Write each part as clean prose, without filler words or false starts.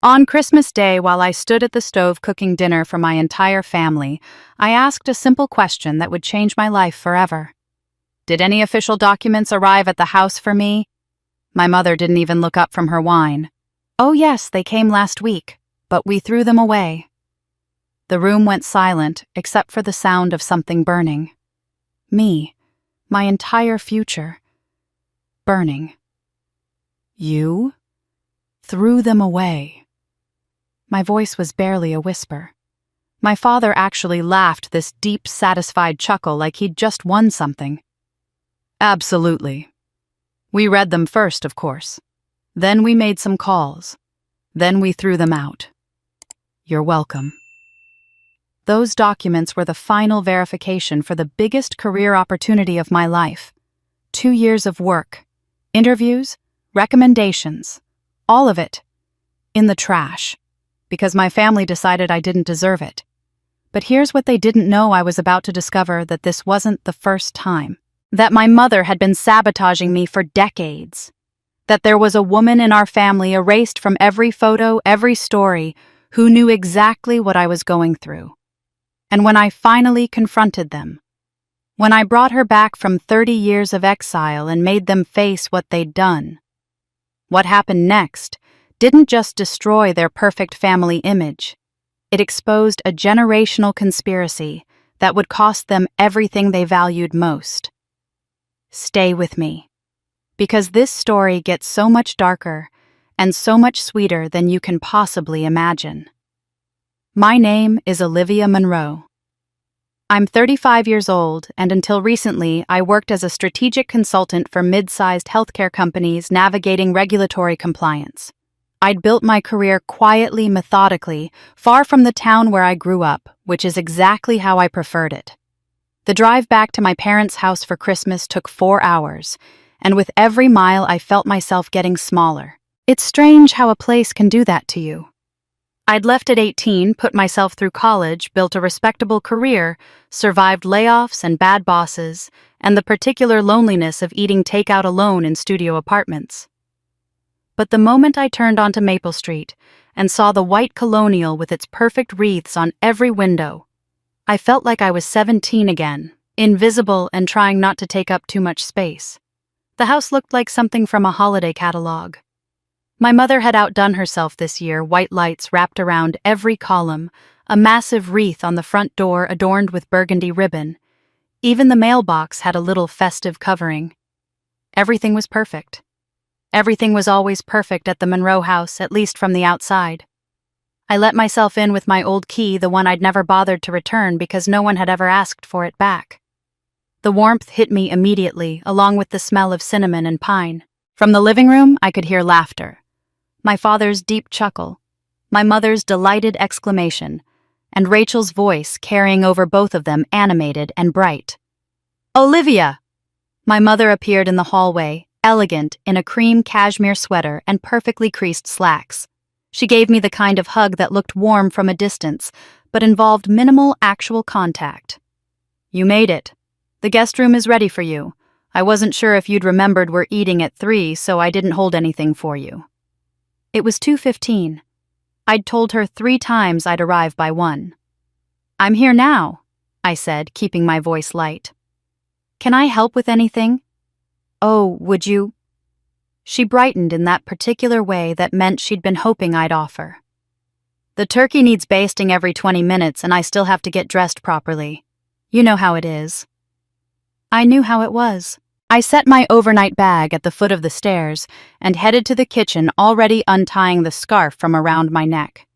On Christmas Day, while I stood at the stove cooking dinner for my entire family, I asked a simple question that would change my life forever. Did any official documents arrive at the house for me? My mother didn't even look up from her wine. Oh yes, they came last week, but we threw them away. The room went silent, except for the sound of something burning. Me, my entire future, burning. You threw them away. My voice was barely a whisper. My father actually laughed this deep, satisfied chuckle like he'd just won something. Absolutely. We read them first, of course. Then we made some calls. Then we threw them out. You're welcome. Those documents were the final verification for the biggest career opportunity of my life. 2 years of work, interviews, recommendations, all of it, in the trash, because my family decided I didn't deserve it. But here's what they didn't know: I was about to discover that this wasn't the first time. That my mother had been sabotaging me for decades. That there was a woman in our family erased from every photo, every story, who knew exactly what I was going through. And when I finally confronted them, when I brought her back from 30 years of exile and made them face what they'd done, what happened next didn't just destroy their perfect family image. It exposed a generational conspiracy that would cost them everything they valued most. Stay with me, because this story gets so much darker and so much sweeter than you can possibly imagine. My name is Olivia Monroe. I'm 35 years old, and until recently, I worked as a strategic consultant for mid-sized healthcare companies navigating regulatory compliance. I'd built my career quietly, methodically, far from the town where I grew up, which is exactly how I preferred it. The drive back to my parents' house for Christmas took 4 hours, and with every mile I felt myself getting smaller. It's strange how a place can do that to you. I'd left at 18, put myself through college, built a respectable career, survived layoffs and bad bosses, and the particular loneliness of eating takeout alone in studio apartments. But the moment I turned onto Maple Street and saw the white colonial with its perfect wreaths on every window, I felt like I was 17 again, invisible and trying not to take up too much space. The house looked like something from a holiday catalog. My mother had outdone herself this year, white lights wrapped around every column, a massive wreath on the front door adorned with burgundy ribbon. Even the mailbox had a little festive covering. Everything was perfect. Everything was always perfect at the Monroe house, at least from the outside. I let myself in with my old key, the one I'd never bothered to return because no one had ever asked for it back. The warmth hit me immediately, along with the smell of cinnamon and pine. From the living room, I could hear laughter. My father's deep chuckle, my mother's delighted exclamation, and Rachel's voice carrying over both of them, animated and bright. Olivia! My mother appeared in the hallway, elegant in a cream cashmere sweater and perfectly creased slacks. She gave me the kind of hug that looked warm from a distance, but involved minimal actual contact. You made it. The guest room is ready for you. I wasn't sure if you'd remembered we're eating at 3, so I didn't hold anything for you. It was 2:15. I'd told her 3 times I'd arrive by 1. I'm here now, I said, keeping my voice light. Can I help with anything? Oh, would you? She brightened in that particular way that meant she'd been hoping I'd offer. The turkey needs basting every 20 minutes and I still have to get dressed properly. You know how it is. I knew how it was. I set my overnight bag at the foot of the stairs and headed to the kitchen, already untying the scarf from around my neck.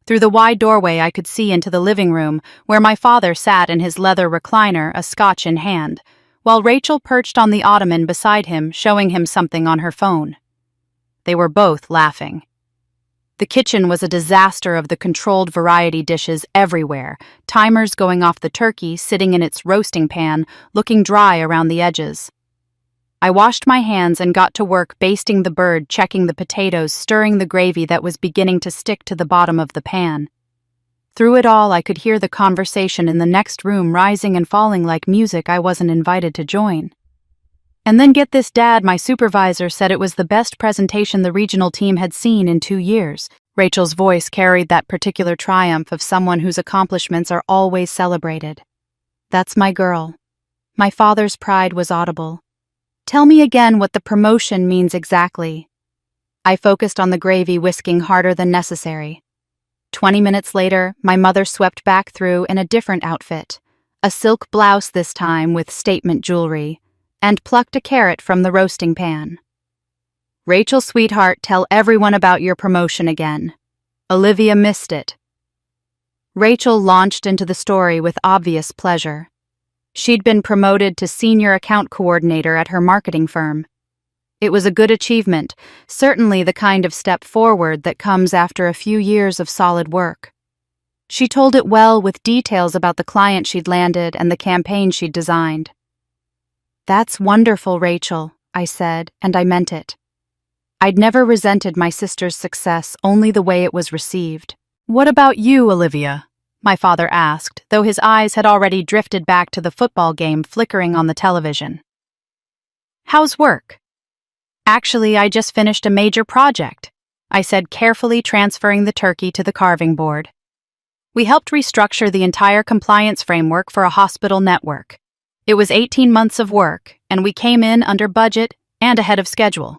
Through the wide doorway I could see into the living room, where my father sat in his leather recliner, a scotch in hand, while Rachel perched on the ottoman beside him, showing him something on her phone. They were both laughing. The kitchen was a disaster of the controlled variety dishes everywhere, timers going off the turkey sitting in its roasting pan, looking dry around the edges. I washed my hands and got to work basting the bird, checking the potatoes, stirring the gravy that was beginning to stick to the bottom of the pan. Through it all, I could hear the conversation in the next room rising and falling like music I wasn't invited to join. And then get this, Dad, my supervisor, said it was the best presentation the regional team had seen in 2 years. Rachel's voice carried that particular triumph of someone whose accomplishments are always celebrated. "That's my girl." My father's pride was audible. "Tell me again what the promotion means exactly." I focused on the gravy whisking harder than necessary. 20 minutes later, my mother swept back through in a different outfit, a silk blouse this time with statement jewelry, and plucked a carrot from the roasting pan. "Rachel, sweetheart, tell everyone about your promotion again. Olivia missed it." Rachel launched into the story with obvious pleasure. She'd been promoted to senior account coordinator at her marketing firm. It was a good achievement, certainly the kind of step forward that comes after a few years of solid work. She told it well with details about the client she'd landed and the campaign she'd designed. "That's wonderful, Rachel," I said, and I meant it. I'd never resented my sister's success, only the way it was received. "What about you, Olivia?" my father asked, though his eyes had already drifted back to the football game flickering on the television. "How's work?" "Actually, I just finished a major project," I said, carefully transferring the turkey to the carving board. "We helped restructure the entire compliance framework for a hospital network. It was 18 months of work, and we came in under budget and ahead of schedule."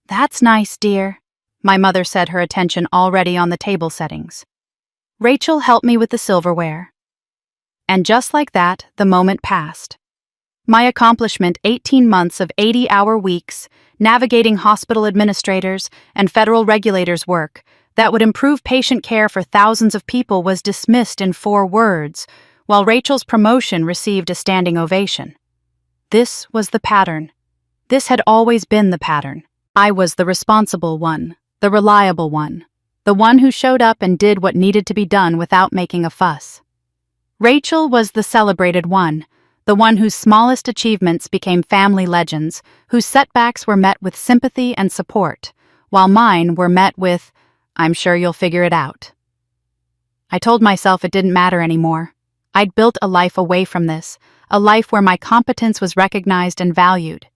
"That's nice, dear," my mother said, her attention already on the table settings. "Rachel helped me with the silverware." And just like that, the moment passed. My accomplishment, 18 months of 80-hour weeks, navigating hospital administrators and federal regulators' work that would improve patient care for thousands of people, was dismissed in 4 words, while Rachel's promotion received a standing ovation. This was the pattern. This had always been the pattern. I was the responsible one, the reliable one, the one who showed up and did what needed to be done without making a fuss. Rachel was the celebrated one, the one whose smallest achievements became family legends, whose setbacks were met with sympathy and support, while mine were met with, "I'm sure you'll figure it out." I told myself it didn't matter anymore. I'd built a life away from this, a life where my competence was recognized and valued.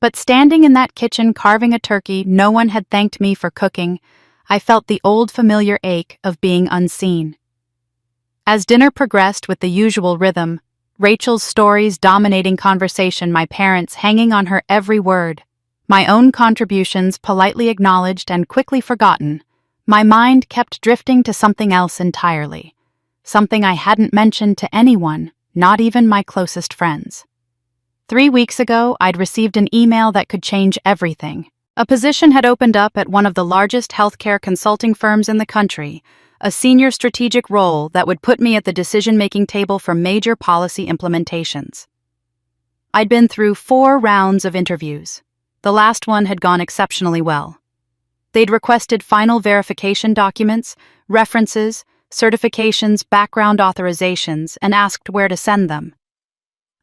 But standing in that kitchen carving a turkey no one had thanked me for cooking, I felt the old familiar ache of being unseen. As dinner progressed with the usual rhythm, Rachel's stories dominating conversation, my parents hanging on her every word, my own contributions politely acknowledged and quickly forgotten, my mind kept drifting to something else entirely, something I hadn't mentioned to anyone, not even my closest friends. 3 weeks ago, I'd received an email that could change everything. A position had opened up at one of the largest healthcare consulting firms in the country, a senior strategic role that would put me at the decision-making table for major policy implementations. I'd been through 4 rounds of interviews. The last one had gone exceptionally well. They'd requested final verification documents, references, certifications, background authorizations, and asked where to send them.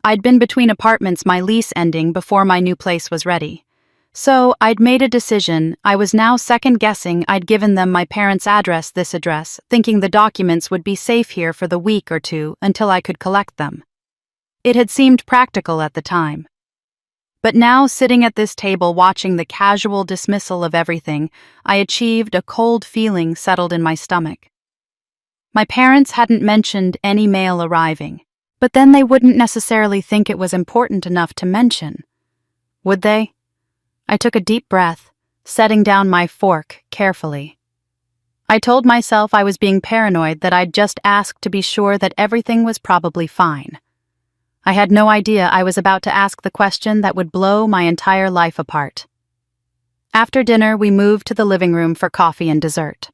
I'd been between apartments, my lease ending before my new place was ready. So I'd made a decision. I was now second-guessing I'd given them my parents' address, this address, thinking the documents would be safe here for the week or 2 until I could collect them. It had seemed practical at the time. But now, sitting at this table watching the casual dismissal of everything, I achieved a cold feeling settled in my stomach. My parents hadn't mentioned any mail arriving, but then they wouldn't necessarily think it was important enough to mention. Would they? I took a deep breath, setting down my fork carefully. I told myself I was being paranoid, that I'd just asked to be sure that everything was probably fine. I had no idea I was about to ask the question that would blow my entire life apart. After dinner, we moved to the living room for coffee and dessert.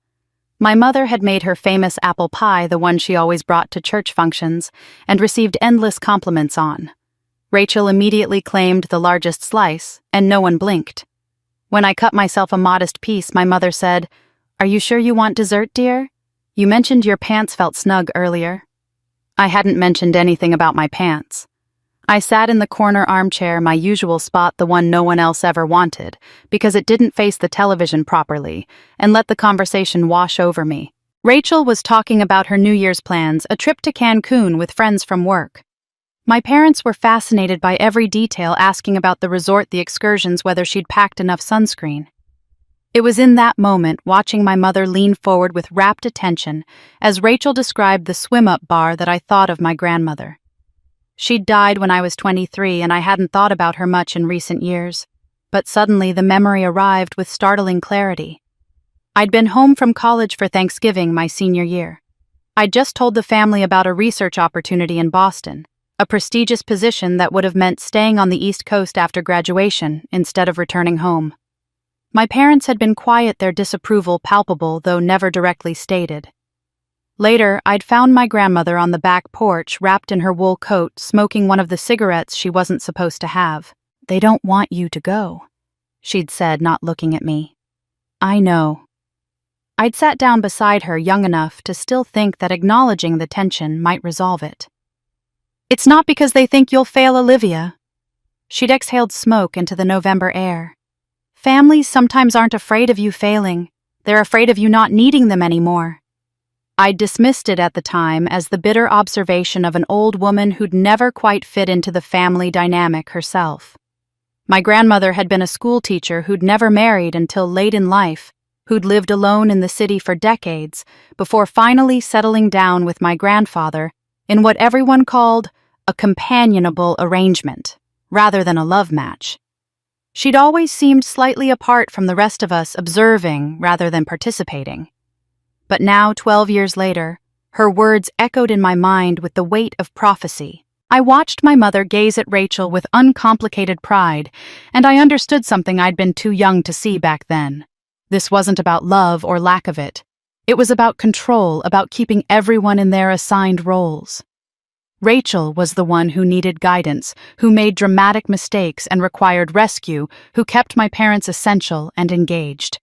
My mother had made her famous apple pie, the one she always brought to church functions, and received endless compliments on. Rachel immediately claimed the largest slice, and no one blinked. When I cut myself a modest piece, my mother said, "Are you sure you want dessert, dear? You mentioned your pants felt snug earlier." I hadn't mentioned anything about my pants. I sat in the corner armchair, my usual spot, the one no one else ever wanted, because it didn't face the television properly, and let the conversation wash over me. Rachel was talking about her New Year's plans, a trip to Cancun with friends from work. My parents were fascinated by every detail, asking about the resort, the excursions, whether she'd packed enough sunscreen. It was in that moment, watching my mother lean forward with rapt attention, as Rachel described the swim-up bar, that I thought of my grandmother. She'd died when I was 23, and I hadn't thought about her much in recent years. But suddenly the memory arrived with startling clarity. I'd been home from college for Thanksgiving my senior year. I'd just told the family about a research opportunity in Boston, a prestigious position that would have meant staying on the East Coast after graduation instead of returning home. My parents had been quiet, their disapproval palpable, though never directly stated. Later, I'd found my grandmother on the back porch, wrapped in her wool coat, smoking one of the cigarettes she wasn't supposed to have. "They don't want you to go," she'd said, not looking at me. "I know." I'd sat down beside her, young enough to still think that acknowledging the tension might resolve it. "It's not because they think you'll fail, Olivia." She'd exhaled smoke into the November air. "Families sometimes aren't afraid of you failing. They're afraid of you not needing them anymore." I'd dismissed it at the time as the bitter observation of an old woman who'd never quite fit into the family dynamic herself. My grandmother had been a school teacher who'd never married until late in life, who'd lived alone in the city for decades, before finally settling down with my grandfather in what everyone called a companionable arrangement, rather than a love match. She'd always seemed slightly apart from the rest of us, observing rather than participating. But now, 12 years later, her words echoed in my mind with the weight of prophecy. I watched my mother gaze at Rachel with uncomplicated pride, and I understood something I'd been too young to see back then. This wasn't about love or lack of it. It was about control, about keeping everyone in their assigned roles. Rachel was the one who needed guidance, who made dramatic mistakes and required rescue, who kept my parents essential and engaged.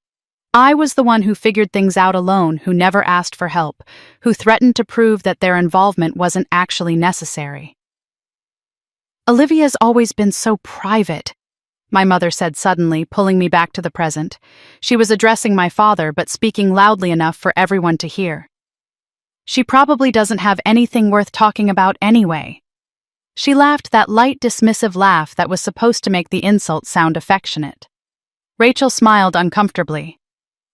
I was the one who figured things out alone, who never asked for help, who threatened to prove that their involvement wasn't actually necessary. "Olivia's always been so private," my mother said suddenly, pulling me back to the present. She was addressing my father, but speaking loudly enough for everyone to hear. "She probably doesn't have anything worth talking about anyway." She laughed, that light, dismissive laugh that was supposed to make the insult sound affectionate. Rachel smiled uncomfortably.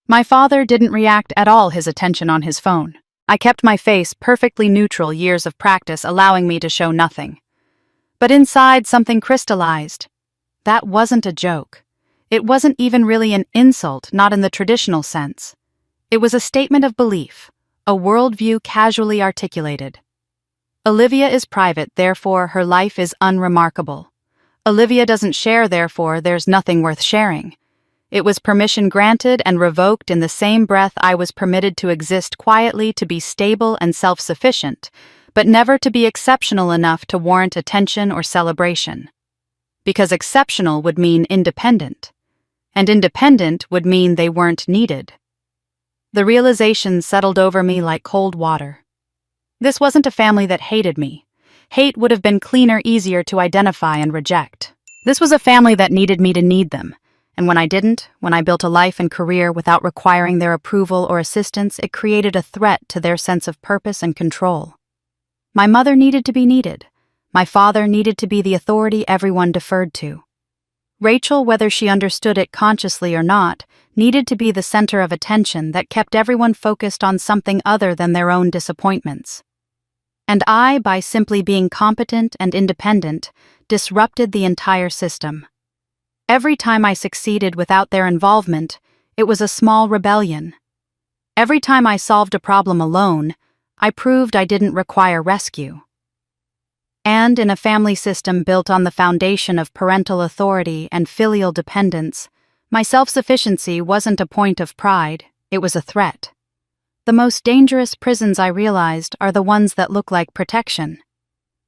My father didn't react at all, his attention on his phone. I kept my face perfectly neutral, years of practice allowing me to show nothing. But inside, something crystallized. That wasn't a joke. It wasn't even really an insult, not in the traditional sense. It was a statement of belief, a worldview casually articulated. Olivia is private, therefore her life is unremarkable. Olivia doesn't share, therefore there's nothing worth sharing. It was permission granted and revoked in the same breath I was permitted to exist quietly, to be stable and self-sufficient, but never to be exceptional enough to warrant attention or celebration. Because exceptional would mean independent, and independent would mean they weren't needed. The realization settled over me like cold water. This wasn't a family that hated me. Hate would have been cleaner, easier to identify and reject. This was a family that needed me to need them. And when I didn't, when I built a life and career without requiring their approval or assistance, it created a threat to their sense of purpose and control. My mother needed to be needed. My father needed to be the authority everyone deferred to. Rachel, whether she understood it consciously or not, needed to be the center of attention that kept everyone focused on something other than their own disappointments. And I, by simply being competent and independent, disrupted the entire system. Every time I succeeded without their involvement, it was a small rebellion. Every time I solved a problem alone, I proved I didn't require rescue. And in a family system built on the foundation of parental authority and filial dependence, my self-sufficiency wasn't a point of pride, it was a threat. The most dangerous prisons, I realized, are the ones that look like protection.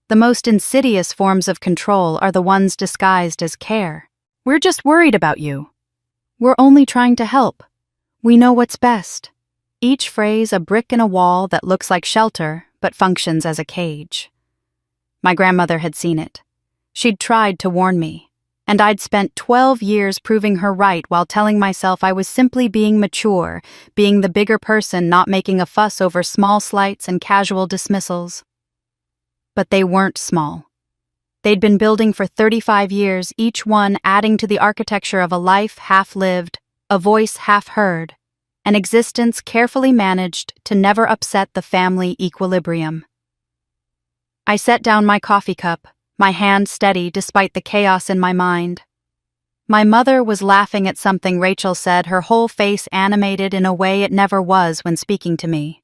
The most insidious forms of control are the ones disguised as care. "We're just worried about you." "We're only trying to help." "We know what's best." Each phrase a brick in a wall that looks like shelter but functions as a cage. My grandmother had seen it. She'd tried to warn me, and I'd spent 12 years proving her right while telling myself I was simply being mature, being the bigger person, not making a fuss over small slights and casual dismissals. But they weren't small. They'd been building for 35 years, each one adding to the architecture of a life half lived, a voice half heard, an existence carefully managed to never upset the family equilibrium. I set down my coffee cup, my hand steady despite the chaos in my mind. My mother was laughing at something Rachel said, her whole face animated in a way it never was when speaking to me.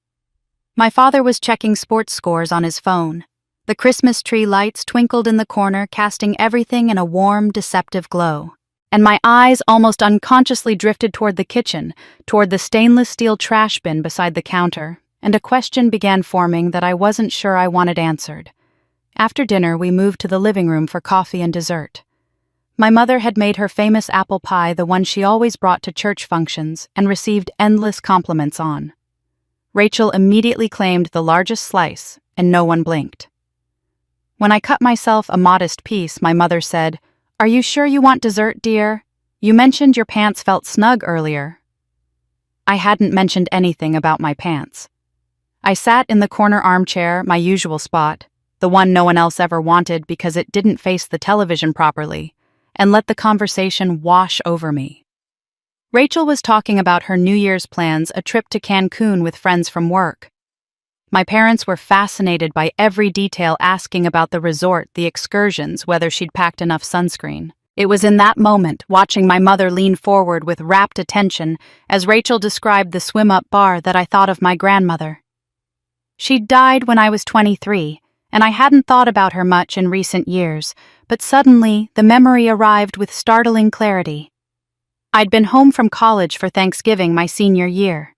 My father was checking sports scores on his phone. The Christmas tree lights twinkled in the corner, casting everything in a warm, deceptive glow. And my eyes almost unconsciously drifted toward the kitchen, toward the stainless steel trash bin beside the counter, and a question began forming that I wasn't sure I wanted answered. After dinner, we moved to the living room for coffee and dessert. My mother had made her famous apple pie, the one she always brought to church functions, and received endless compliments on. Rachel immediately claimed the largest slice, and no one blinked. When I cut myself a modest piece, my mother said, "Are you sure you want dessert, dear? You mentioned your pants felt snug earlier." I hadn't mentioned anything about my pants. I sat in the corner armchair, my usual spot, the one no one else ever wanted because it didn't face the television properly, and let the conversation wash over me. Rachel was talking about her New Year's plans, a trip to Cancun with friends from work. My parents were fascinated by every detail, asking about the resort, the excursions, whether she'd packed enough sunscreen. It was in that moment, watching my mother lean forward with rapt attention as Rachel described the swim-up bar, that I thought of my grandmother. She'd died when I was 23, and I hadn't thought about her much in recent years, but suddenly the memory arrived with startling clarity. I'd been home from college for Thanksgiving my senior year.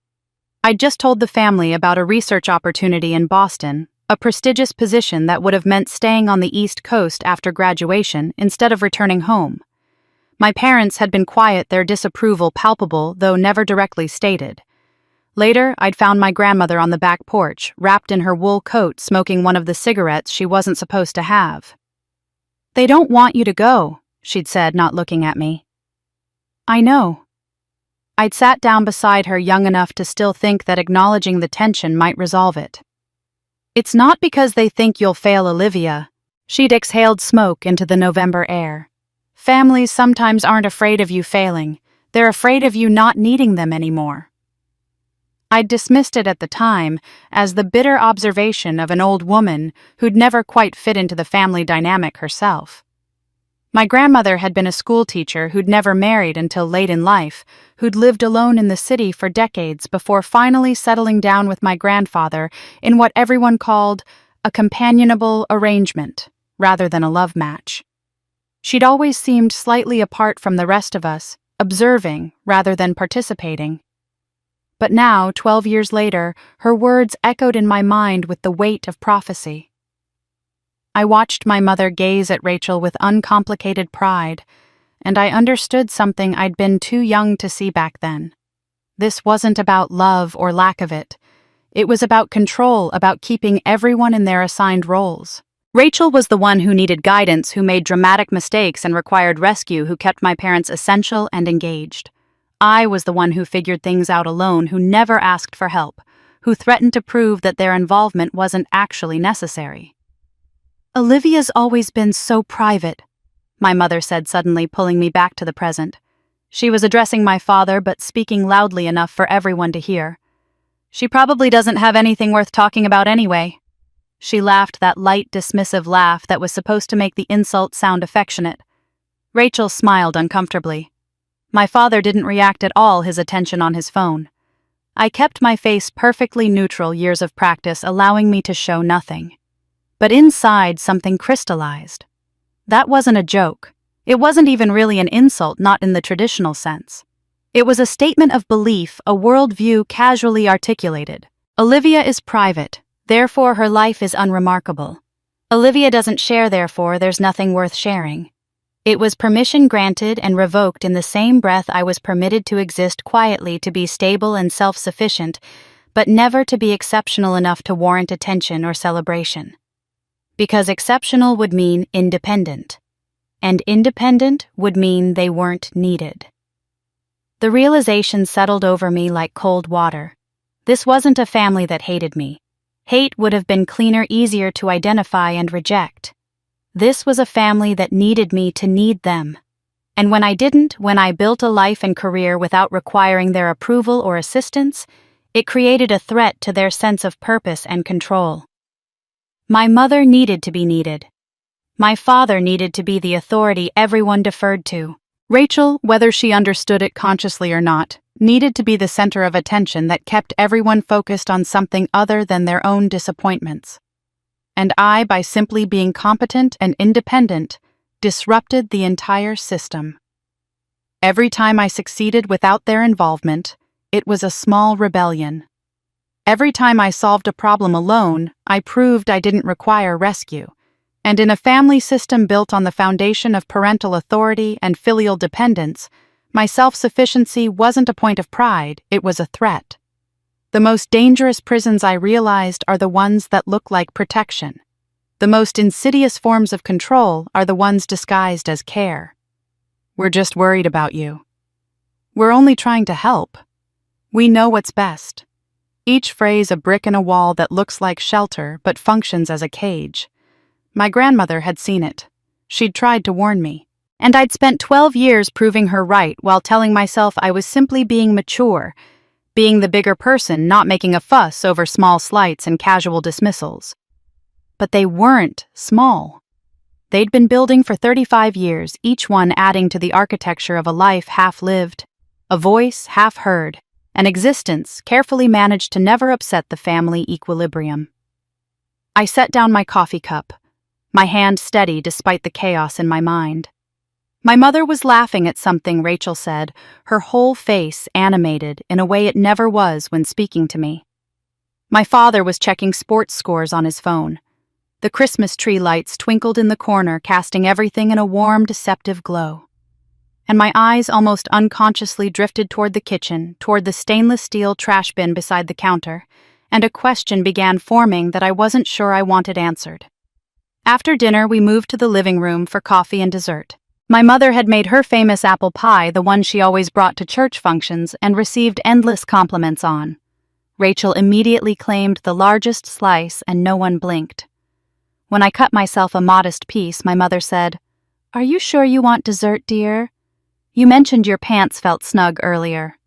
I'd just told the family about a research opportunity in Boston, a prestigious position that would have meant staying on the East Coast after graduation instead of returning home. My parents had been quiet, their disapproval palpable, though never directly stated. Later, I'd found my grandmother on the back porch, wrapped in her wool coat, smoking one of the cigarettes she wasn't supposed to have. "They don't want you to go," she'd said, not looking at me. "I know." I'd sat down beside her, young enough to still think that acknowledging the tension might resolve it. "It's not because they think you'll fail, Olivia." She'd exhaled smoke into the November air. "Families sometimes aren't afraid of you failing. They're afraid of you not needing them anymore." I'd dismissed it at the time as the bitter observation of an old woman who'd never quite fit into the family dynamic herself. My grandmother had been a school teacher who'd never married until late in life, who'd lived alone in the city for decades before finally settling down with my grandfather in what everyone called a companionable arrangement, rather than a love match. She'd always seemed slightly apart from the rest of us, observing rather than participating. But now, 12 years later, her words echoed in my mind with the weight of prophecy. I watched my mother gaze at Rachel with uncomplicated pride, and I understood something I'd been too young to see back then. This wasn't about love or lack of it. It was about control, about keeping everyone in their assigned roles. Rachel was the one who needed guidance, who made dramatic mistakes and required rescue, who kept my parents essential and engaged. I was the one who figured things out alone, who never asked for help, who threatened to prove that their involvement wasn't actually necessary. "Olivia's always been so private," my mother said, suddenly pulling me back to the present. She was addressing my father, but speaking loudly enough for everyone to hear. "She probably doesn't have anything worth talking about anyway." She laughed, that light, dismissive laugh that was supposed to make the insult sound affectionate. Rachel smiled uncomfortably. My father didn't react at all, his attention on his phone. I kept my face perfectly neutral, years of practice allowing me to show nothing. But inside, something crystallized. That wasn't a joke. It wasn't even really an insult, not in the traditional sense. It was a statement of belief, a worldview casually articulated. Olivia is private, therefore her life is unremarkable. Olivia doesn't share, therefore there's nothing worth sharing. It was permission granted and revoked in the same breath I was permitted to exist quietly, to be stable and self-sufficient, but never to be exceptional enough to warrant attention or celebration. Because exceptional would mean independent, and independent would mean they weren't needed. The realization settled over me like cold water. This wasn't a family that hated me. Hate would have been cleaner, easier to identify and reject. This was a family that needed me to need them. And when I didn't, when I built a life and career without requiring their approval or assistance, it created a threat to their sense of purpose and control. My mother needed to be needed. My father needed to be the authority everyone deferred to. Rachel, whether she understood it consciously or not, needed to be the center of attention that kept everyone focused on something other than their own disappointments. And I, by simply being competent and independent, disrupted the entire system. Every time I succeeded without their involvement, it was a small rebellion. Every time I solved a problem alone, I proved I didn't require rescue. And in a family system built on the foundation of parental authority and filial dependence, my self-sufficiency wasn't a point of pride, it was a threat. The most dangerous prisons I realized are the ones that look like protection. The most insidious forms of control are the ones disguised as care. We're just worried about you. We're only trying to help. We know what's best. Each phrase a brick in a wall that looks like shelter but functions as a cage. My grandmother had seen it. She'd tried to warn me. And I'd spent 12 years proving her right while telling myself I was simply being mature, being the bigger person, not making a fuss over small slights and casual dismissals. But they weren't small. They'd been building for 35 years, each one adding to the architecture of a life half-lived, a voice half-heard, an existence carefully managed to never upset the family equilibrium. I set down my coffee cup, my hand steady despite the chaos in my mind. My mother was laughing at something Rachel said, her whole face animated in a way it never was when speaking to me. My father was checking sports scores on his phone. The Christmas tree lights twinkled in the corner, casting everything in a warm, deceptive glow. And my eyes almost unconsciously drifted toward the kitchen, toward the stainless steel trash bin beside the counter, and a question began forming that I wasn't sure I wanted answered. After dinner, we moved to the living room for coffee and dessert. My mother had made her famous apple pie, the one she always brought to church functions, and received endless compliments on. Rachel immediately claimed the largest slice, and no one blinked. When I cut myself a modest piece, my mother said, "Are you sure you want dessert, dear? You mentioned your pants felt snug earlier."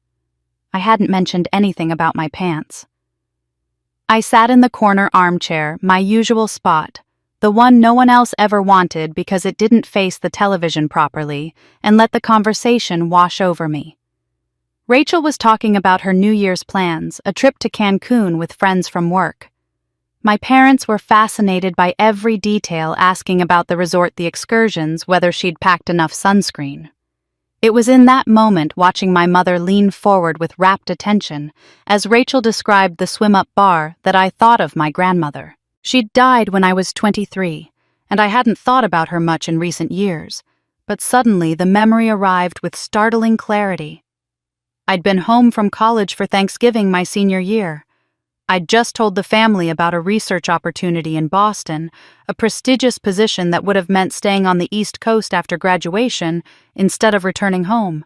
I hadn't mentioned anything about my pants. I sat in the corner armchair, my usual spot, the one no one else ever wanted because it didn't face the television properly, and let the conversation wash over me. Rachel was talking about her New Year's plans, a trip to Cancun with friends from work. My parents were fascinated by every detail, asking about the resort, the excursions, whether she'd packed enough sunscreen. It was in that moment, watching my mother lean forward with rapt attention, as Rachel described the swim-up bar, that I thought of my grandmother. She'd died when I was 23, and I hadn't thought about her much in recent years, but suddenly the memory arrived with startling clarity. I'd been home from college for Thanksgiving my senior year. I'd just told the family about a research opportunity in Boston, a prestigious position that would have meant staying on the East Coast after graduation instead of returning home.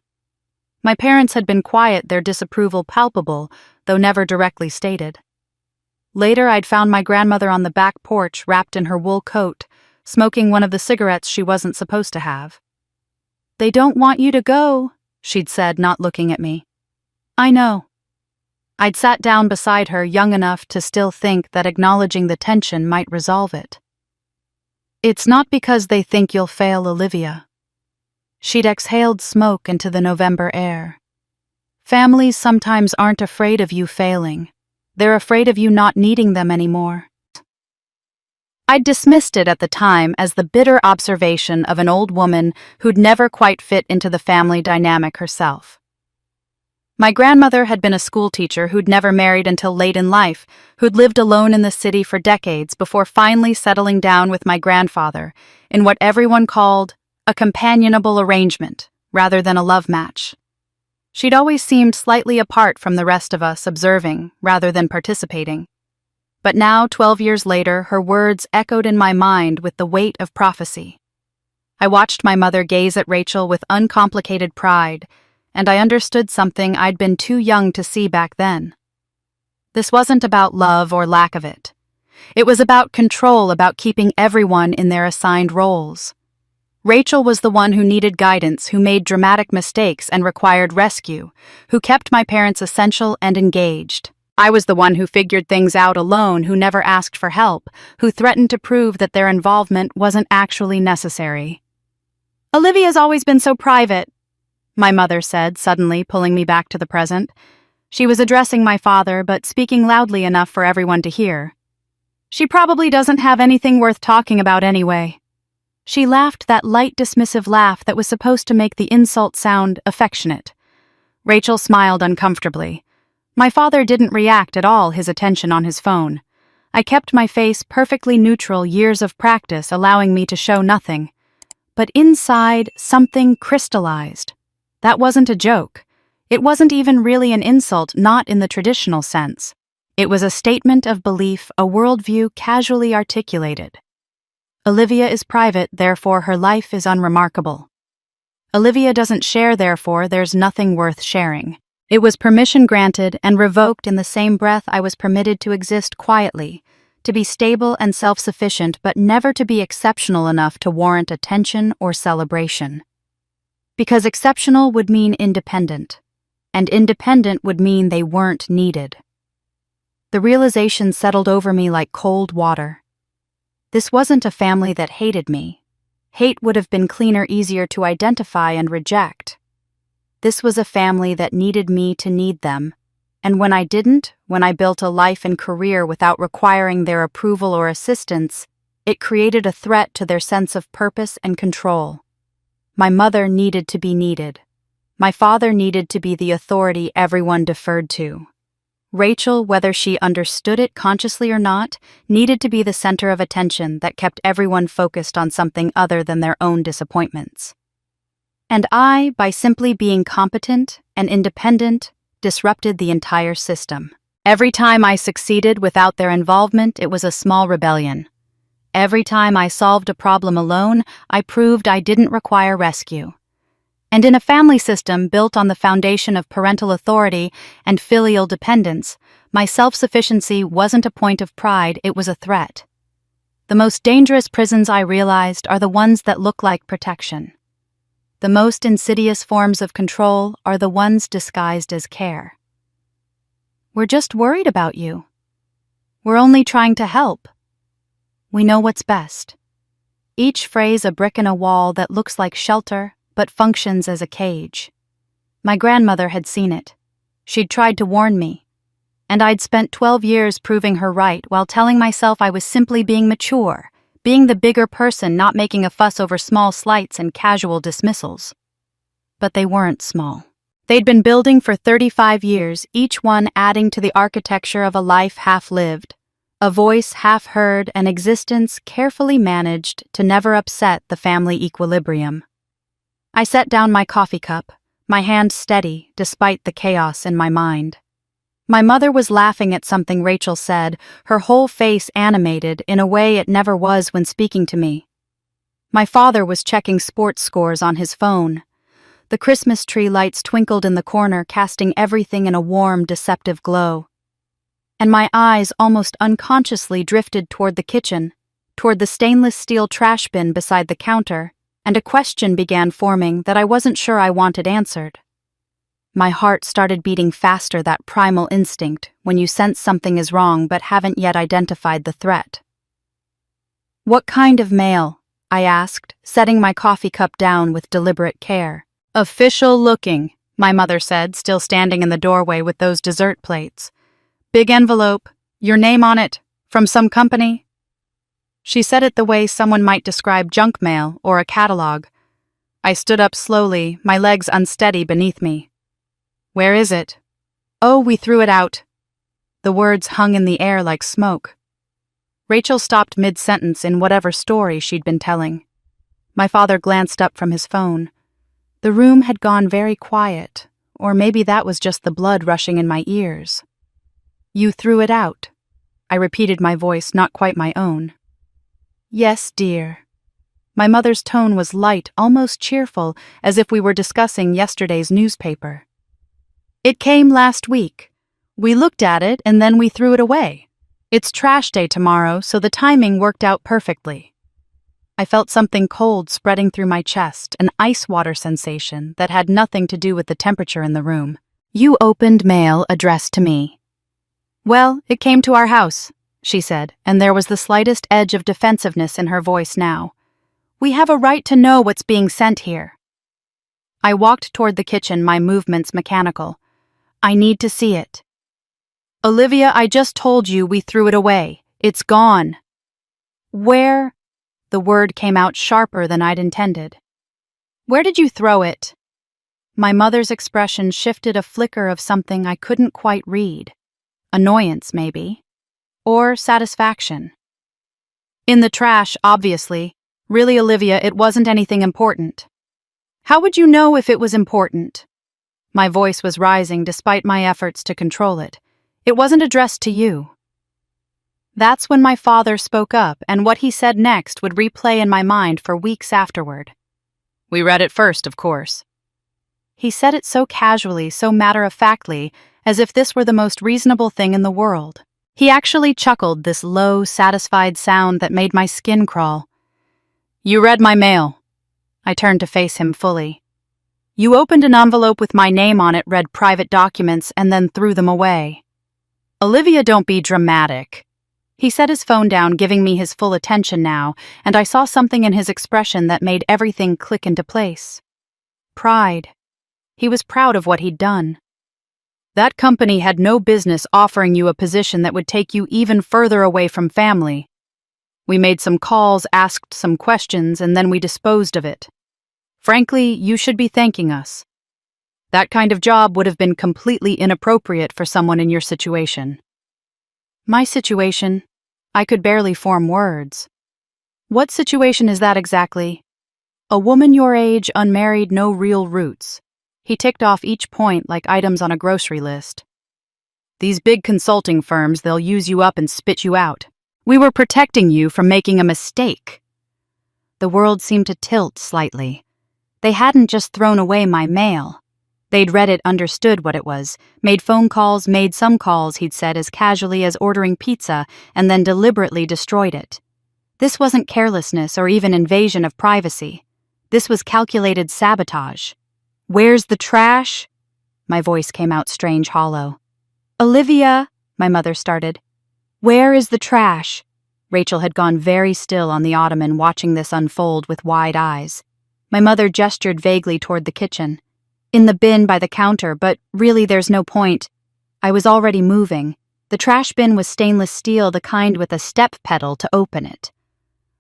My parents had been quiet, their disapproval palpable, though never directly stated. Later, I'd found my grandmother on the back porch, wrapped in her wool coat, smoking one of the cigarettes she wasn't supposed to have. "They don't want you to go," she'd said, not looking at me. "I know." I'd sat down beside her, young enough to still think that acknowledging the tension might resolve it. "It's not because they think you'll fail, Olivia." She'd exhaled smoke into the November air. "Families sometimes aren't afraid of you failing. They're afraid of you not needing them anymore." I'd dismissed it at the time as the bitter observation of an old woman who'd never quite fit into the family dynamic herself. My grandmother had been a schoolteacher who'd never married until late in life, who'd lived alone in the city for decades before finally settling down with my grandfather in what everyone called a companionable arrangement rather than a love match. She'd always seemed slightly apart from the rest of us, observing rather than participating. But now, 12 years later, her words echoed in my mind with the weight of prophecy. I watched my mother gaze at Rachel with uncomplicated pride, and I understood something I'd been too young to see back then. This wasn't about love or lack of it. It was about control, about keeping everyone in their assigned roles. Rachel was the one who needed guidance, who made dramatic mistakes and required rescue, who kept my parents essential and engaged. I was the one who figured things out alone, who never asked for help, who threatened to prove that their involvement wasn't actually necessary. "Olivia's always been so private," my mother said, suddenly pulling me back to the present. She was addressing my father, but speaking loudly enough for everyone to hear. "She probably doesn't have anything worth talking about anyway." She laughed, that light, dismissive laugh that was supposed to make the insult sound affectionate. Rachel smiled uncomfortably. My father didn't react at all, his attention on his phone. I kept my face perfectly neutral, years of practice allowing me to show nothing. But inside, something crystallized. That wasn't a joke. It wasn't even really an insult, not in the traditional sense. It was a statement of belief, a worldview casually articulated. Olivia is private, therefore her life is unremarkable. Olivia doesn't share, therefore there's nothing worth sharing. It was permission granted and revoked in the same breath I was permitted to exist quietly, to be stable and self-sufficient, but never to be exceptional enough to warrant attention or celebration. Because exceptional would mean independent, and independent would mean they weren't needed. The realization settled over me like cold water. This wasn't a family that hated me. Hate would have been cleaner, easier to identify and reject. This was a family that needed me to need them, and when I didn't, when I built a life and career without requiring their approval or assistance, it created a threat to their sense of purpose and control. My mother needed to be needed. My father needed to be the authority everyone deferred to. Rachel, whether she understood it consciously or not, needed to be the center of attention that kept everyone focused on something other than their own disappointments. And I, by simply being competent and independent, disrupted the entire system. Every time I succeeded without their involvement, it was a small rebellion. Every time I solved a problem alone, I proved I didn't require rescue. And in a family system built on the foundation of parental authority and filial dependence, my self-sufficiency wasn't a point of pride, it was a threat. The most dangerous prisons, I realized, are the ones that look like protection. The most insidious forms of control are the ones disguised as care. "We're just worried about you. We're only trying to help. We know what's best." Each phrase a brick in a wall that looks like shelter, but functions as a cage. My grandmother had seen it. She'd tried to warn me. And I'd spent 12 years proving her right while telling myself I was simply being mature, being the bigger person, not making a fuss over small slights and casual dismissals. But they weren't small. They'd been building for 35 years, each one adding to the architecture of a life half-lived, a voice half-heard, an existence carefully managed to never upset the family equilibrium. I set down my coffee cup, my hand steady despite the chaos in my mind. My mother was laughing at something Rachel said, her whole face animated in a way it never was when speaking to me. My father was checking sports scores on his phone. The Christmas tree lights twinkled in the corner, casting everything in a warm, deceptive glow. And my eyes almost unconsciously drifted toward the kitchen, toward the stainless steel trash bin beside the counter, and a question began forming that I wasn't sure I wanted answered. My heart started beating faster, that primal instinct when you sense something is wrong but haven't yet identified the threat. "What kind of mail?" I asked, setting my coffee cup down with deliberate care. "Official looking," my mother said, still standing in the doorway with those dessert plates. "Big envelope, your name on it, from some company." She said it the way someone might describe junk mail or a catalog. I stood up slowly, my legs unsteady beneath me. "Where is it?" "Oh, we threw it out." The words hung in the air like smoke. Rachel stopped mid-sentence in whatever story she'd been telling. My father glanced up from his phone. The room had gone very quiet, or maybe that was just the blood rushing in my ears. "You threw it out," I repeated, my voice not quite my own. "Yes, dear." My mother's tone was light, almost cheerful, as if we were discussing yesterday's newspaper. "It came last week. We looked at it and then we threw it away. It's trash day tomorrow, so the timing worked out perfectly." I felt something cold spreading through my chest, an ice water sensation that had nothing to do with the temperature in the room. "You opened mail addressed to me." "Well, it came to our house," she said, and there was the slightest edge of defensiveness in her voice now. "We have a right to know what's being sent here." I walked toward the kitchen, my movements mechanical. "I need to see it." "Olivia, I just told you we threw it away. It's gone." "Where?" The word came out sharper than I'd intended. "Where did you throw it?" My mother's expression shifted, a flicker of something I couldn't quite read. Annoyance, maybe. Or satisfaction. "In the trash, obviously. Really, Olivia, it wasn't anything important." "How would you know if it was important?" My voice was rising despite my efforts to control it. "It wasn't addressed to you." That's when my father spoke up, and what he said next would replay in my mind for weeks afterward. "We read it first, of course." He said it so casually, so matter-of-factly, as if this were the most reasonable thing in the world. He actually chuckled, this low, satisfied sound that made my skin crawl. "You read my mail." I turned to face him fully. "You opened an envelope with my name on it, read private documents, and then threw them away." "Olivia, don't be dramatic." He set his phone down, giving me his full attention now, and I saw something in his expression that made everything click into place. Pride. He was proud of what he'd done. "That company had no business offering you a position that would take you even further away from family. We made some calls, asked some questions, and then we disposed of it. Frankly, you should be thanking us. That kind of job would have been completely inappropriate for someone in your situation." My situation? I could barely form words. "What situation is that exactly?" "A woman your age, unmarried, no real roots." He ticked off each point like items on a grocery list. "These big consulting firms, they'll use you up and spit you out. We were protecting you from making a mistake." The world seemed to tilt slightly. They hadn't just thrown away my mail. They'd read it, understood what it was, made phone calls, made some calls, he'd said, as casually as ordering pizza, and then deliberately destroyed it. This wasn't carelessness or even invasion of privacy. This was calculated sabotage. "Where's the trash?" My voice came out strange, hollow. "Olivia," my mother started. "Where is the trash?" Rachel had gone very still on the ottoman, watching this unfold with wide eyes. My mother gestured vaguely toward the kitchen. "In the bin by the counter, but really there's no point." I was already moving. The trash bin was stainless steel, the kind with a step pedal to open it.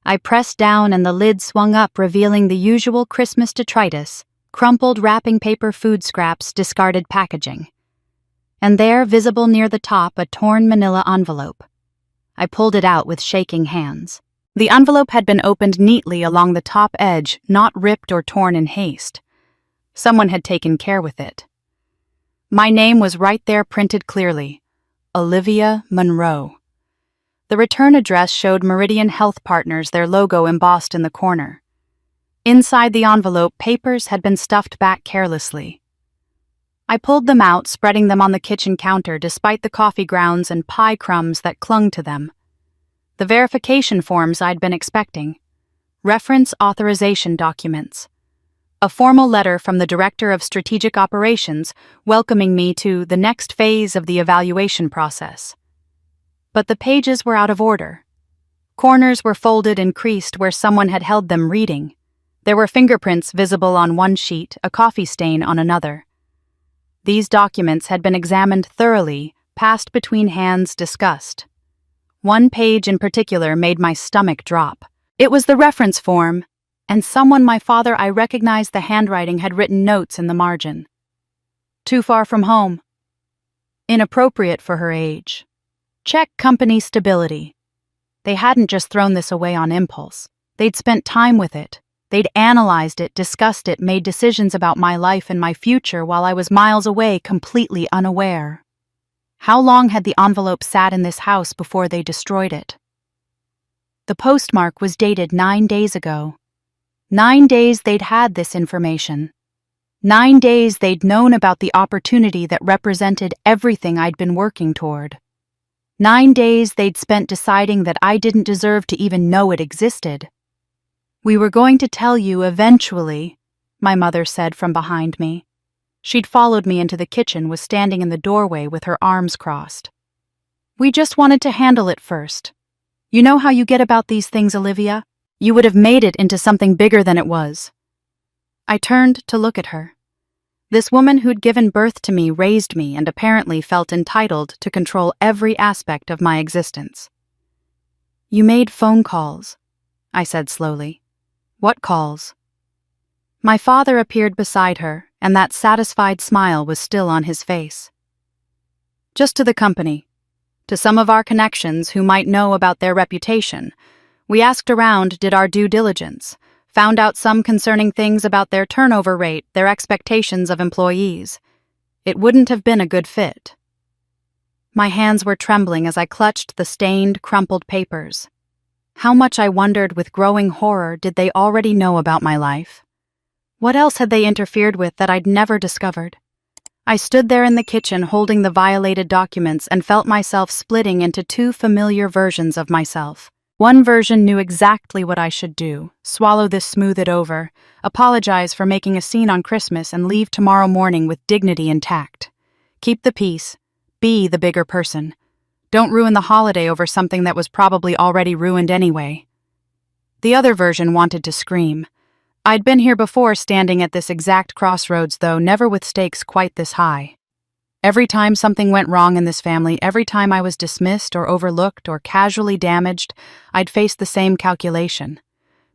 I pressed down and the lid swung up, revealing the usual Christmas detritus, crumpled wrapping paper, food scraps, discarded packaging. And there, visible near the top, a torn manila envelope. I pulled it out with shaking hands. The envelope had been opened neatly along the top edge, not ripped or torn in haste. Someone had taken care with it. My name was right there, printed clearly. Olivia Monroe. The return address showed Meridian Health Partners, their logo embossed in the corner. Inside the envelope, papers had been stuffed back carelessly. I pulled them out, spreading them on the kitchen counter despite the coffee grounds and pie crumbs that clung to them. The verification forms I'd been expecting. Reference authorization documents. A formal letter from the Director of Strategic Operations welcoming me to the next phase of the evaluation process. But the pages were out of order. Corners were folded and creased where someone had held them reading. There were fingerprints visible on one sheet, a coffee stain on another. These documents had been examined thoroughly, passed between hands, discussed. One page in particular made my stomach drop. It was the reference form, and someone, my father, I recognized the handwriting, had written notes in the margin. Too far from home. Inappropriate for her age. Check company stability. They hadn't just thrown this away on impulse. They'd spent time with it. They'd analyzed it, discussed it, made decisions about my life and my future while I was miles away, completely unaware. How long had the envelope sat in this house before they destroyed it? The postmark was dated 9 days ago. 9 days they'd had this information. 9 days they'd known about the opportunity that represented everything I'd been working toward. 9 days they'd spent deciding that I didn't deserve to even know it existed. "We were going to tell you eventually," my mother said from behind me. She'd followed me into the kitchen, was standing in the doorway with her arms crossed. "We just wanted to handle it first. You know how you get about these things, Olivia? You would have made it into something bigger than it was." I turned to look at her. This woman who'd given birth to me raised me and apparently felt entitled to control every aspect of my existence. "You made phone calls," I said slowly. "What calls?" My father appeared beside her, and that satisfied smile was still on his face. "Just to the company. To some of our connections who might know about their reputation. We asked around, did our due diligence, found out some concerning things about their turnover rate, their expectations of employees. It wouldn't have been a good fit." My hands were trembling as I clutched the stained, crumpled papers. How much, I wondered with growing horror, did they already know about my life? What else had they interfered with that I'd never discovered? I stood there in the kitchen holding the violated documents and felt myself splitting into two familiar versions of myself. One version knew exactly what I should do: swallow this, smooth it over, apologize for making a scene on Christmas, and leave tomorrow morning with dignity intact. Keep the peace. Be the bigger person. Don't ruin the holiday over something that was probably already ruined anyway. The other version wanted to scream. I'd been here before, standing at this exact crossroads, though never with stakes quite this high. Every time something went wrong in this family, every time I was dismissed or overlooked or casually damaged, I'd face the same calculation.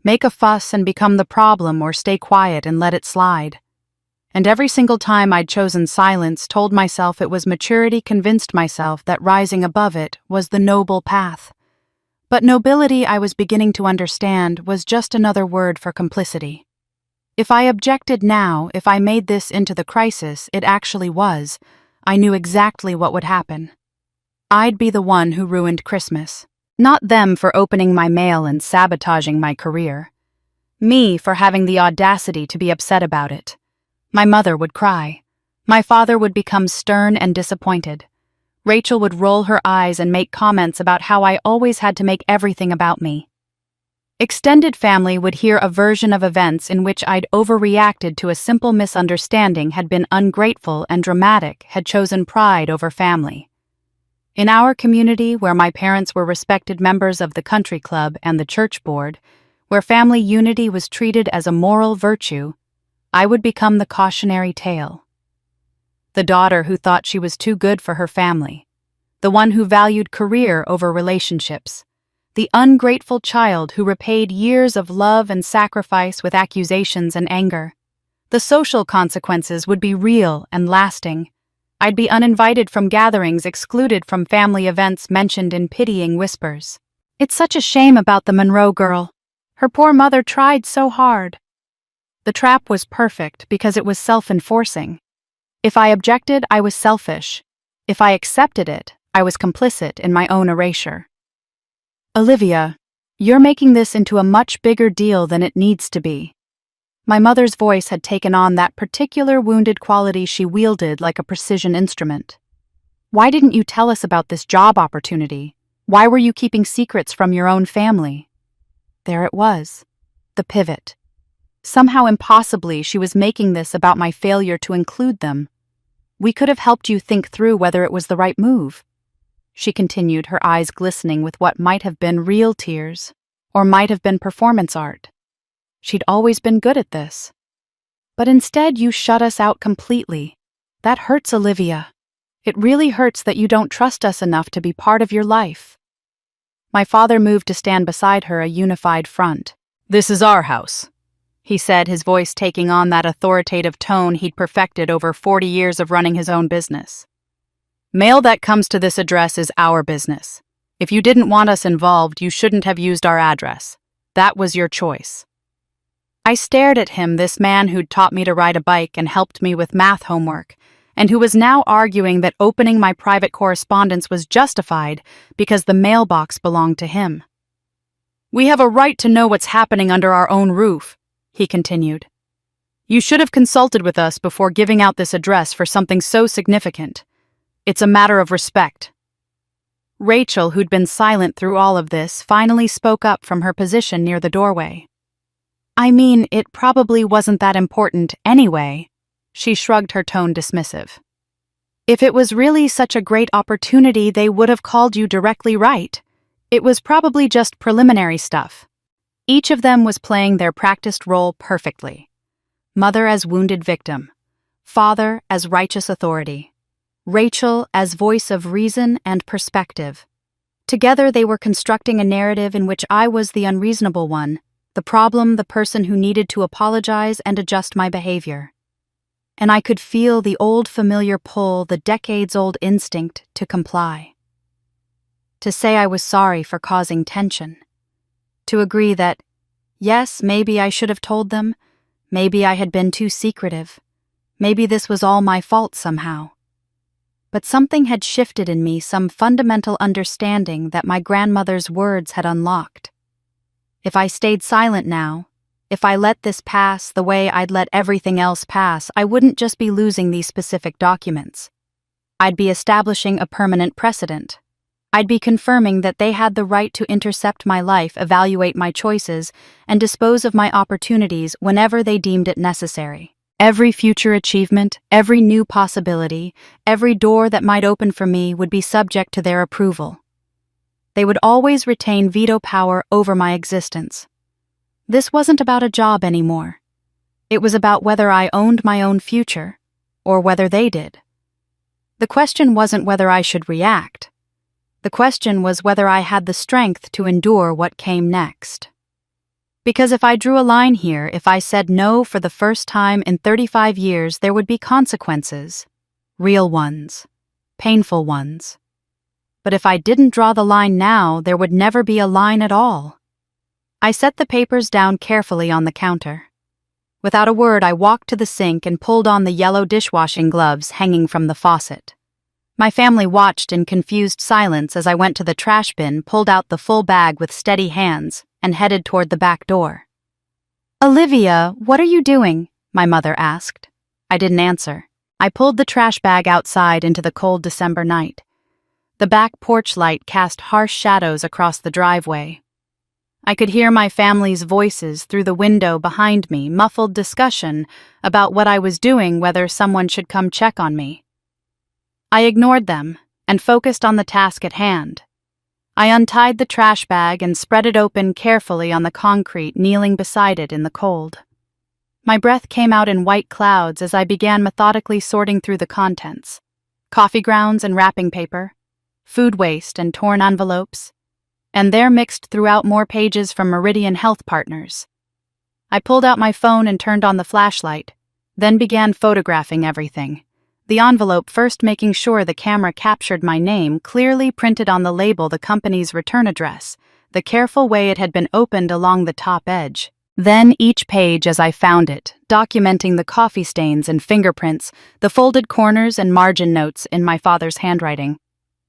Make a fuss and become the problem, or stay quiet and let it slide. And every single time I'd chosen silence, told myself it was maturity, convinced myself that rising above it was the noble path. But nobility, I was beginning to understand, was just another word for complicity. If I objected now, if I made this into the crisis it actually was, I knew exactly what would happen. I'd be the one who ruined Christmas. Not them for opening my mail and sabotaging my career. Me for having the audacity to be upset about it. My mother would cry. My father would become stern and disappointed. Rachel would roll her eyes and make comments about how I always had to make everything about me. Extended family would hear a version of events in which I'd overreacted to a simple misunderstanding, had been ungrateful and dramatic, had chosen pride over family. In our community, where my parents were respected members of the country club and the church board, where family unity was treated as a moral virtue, I would become the cautionary tale. The daughter who thought she was too good for her family. The one who valued career over relationships. The ungrateful child who repaid years of love and sacrifice with accusations and anger. The social consequences would be real and lasting. I'd be uninvited from gatherings, excluded from family events, mentioned in pitying whispers. "It's such a shame about the Monroe girl. Her poor mother tried so hard." The trap was perfect because it was self-enforcing. If I objected, I was selfish. If I accepted it, I was complicit in my own erasure. "Olivia, you're making this into a much bigger deal than it needs to be." My mother's voice had taken on that particular wounded quality she wielded like a precision instrument. "Why didn't you tell us about this job opportunity? Why were you keeping secrets from your own family?" There it was, the pivot. Somehow impossibly, she was making this about my failure to include them. "We could have helped you think through whether it was the right move," she continued, her eyes glistening with what might have been real tears, or might have been performance art. She'd always been good at this. "But instead you shut us out completely. That hurts, Olivia. It really hurts that you don't trust us enough to be part of your life." My father moved to stand beside her, a unified front. "This is our house," he said, his voice taking on that authoritative tone he'd perfected over 40 years of running his own business. "Mail that comes to this address is our business. If you didn't want us involved, you shouldn't have used our address. That was your choice." I stared at him, this man who'd taught me to ride a bike and helped me with math homework, and who was now arguing that opening my private correspondence was justified because the mailbox belonged to him. "We have a right to know what's happening under our own roof," he continued. "You should have consulted with us before giving out this address for something so significant. It's a matter of respect." Rachel, who'd been silent through all of this, finally spoke up from her position near the doorway. I mean, it probably wasn't that important anyway. She shrugged, her tone dismissive. If it was really such a great opportunity, they would have called you directly, right? It was probably just preliminary stuff. Each of them was playing their practiced role perfectly. Mother as wounded victim, father as righteous authority, Rachel as voice of reason and perspective. Together they were constructing a narrative in which I was the unreasonable one, the problem, the person who needed to apologize and adjust my behavior. And I could feel the old familiar pull, the decades-old instinct to comply. To say I was sorry for causing tension. To agree that, yes, maybe I should have told them, maybe I had been too secretive, maybe this was all my fault somehow. But something had shifted in me, some fundamental understanding that my grandmother's words had unlocked. If I stayed silent now, if I let this pass the way I'd let everything else pass, I wouldn't just be losing these specific documents. I'd be establishing a permanent precedent. I'd be confirming that they had the right to intercept my life, evaluate my choices, and dispose of my opportunities whenever they deemed it necessary. Every future achievement, every new possibility, every door that might open for me would be subject to their approval. They would always retain veto power over my existence. This wasn't about a job anymore. It was about whether I owned my own future, or whether they did. The question wasn't whether I should react. The question was whether I had the strength to endure what came next. Because if I drew a line here, if I said no for the first time in 35 years, there would be consequences. Real ones. Painful ones. But if I didn't draw the line now, there would never be a line at all. I set the papers down carefully on the counter. Without a word, I walked to the sink and pulled on the yellow dishwashing gloves hanging from the faucet. My family watched in confused silence as I went to the trash bin, pulled out the full bag with steady hands, and headed toward the back door. "Olivia, what are you doing?" my mother asked. I didn't answer. I pulled the trash bag outside into the cold December night. The back porch light cast harsh shadows across the driveway. I could hear my family's voices through the window behind me, muffled discussion about what I was doing, whether someone should come check on me. I ignored them and focused on the task at hand. I untied the trash bag and spread it open carefully on the concrete, kneeling beside it in the cold. My breath came out in white clouds as I began methodically sorting through the contents. Coffee grounds and wrapping paper, food waste and torn envelopes, and there mixed throughout more pages from Meridian Health Partners. I pulled out my phone and turned on the flashlight, then began photographing everything. The envelope first, making sure the camera captured my name, clearly printed on the label the company's return address, the careful way it had been opened along the top edge. Then each page as I found it, documenting the coffee stains and fingerprints, the folded corners and margin notes in my father's handwriting.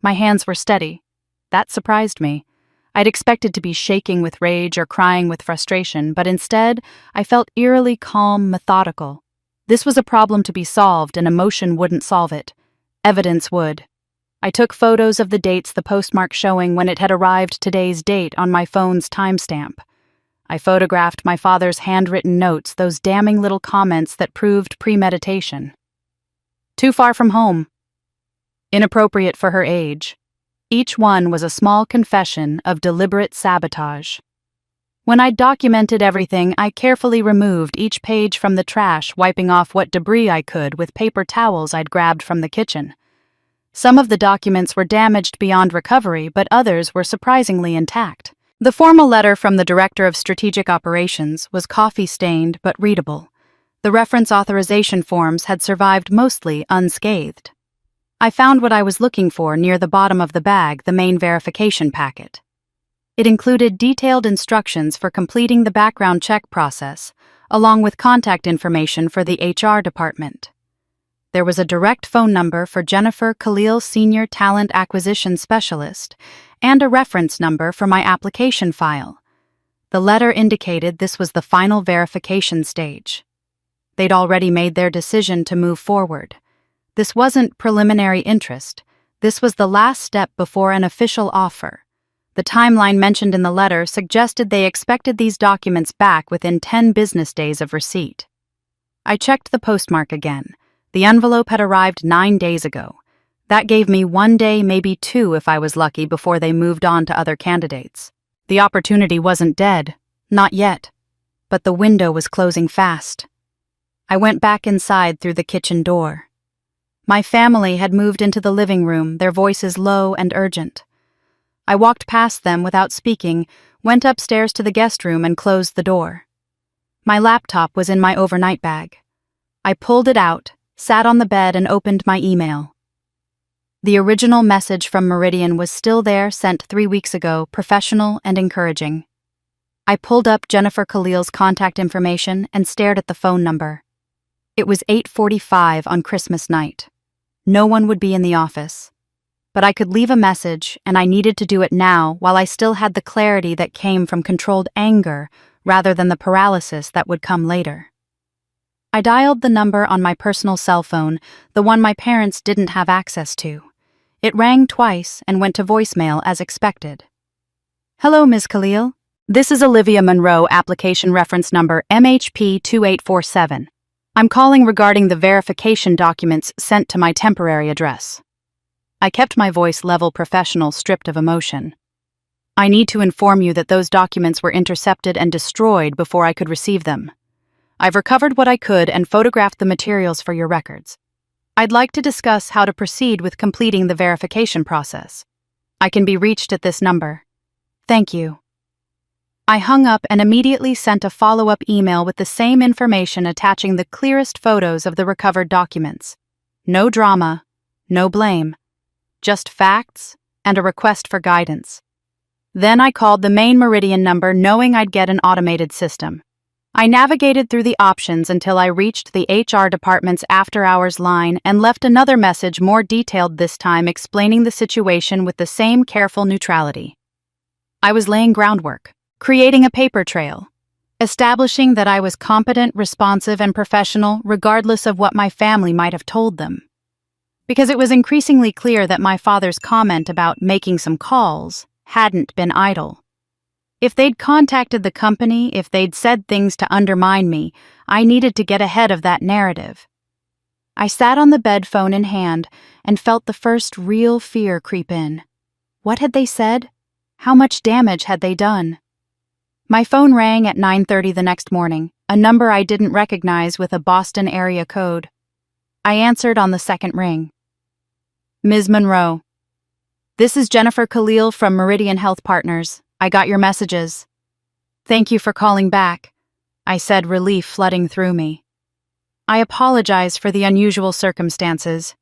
My hands were steady. That surprised me. I'd expected to be shaking with rage or crying with frustration, but instead, I felt eerily calm, methodical. This was a problem to be solved, and emotion wouldn't solve it. Evidence would. I took photos of the dates, the postmark showing when it had arrived, today's date on my phone's timestamp. I photographed my father's handwritten notes, those damning little comments that proved premeditation. Too far from home. Inappropriate for her age. Each one was a small confession of deliberate sabotage. When I'd documented everything, I carefully removed each page from the trash, wiping off what debris I could with paper towels I'd grabbed from the kitchen. Some of the documents were damaged beyond recovery, but others were surprisingly intact. The formal letter from the Director of Strategic Operations was coffee-stained but readable. The reference authorization forms had survived mostly unscathed. I found what I was looking for near the bottom of the bag, the main verification packet. It included detailed instructions for completing the background check process, along with contact information for the HR department. There was a direct phone number for Jennifer Khalil, Senior Talent Acquisition Specialist, and a reference number for my application file. The letter indicated this was the final verification stage. They'd already made their decision to move forward. This wasn't preliminary interest. This was the last step before an official offer. The timeline mentioned in the letter suggested they expected these documents back within 10 business days of receipt. I checked the postmark again. The envelope had arrived 9 days ago. That gave me 1 day, maybe 2 if I was lucky, before they moved on to other candidates. The opportunity wasn't dead. Not yet. But the window was closing fast. I went back inside through the kitchen door. My family had moved into the living room, their voices low and urgent. I walked past them without speaking, went upstairs to the guest room and closed the door. My laptop was in my overnight bag. I pulled it out, sat on the bed and opened my email. The original message from Meridian was still there, sent 3 weeks ago, professional and encouraging. I pulled up Jennifer Khalil's contact information and stared at the phone number. It was 8:45 on Christmas night. No one would be in the office. But I could leave a message, and I needed to do it now while I still had the clarity that came from controlled anger rather than the paralysis that would come later. I dialed the number on my personal cell phone, the one my parents didn't have access to. It rang twice and went to voicemail as expected. "Hello, Ms. Khalil. This is Olivia Monroe, application reference number MHP2847. I'm calling regarding the verification documents sent to my temporary address." I kept my voice level, professional, stripped of emotion. "I need to inform you that those documents were intercepted and destroyed before I could receive them. I've recovered what I could and photographed the materials for your records. I'd like to discuss how to proceed with completing the verification process. I can be reached at this number. Thank you." I hung up and immediately sent a follow-up email with the same information attaching the clearest photos of the recovered documents. No drama, no blame, just facts and a request for guidance. Then I called the main Meridian number, knowing I'd get an automated system. I navigated through the options until I reached the HR department's after-hours line and left another message, more detailed this time, explaining the situation with the same careful neutrality. I was laying groundwork, creating a paper trail, establishing that I was competent, responsive, and professional regardless of what my family might have told them. Because it was increasingly clear that my father's comment about making some calls hadn't been idle. If they'd contacted the company, if they'd said things to undermine me, I needed to get ahead of that narrative. I sat on the bed, phone in hand, and felt the first real fear creep in. What had they said? How much damage had they done? My phone rang at 9:30 the next morning, a number I didn't recognize with a Boston area code. I answered on the second ring. "Ms. Monroe, this is Jennifer Khalil from Meridian Health Partners. I got your messages." "Thank you for calling back," I said, relief flooding through me. "I apologize for the unusual circumstances."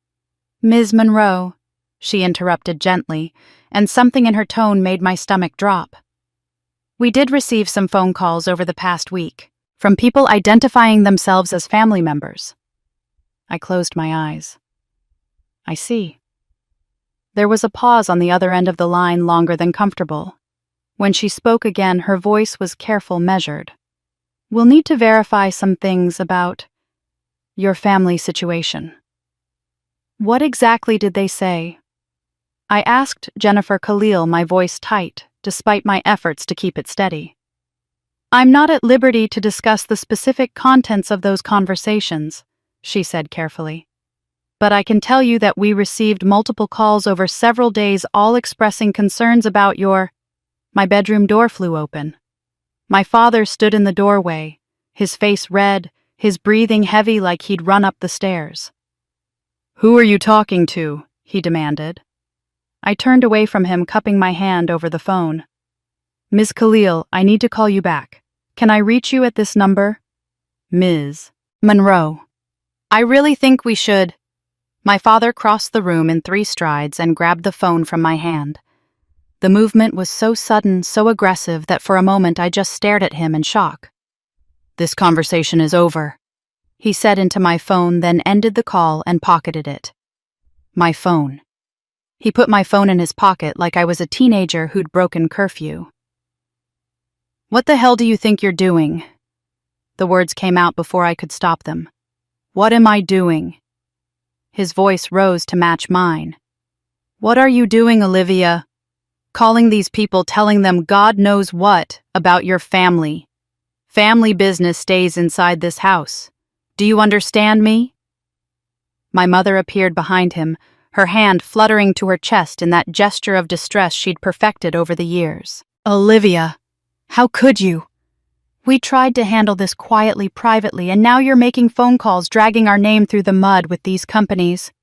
"Ms. Monroe," she interrupted gently, and something in her tone made my stomach drop. "We did receive some phone calls over the past week, from people identifying themselves as family members." I closed my eyes. "I see." There was a pause on the other end of the line, longer than comfortable. When she spoke again, her voice was careful, measured. "We'll need to verify some things about your family situation." "What exactly did they say?" I asked Jennifer Khalil, my voice tight, despite my efforts to keep it steady. "I'm not at liberty to discuss the specific contents of those conversations," she said carefully. "But I can tell you that we received multiple calls over several days, all expressing concerns about your—" My bedroom door flew open. My father stood in the doorway, his face red, his breathing heavy like he'd run up the stairs. "Who are you talking to?" he demanded. I turned away from him, cupping my hand over the phone. "Ms. Khalil, I need to call you back. Can I reach you at this number?" "Ms. Monroe, I really think we should—" My father crossed the room in 3 strides and grabbed the phone from my hand. The movement was so sudden, so aggressive, that for a moment I just stared at him in shock. "This conversation is over," he said into my phone, then ended the call and pocketed it. My phone. He put my phone in his pocket like I was a teenager who'd broken curfew. "What the hell do you think you're doing?" The words came out before I could stop them. "What am I doing?" His voice rose to match mine. "What are you doing, Olivia?" calling these people, telling them God knows what about your family. Family business stays inside this house. Do you understand me? My mother appeared behind him, her hand fluttering to her chest in that gesture of distress she'd perfected over the years. Olivia, how could you? We tried to handle this quietly, privately, and now you're making phone calls, dragging our name through the mud with these companies.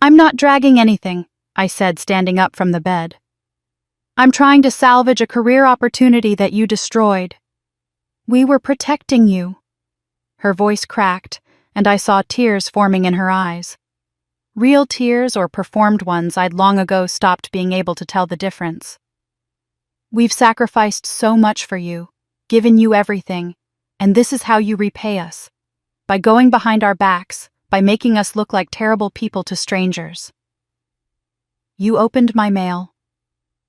I'm not dragging anything, I said, standing up from the bed. I'm trying to salvage a career opportunity that you destroyed. We were protecting you. Her voice cracked, and I saw tears forming in her eyes. Real tears or performed ones I'd long ago stopped being able to tell the difference. We've sacrificed so much for you, given you everything, and this is how you repay us. By going behind our backs, by making us look like terrible people to strangers. You opened my mail.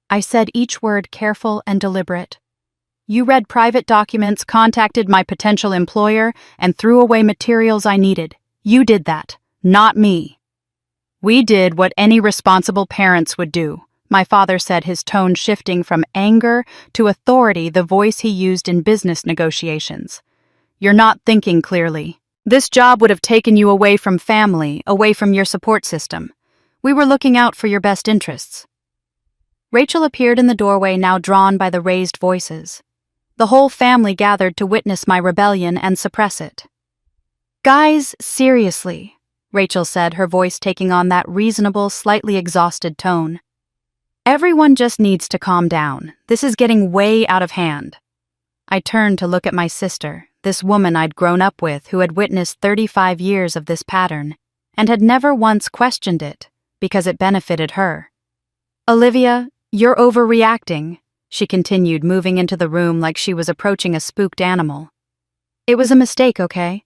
I said each word careful and deliberate. You read private documents, contacted my potential employer, and threw away materials I needed. You did that, not me. We did what any responsible parents would do, my father said, his tone shifting from anger to authority, the voice he used in business negotiations. You're not thinking clearly. This job would have taken you away from family, away from your support system. We were looking out for your best interests. Rachel appeared in the doorway, now drawn by the raised voices. The whole family gathered to witness my rebellion and suppress it. Guys, seriously, Rachel said, her voice taking on that reasonable, slightly exhausted tone. Everyone just needs to calm down. This is getting way out of hand. I turned to look at my sister, this woman I'd grown up with who had witnessed 35 years of this pattern, and had never once questioned it, because it benefited her. Olivia, you're overreacting, she continued, moving into the room like she was approaching a spooked animal. It was a mistake, okay?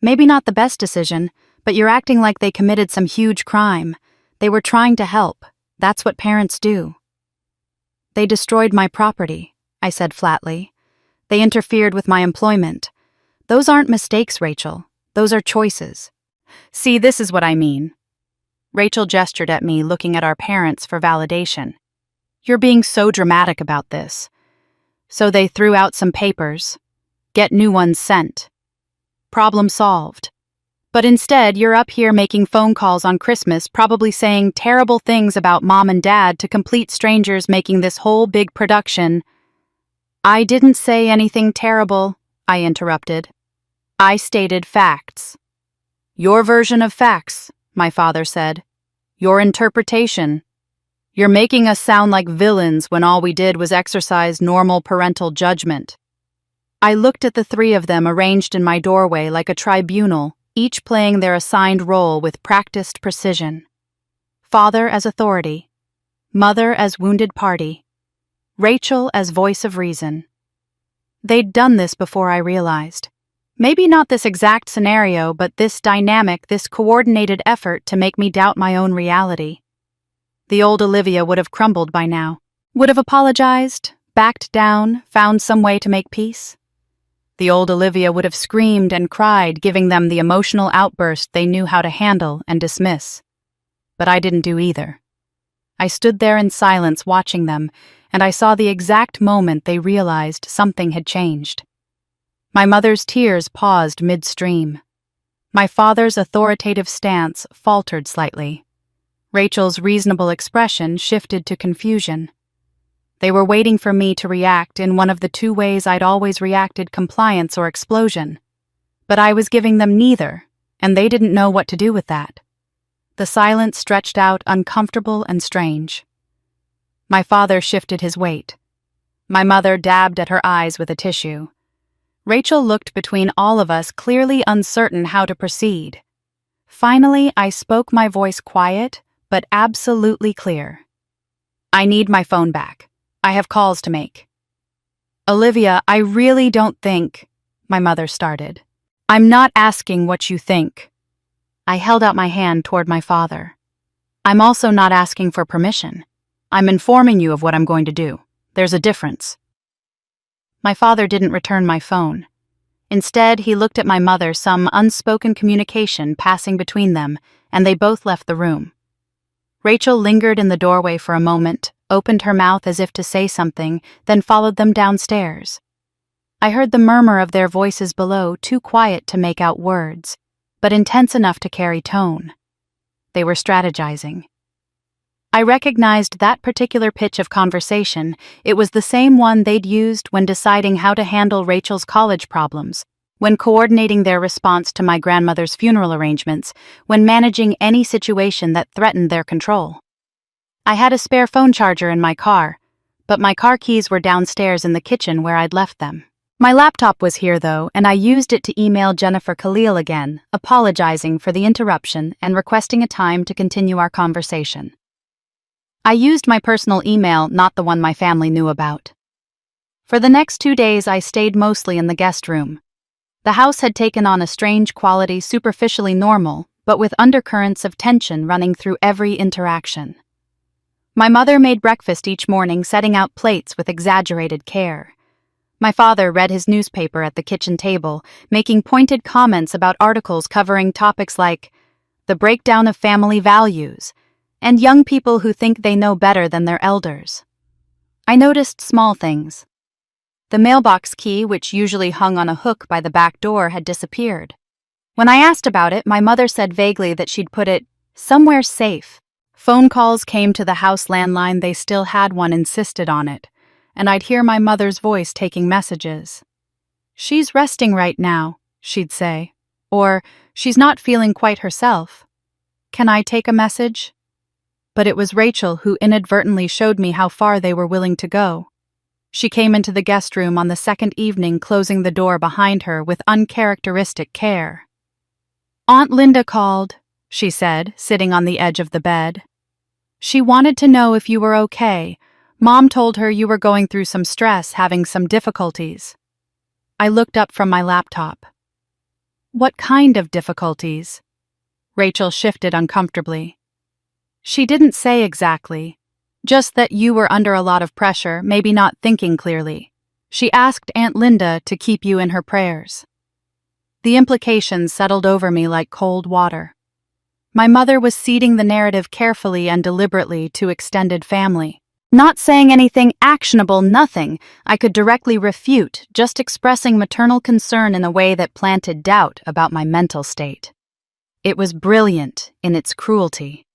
Maybe not the best decision, but you're acting like they committed some huge crime. They were trying to help. That's what parents do. They destroyed my property, I said flatly. They interfered with my employment. Those aren't mistakes, Rachel. Those are choices. See, this is what I mean. Rachel gestured at me, looking at our parents for validation. You're being so dramatic about this. So they threw out some papers. Get new ones sent. Problem solved. But instead, you're up here making phone calls on Christmas, probably saying terrible things about Mom and Dad to complete strangers, making this whole big production. I didn't say anything terrible, I interrupted. I stated facts. Your version of facts, my father said. Your interpretation. You're making us sound like villains when all we did was exercise normal parental judgment. I looked at the three of them arranged in my doorway like a tribunal, each playing their assigned role with practiced precision. Father as authority, mother as wounded party, Rachel as voice of reason. They'd done this before I realized. Maybe not this exact scenario, but this dynamic, this coordinated effort to make me doubt my own reality. The old Olivia would have crumbled by now, would have apologized, backed down, found some way to make peace. The old Olivia would have screamed and cried, giving them the emotional outburst they knew how to handle and dismiss. But I didn't do either. I stood there in silence watching them, and I saw the exact moment they realized something had changed. My mother's tears paused midstream. My father's authoritative stance faltered slightly. Rachel's reasonable expression shifted to confusion. They were waiting for me to react in one of the two ways I'd always reacted: compliance or explosion. But I was giving them neither, and they didn't know what to do with that. The silence stretched out, uncomfortable and strange. My father shifted his weight. My mother dabbed at her eyes with a tissue. Rachel looked between all of us, clearly uncertain how to proceed. Finally, I spoke, my voice quiet, but absolutely clear. I need my phone back. I have calls to make. Olivia, I really don't think, my mother started. I'm not asking what you think. I held out my hand toward my father. I'm also not asking for permission. I'm informing you of what I'm going to do. There's a difference. My father didn't return my phone. Instead, he looked at my mother, some unspoken communication passing between them, and they both left the room. Rachel lingered in the doorway for a moment, opened her mouth as if to say something, then followed them downstairs. I heard the murmur of their voices below, too quiet to make out words, but intense enough to carry tone. They were strategizing. I recognized that particular pitch of conversation. It was the same one they'd used when deciding how to handle Rachel's college problems, when coordinating their response to my grandmother's funeral arrangements, when managing any situation that threatened their control. I had a spare phone charger in my car, but my car keys were downstairs in the kitchen where I'd left them. My laptop was here, though, and I used it to email Jennifer Khalil again, apologizing for the interruption and requesting a time to continue our conversation. I used my personal email, not the one my family knew about. For the next 2 days, I stayed mostly in the guest room. The house had taken on a strange quality, superficially normal, but with undercurrents of tension running through every interaction. My mother made breakfast each morning, setting out plates with exaggerated care. My father read his newspaper at the kitchen table, making pointed comments about articles covering topics like the breakdown of family values and young people who think they know better than their elders. I noticed small things. The mailbox key, which usually hung on a hook by the back door, had disappeared. When I asked about it, my mother said vaguely that she'd put it somewhere safe. Phone calls came to the house landline. They still had one, insisted on it, and I'd hear my mother's voice taking messages. "She's resting right now," she'd say, or "she's not feeling quite herself. Can I take a message?" But it was Rachel who inadvertently showed me how far they were willing to go. She came into the guest room on the second evening, closing the door behind her with uncharacteristic care. "Aunt Linda called," she said, sitting on the edge of the bed. "She wanted to know if you were okay. Mom told her you were going through some stress, having some difficulties." I looked up from my laptop. "What kind of difficulties?" Rachel shifted uncomfortably. "She didn't say exactly. Just that you were under a lot of pressure, maybe not thinking clearly. She asked Aunt Linda to keep you in her prayers." The implications settled over me like cold water. My mother was seeding the narrative carefully and deliberately to extended family. Not saying anything actionable, nothing I could directly refute, just expressing maternal concern in a way that planted doubt about my mental state. It was brilliant in its cruelty.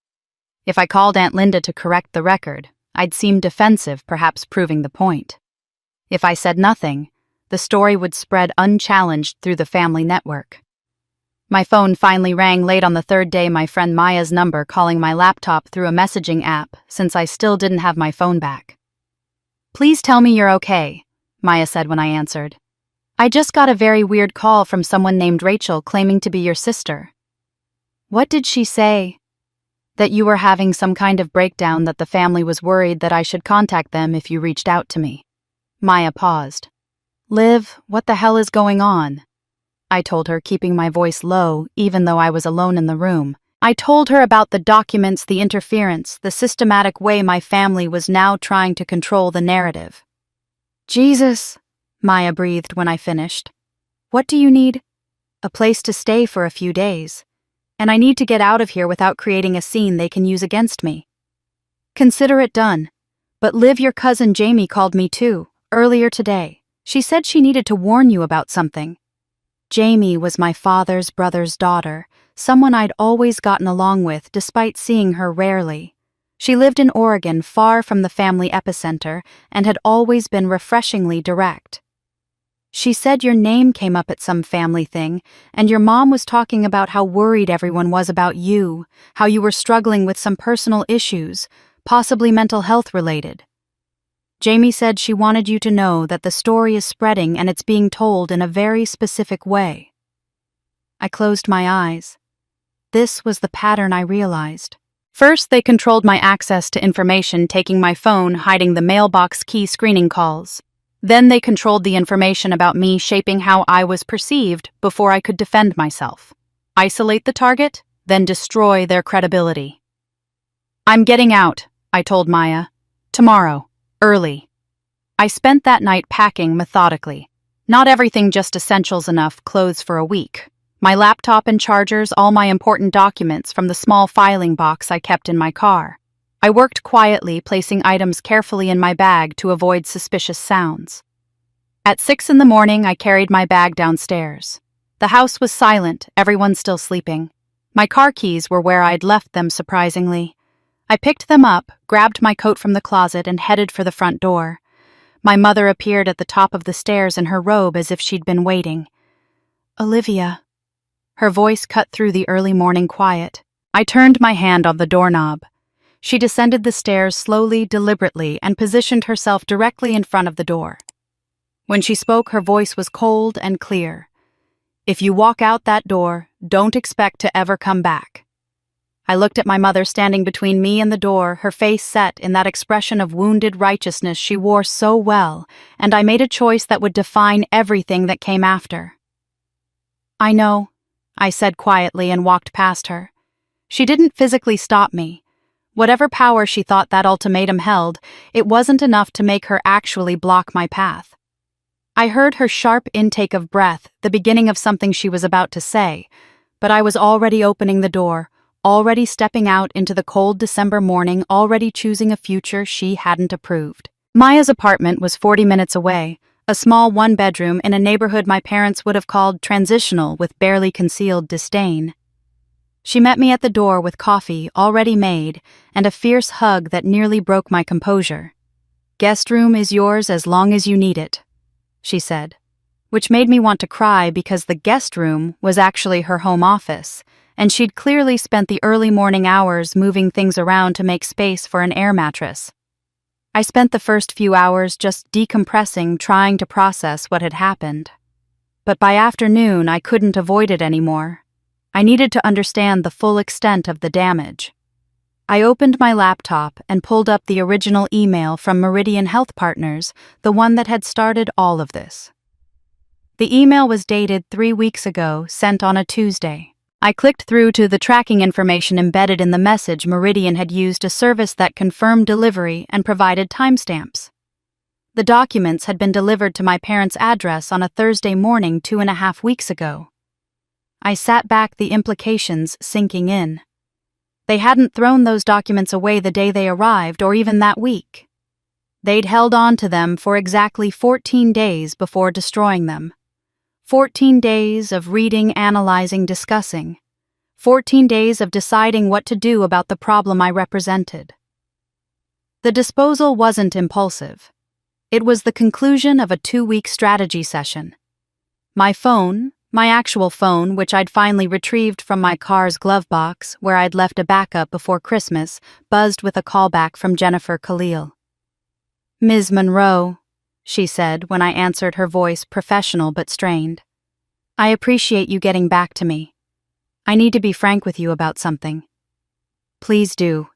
If I called Aunt Linda to correct the record, I'd seem defensive, perhaps proving the point. If I said nothing, the story would spread unchallenged through the family network. My phone finally rang late on the third day, my friend Maya's number calling my laptop through a messaging app, since I still didn't have my phone back. "Please tell me you're okay," Maya said when I answered. "I just got a very weird call from someone named Rachel claiming to be your sister." "What did she say?" "That you were having some kind of breakdown, that the family was worried that I should contact them if you reached out to me." Maya paused. "Liv, what the hell is going on?" I told her, keeping my voice low, even though I was alone in the room. I told her about the documents, the interference, the systematic way my family was now trying to control the narrative. "Jesus," Maya breathed when I finished. "What do you need?" "A place to stay for a few days. And I need to get out of here without creating a scene they can use against me." "Consider it done. But Liv, your cousin Jamie called me too, earlier today. She said she needed to warn you about something." Jamie was my father's brother's daughter, someone I'd always gotten along with despite seeing her rarely. She lived in Oregon, far from the family epicenter, and had always been refreshingly direct. "She said your name came up at some family thing, and your mom was talking about how worried everyone was about you, how you were struggling with some personal issues, possibly mental health related. Jamie said she wanted you to know that the story is spreading and it's being told in a very specific way." I closed my eyes. This was the pattern I realized. First, they controlled my access to information, taking my phone, hiding the mailbox key, screening calls. Then they controlled the information about me, shaping how I was perceived before I could defend myself. Isolate the target, then destroy their credibility. "I'm getting out," I told Maya. "Tomorrow. Early." I spent that night packing methodically. Not everything, just essentials enough, clothes for a week. My laptop and chargers, all my important documents from the small filing box I kept in my car. I worked quietly, placing items carefully in my bag to avoid suspicious sounds. At 6 in the morning, I carried my bag downstairs. The house was silent, everyone still sleeping. My car keys were where I'd left them, surprisingly. I picked them up, grabbed my coat from the closet, and headed for the front door. My mother appeared at the top of the stairs in her robe as if she'd been waiting. "Olivia." Her voice cut through the early morning quiet. I turned my hand on the doorknob. She descended the stairs slowly, deliberately, and positioned herself directly in front of the door. When she spoke, her voice was cold and clear. "If you walk out that door, don't expect to ever come back." I looked at my mother standing between me and the door, her face set in that expression of wounded righteousness she wore so well, and I made a choice that would define everything that came after. "I know," I said quietly and walked past her. She didn't physically stop me. Whatever power she thought that ultimatum held, it wasn't enough to make her actually block my path. I heard her sharp intake of breath, the beginning of something she was about to say, but I was already opening the door, already stepping out into the cold December morning, already choosing a future she hadn't approved. Maya's apartment was 40 minutes away, a small one-bedroom in a neighborhood my parents would have called transitional with barely concealed disdain. She met me at the door with coffee already made and a fierce hug that nearly broke my composure. "Guest room is yours as long as you need it," she said, which made me want to cry because the guest room was actually her home office, and she'd clearly spent the early morning hours moving things around to make space for an air mattress. I spent the first few hours just decompressing, trying to process what had happened. But by afternoon, I couldn't avoid it anymore. I needed to understand the full extent of the damage. I opened my laptop and pulled up the original email from Meridian Health Partners, the one that had started all of this. The email was dated 3 weeks ago, sent on a Tuesday. I clicked through to the tracking information embedded in the message. Meridian had used a service that confirmed delivery and provided timestamps. The documents had been delivered to my parents' address on a Thursday morning 2.5 weeks ago. I sat back, the implications sinking in. They hadn't thrown those documents away the day they arrived or even that week. They'd held on to them for exactly 14 days before destroying them. 14 days of reading, analyzing, discussing. 14 days of deciding what to do about the problem I represented. The disposal wasn't impulsive. It was the conclusion of a 2-week strategy session. My phone, my actual phone, which I'd finally retrieved from my car's glove box, where I'd left a backup before Christmas, buzzed with a callback from Jennifer Khalil. "Ms. Monroe," she said when I answered, her voice professional but strained. "I appreciate you getting back to me. I need to be frank with you about something." "Please do."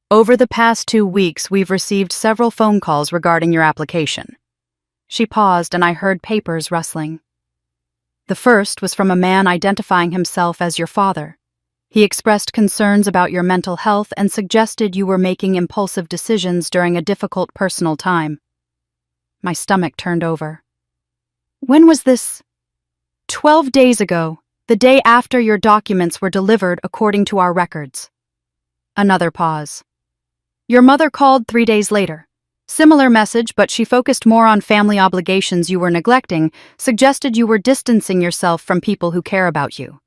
"Over the past 2 weeks, we've received several phone calls regarding your application." She paused and I heard papers rustling. "The first was from a man identifying himself as your father. He expressed concerns about your mental health and suggested you were making impulsive decisions during a difficult personal time." My stomach turned over. "When was this?" 12 days ago, the day after your documents were delivered according to our records." Another pause. "Your mother called 3 days later. Similar message, but she focused more on family obligations you were neglecting, suggested you were distancing yourself from people who care about you.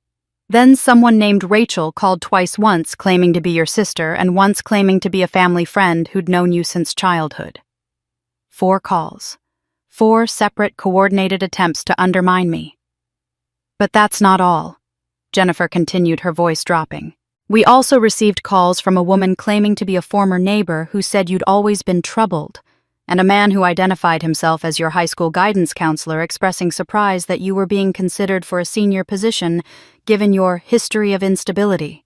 Then someone named Rachel called twice, once claiming to be your sister and once claiming to be a family friend who'd known you since childhood." 4 calls. 4 separate, coordinated attempts to undermine me. "But that's not all," Jennifer continued, her voice dropping. "We also received calls from a woman claiming to be a former neighbor who said you'd always been troubled, and a man who identified himself as your high school guidance counselor expressing surprise that you were being considered for a senior position given your history of instability."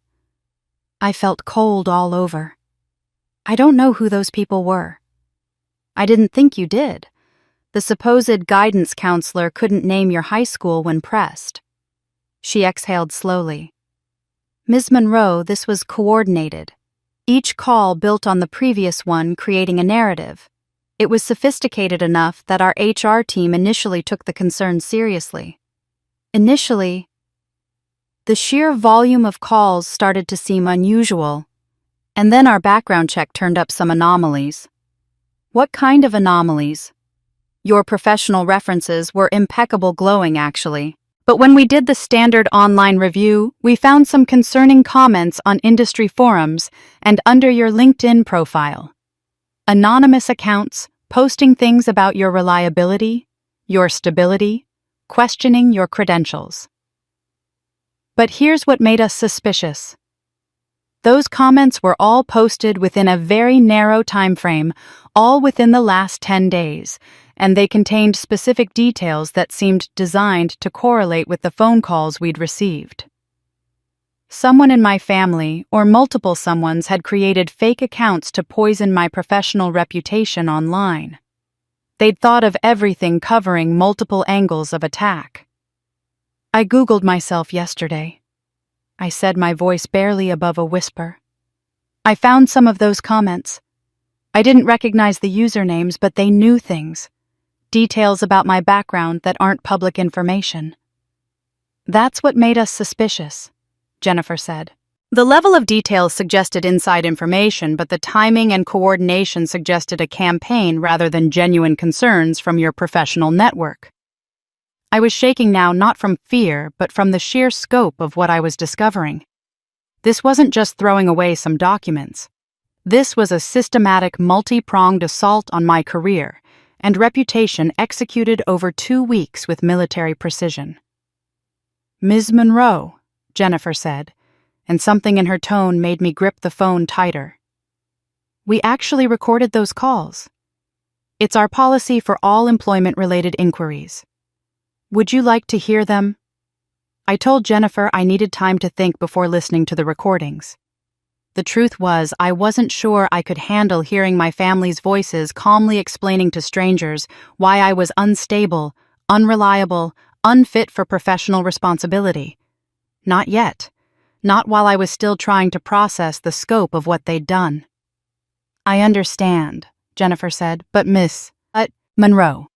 I felt cold all over. "I don't know who those people were." "I didn't think you did. The supposed guidance counselor couldn't name your high school when pressed." She exhaled slowly. "Ms. Monroe, this was coordinated. Each call built on the previous one, creating a narrative. It was sophisticated enough that our HR team initially took the concern seriously. Initially, The sheer volume of calls started to seem unusual, and then our background check turned up some anomalies. What kind of anomalies? Your professional references were impeccable, glowing actually. But when we did the standard online review, we found some concerning comments on industry forums and under your LinkedIn profile. Anonymous accounts posting things about your reliability, your stability, questioning your credentials. But here's what made us suspicious. Those comments were all posted within a very narrow time frame, all within the last 10 days, and they contained specific details that seemed designed to correlate with the phone calls we'd received. Someone in my family, or multiple someones, had created fake accounts to poison my professional reputation online. They'd thought of everything, covering multiple angles of attack. I Googled myself yesterday. I said, my voice barely above a whisper. I found some of those comments. I didn't recognize the usernames, but they knew things. Details about my background that aren't public information. That's what made us suspicious, Jennifer said. The level of detail suggested inside information, but the timing and coordination suggested a campaign rather than genuine concerns from your professional network. I was shaking now, not from fear, but from the sheer scope of what I was discovering. This wasn't just throwing away some documents. This was a systematic, multi-pronged assault on my career and reputation executed over 2 weeks with military precision. Ms. Monroe, Jennifer said, and something in her tone made me grip the phone tighter. We actually recorded those calls. It's our policy for all employment-related inquiries. Would you like to hear them? I told Jennifer I needed time to think before listening to the recordings. The truth was, I wasn't sure I could handle hearing my family's voices calmly explaining to strangers why I was unstable, unreliable, unfit for professional responsibility. Not yet. Not while I was still trying to process the scope of what they'd done. I understand, Jennifer said, but Miss Monroe,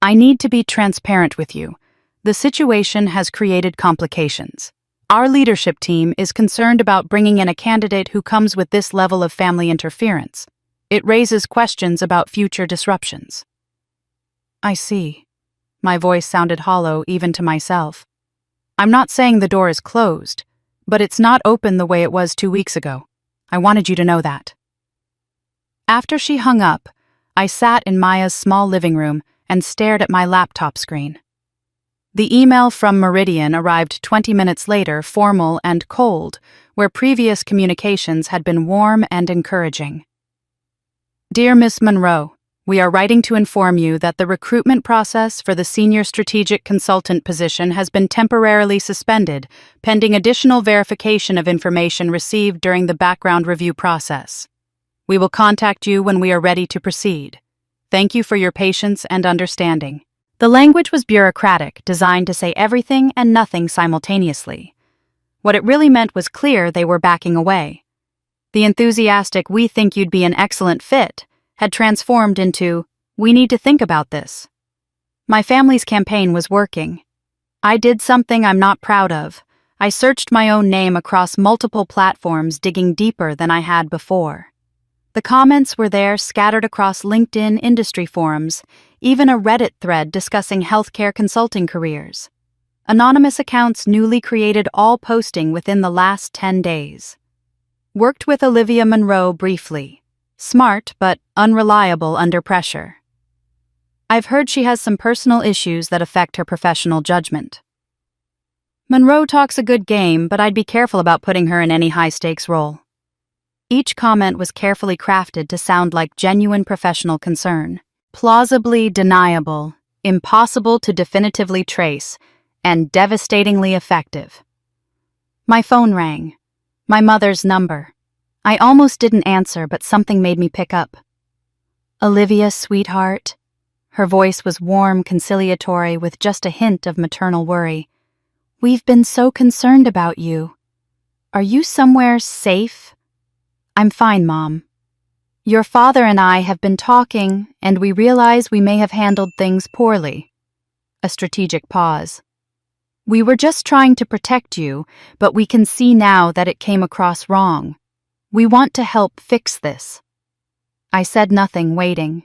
I need to be transparent with you. The situation has created complications. Our leadership team is concerned about bringing in a candidate who comes with this level of family interference. It raises questions about future disruptions. I see. My voice sounded hollow even to myself. I'm not saying the door is closed, but it's not open the way it was 2 weeks ago. I wanted you to know that. After she hung up, I sat in Maya's small living room and stared at my laptop screen. The email from Meridian arrived 20 minutes later, formal and cold, where previous communications had been warm and encouraging. Dear Miss Monroe, we are writing to inform you that the recruitment process for the Senior Strategic Consultant position has been temporarily suspended, pending additional verification of information received during the background review process. We will contact you when we are ready to proceed. Thank you for your patience and understanding. The language was bureaucratic, designed to say everything and nothing simultaneously. What it really meant was clear: they were backing away. The enthusiastic "we think you'd be an excellent fit" had transformed into "we need to think about this." My family's campaign was working. I did something I'm not proud of. I searched my own name across multiple platforms, digging deeper than I had before. The comments were there, scattered across LinkedIn industry forums, even a Reddit thread discussing healthcare consulting careers. Anonymous accounts newly created, all posting within the last 10 days. Worked with Olivia Monroe briefly. Smart, but unreliable under pressure. I've heard she has some personal issues that affect her professional judgment. Monroe talks a good game, but I'd be careful about putting her in any high-stakes role. Each comment was carefully crafted to sound like genuine professional concern. Plausibly deniable, impossible to definitively trace, and devastatingly effective. My phone rang. My mother's number. I almost didn't answer, but something made me pick up. "Olivia, sweetheart." Her voice was warm, conciliatory, with just a hint of maternal worry. "We've been so concerned about you. Are you somewhere safe?" "I'm fine, Mom. Your father and I have been talking, and we realize we may have handled things poorly." A strategic pause. We were just trying to protect you, but we can see now that it came across wrong. We want to help fix this." I said nothing, waiting.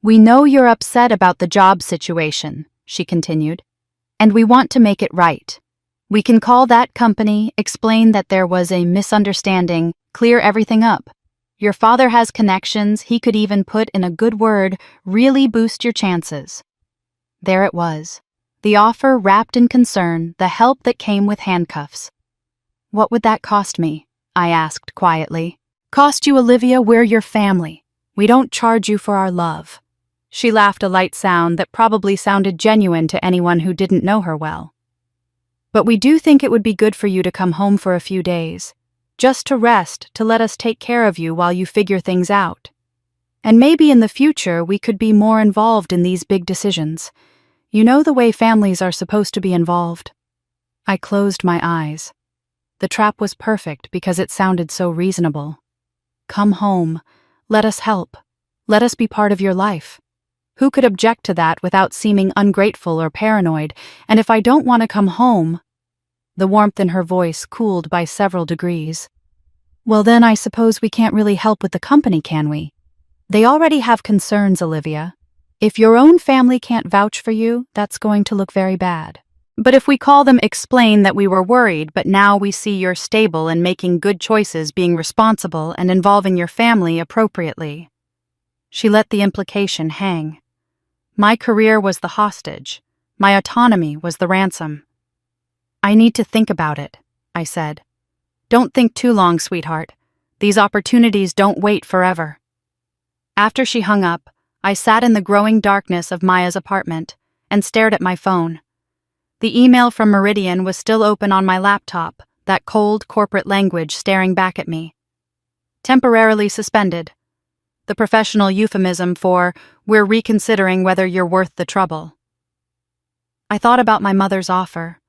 "We know you're upset about the job situation," she continued, "and we want to make it right. We can call that company, explain that there was a misunderstanding, clear everything up. Your father has connections, he could even put in a good word, really boost your chances." There it was. The offer wrapped in concern, the help that came with handcuffs. "What would that cost me?" I asked quietly. "Cost you, Olivia, we're your family. We don't charge you for our love." She laughed a light sound that probably sounded genuine to anyone who didn't know her well. "But we do think it would be good for you to come home for a few days, just to rest, to let us take care of you while you figure things out. And maybe in the future we could be more involved in these big decisions. You know the way families are supposed to be involved." I closed my eyes. The trap was perfect because it sounded so reasonable. Come home. Let us help. Let us be part of your life. Who could object to that without seeming ungrateful or paranoid? And if I don't want to come home... The warmth in her voice cooled by several degrees. "Well, then I suppose we can't really help with the company, can we? They already have concerns, Olivia. If your own family can't vouch for you, that's going to look very bad. But if we call them, explain that we were worried, but now we see you're stable and making good choices, being responsible and involving your family appropriately." She let the implication hang. My career was the hostage. My autonomy was the ransom. "I need to think about it," I said. "Don't think too long, sweetheart. These opportunities don't wait forever." After she hung up, I sat in the growing darkness of Maya's apartment and stared at my phone. The email from Meridian was still open on my laptop, that cold corporate language staring back at me. "Temporarily suspended." The professional euphemism for, "We're reconsidering whether you're worth the trouble." I thought about my mother's offer.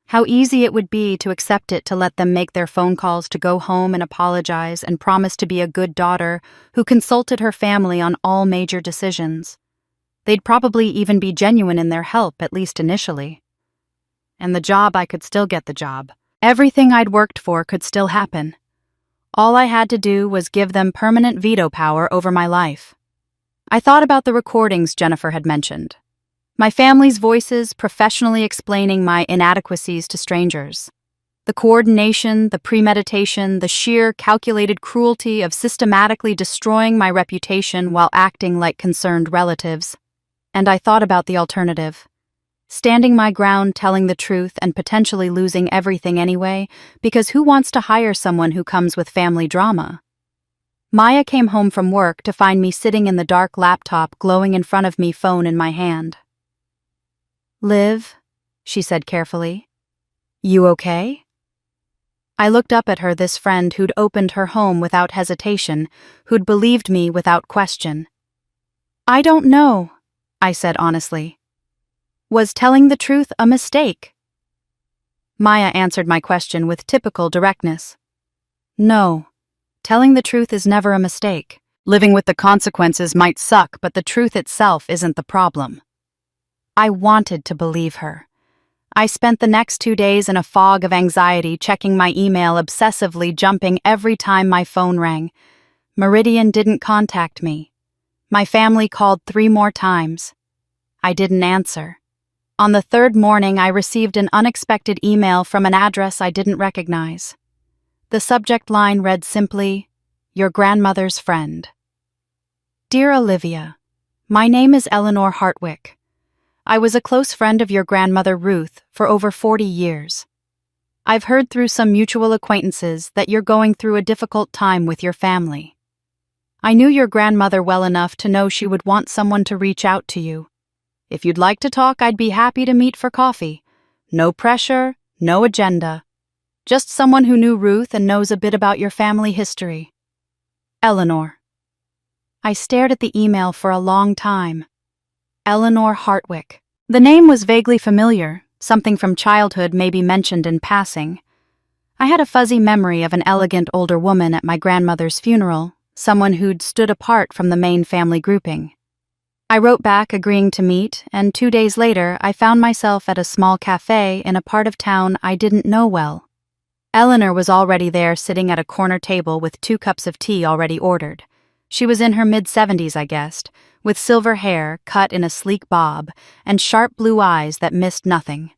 How easy it would be to accept it, to let them make their phone calls, to go home and apologize and promise to be a good daughter who consulted her family on all major decisions. They'd probably even be genuine in their help, at least initially. And the job, I could still get the job. Everything I'd worked for could still happen. All I had to do was give them permanent veto power over my life. I thought about the recordings Jennifer had mentioned. My family's voices professionally explaining my inadequacies to strangers. The coordination, the premeditation, the sheer calculated cruelty of systematically destroying my reputation while acting like concerned relatives. And I thought about the alternative. Standing my ground, telling the truth, and potentially losing everything anyway, because who wants to hire someone who comes with family drama? Maya came home from work to find me sitting in the dark laptop glowing in front of me, phone in my hand. "Liv," she said carefully, "you okay?" I looked up at her, this friend who'd opened her home without hesitation, who'd believed me without question. "I don't know," I said honestly. "Was telling the truth a mistake?" Maya answered my question with typical directness. "No, telling the truth is never a mistake. Living with the consequences might suck, but the truth itself isn't the problem." I wanted to believe her. I spent the next 2 days in a fog of anxiety, checking my email obsessively, jumping every time my phone rang. Meridian didn't contact me. My family called 3 more times. I didn't answer. On the 3rd morning, I received an unexpected email from an address I didn't recognize. The subject line read simply, "Your grandmother's friend." "Dear Olivia, my name is Eleanor Hartwick. I was a close friend of your grandmother Ruth for over 40 years. I've heard through some mutual acquaintances that you're going through a difficult time with your family. I knew your grandmother well enough to know she would want someone to reach out to you. If you'd like to talk, I'd be happy to meet for coffee. No pressure, no agenda. Just someone who knew Ruth and knows a bit about your family history. Eleanor." I stared at the email for a long time. Eleanor Hartwick. The name was vaguely familiar, something from childhood maybe mentioned in passing. I had a fuzzy memory of an elegant older woman at my grandmother's funeral, someone who'd stood apart from the main family grouping. I wrote back agreeing to meet, and 2 days later I found myself at a small cafe in a part of town I didn't know well. Eleanor was already there sitting at a corner table with 2 cups of tea already ordered. She was in her mid-70s, I guessed, with silver hair cut in a sleek bob and sharp blue eyes that missed nothing.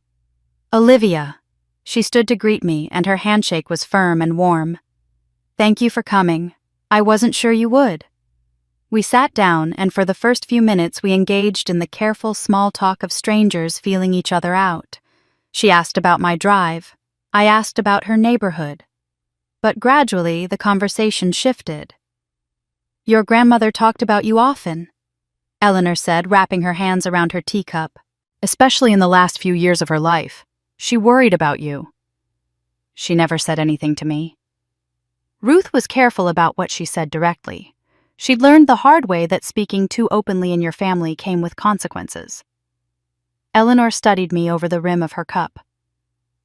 "Olivia." She stood to greet me, and her handshake was firm and warm. "Thank you for coming. I wasn't sure you would." We sat down, and for the first few minutes we engaged in the careful small talk of strangers feeling each other out. She asked about my drive. I asked about her neighborhood. But gradually the conversation shifted. "Your grandmother talked about you often," Eleanor said, wrapping her hands around her teacup. "Especially in the last few years of her life. She worried about you." She never said anything to me. Ruth was careful about what she said directly. She'd learned the hard way that speaking too openly in your family came with consequences. Eleanor studied me over the rim of her cup.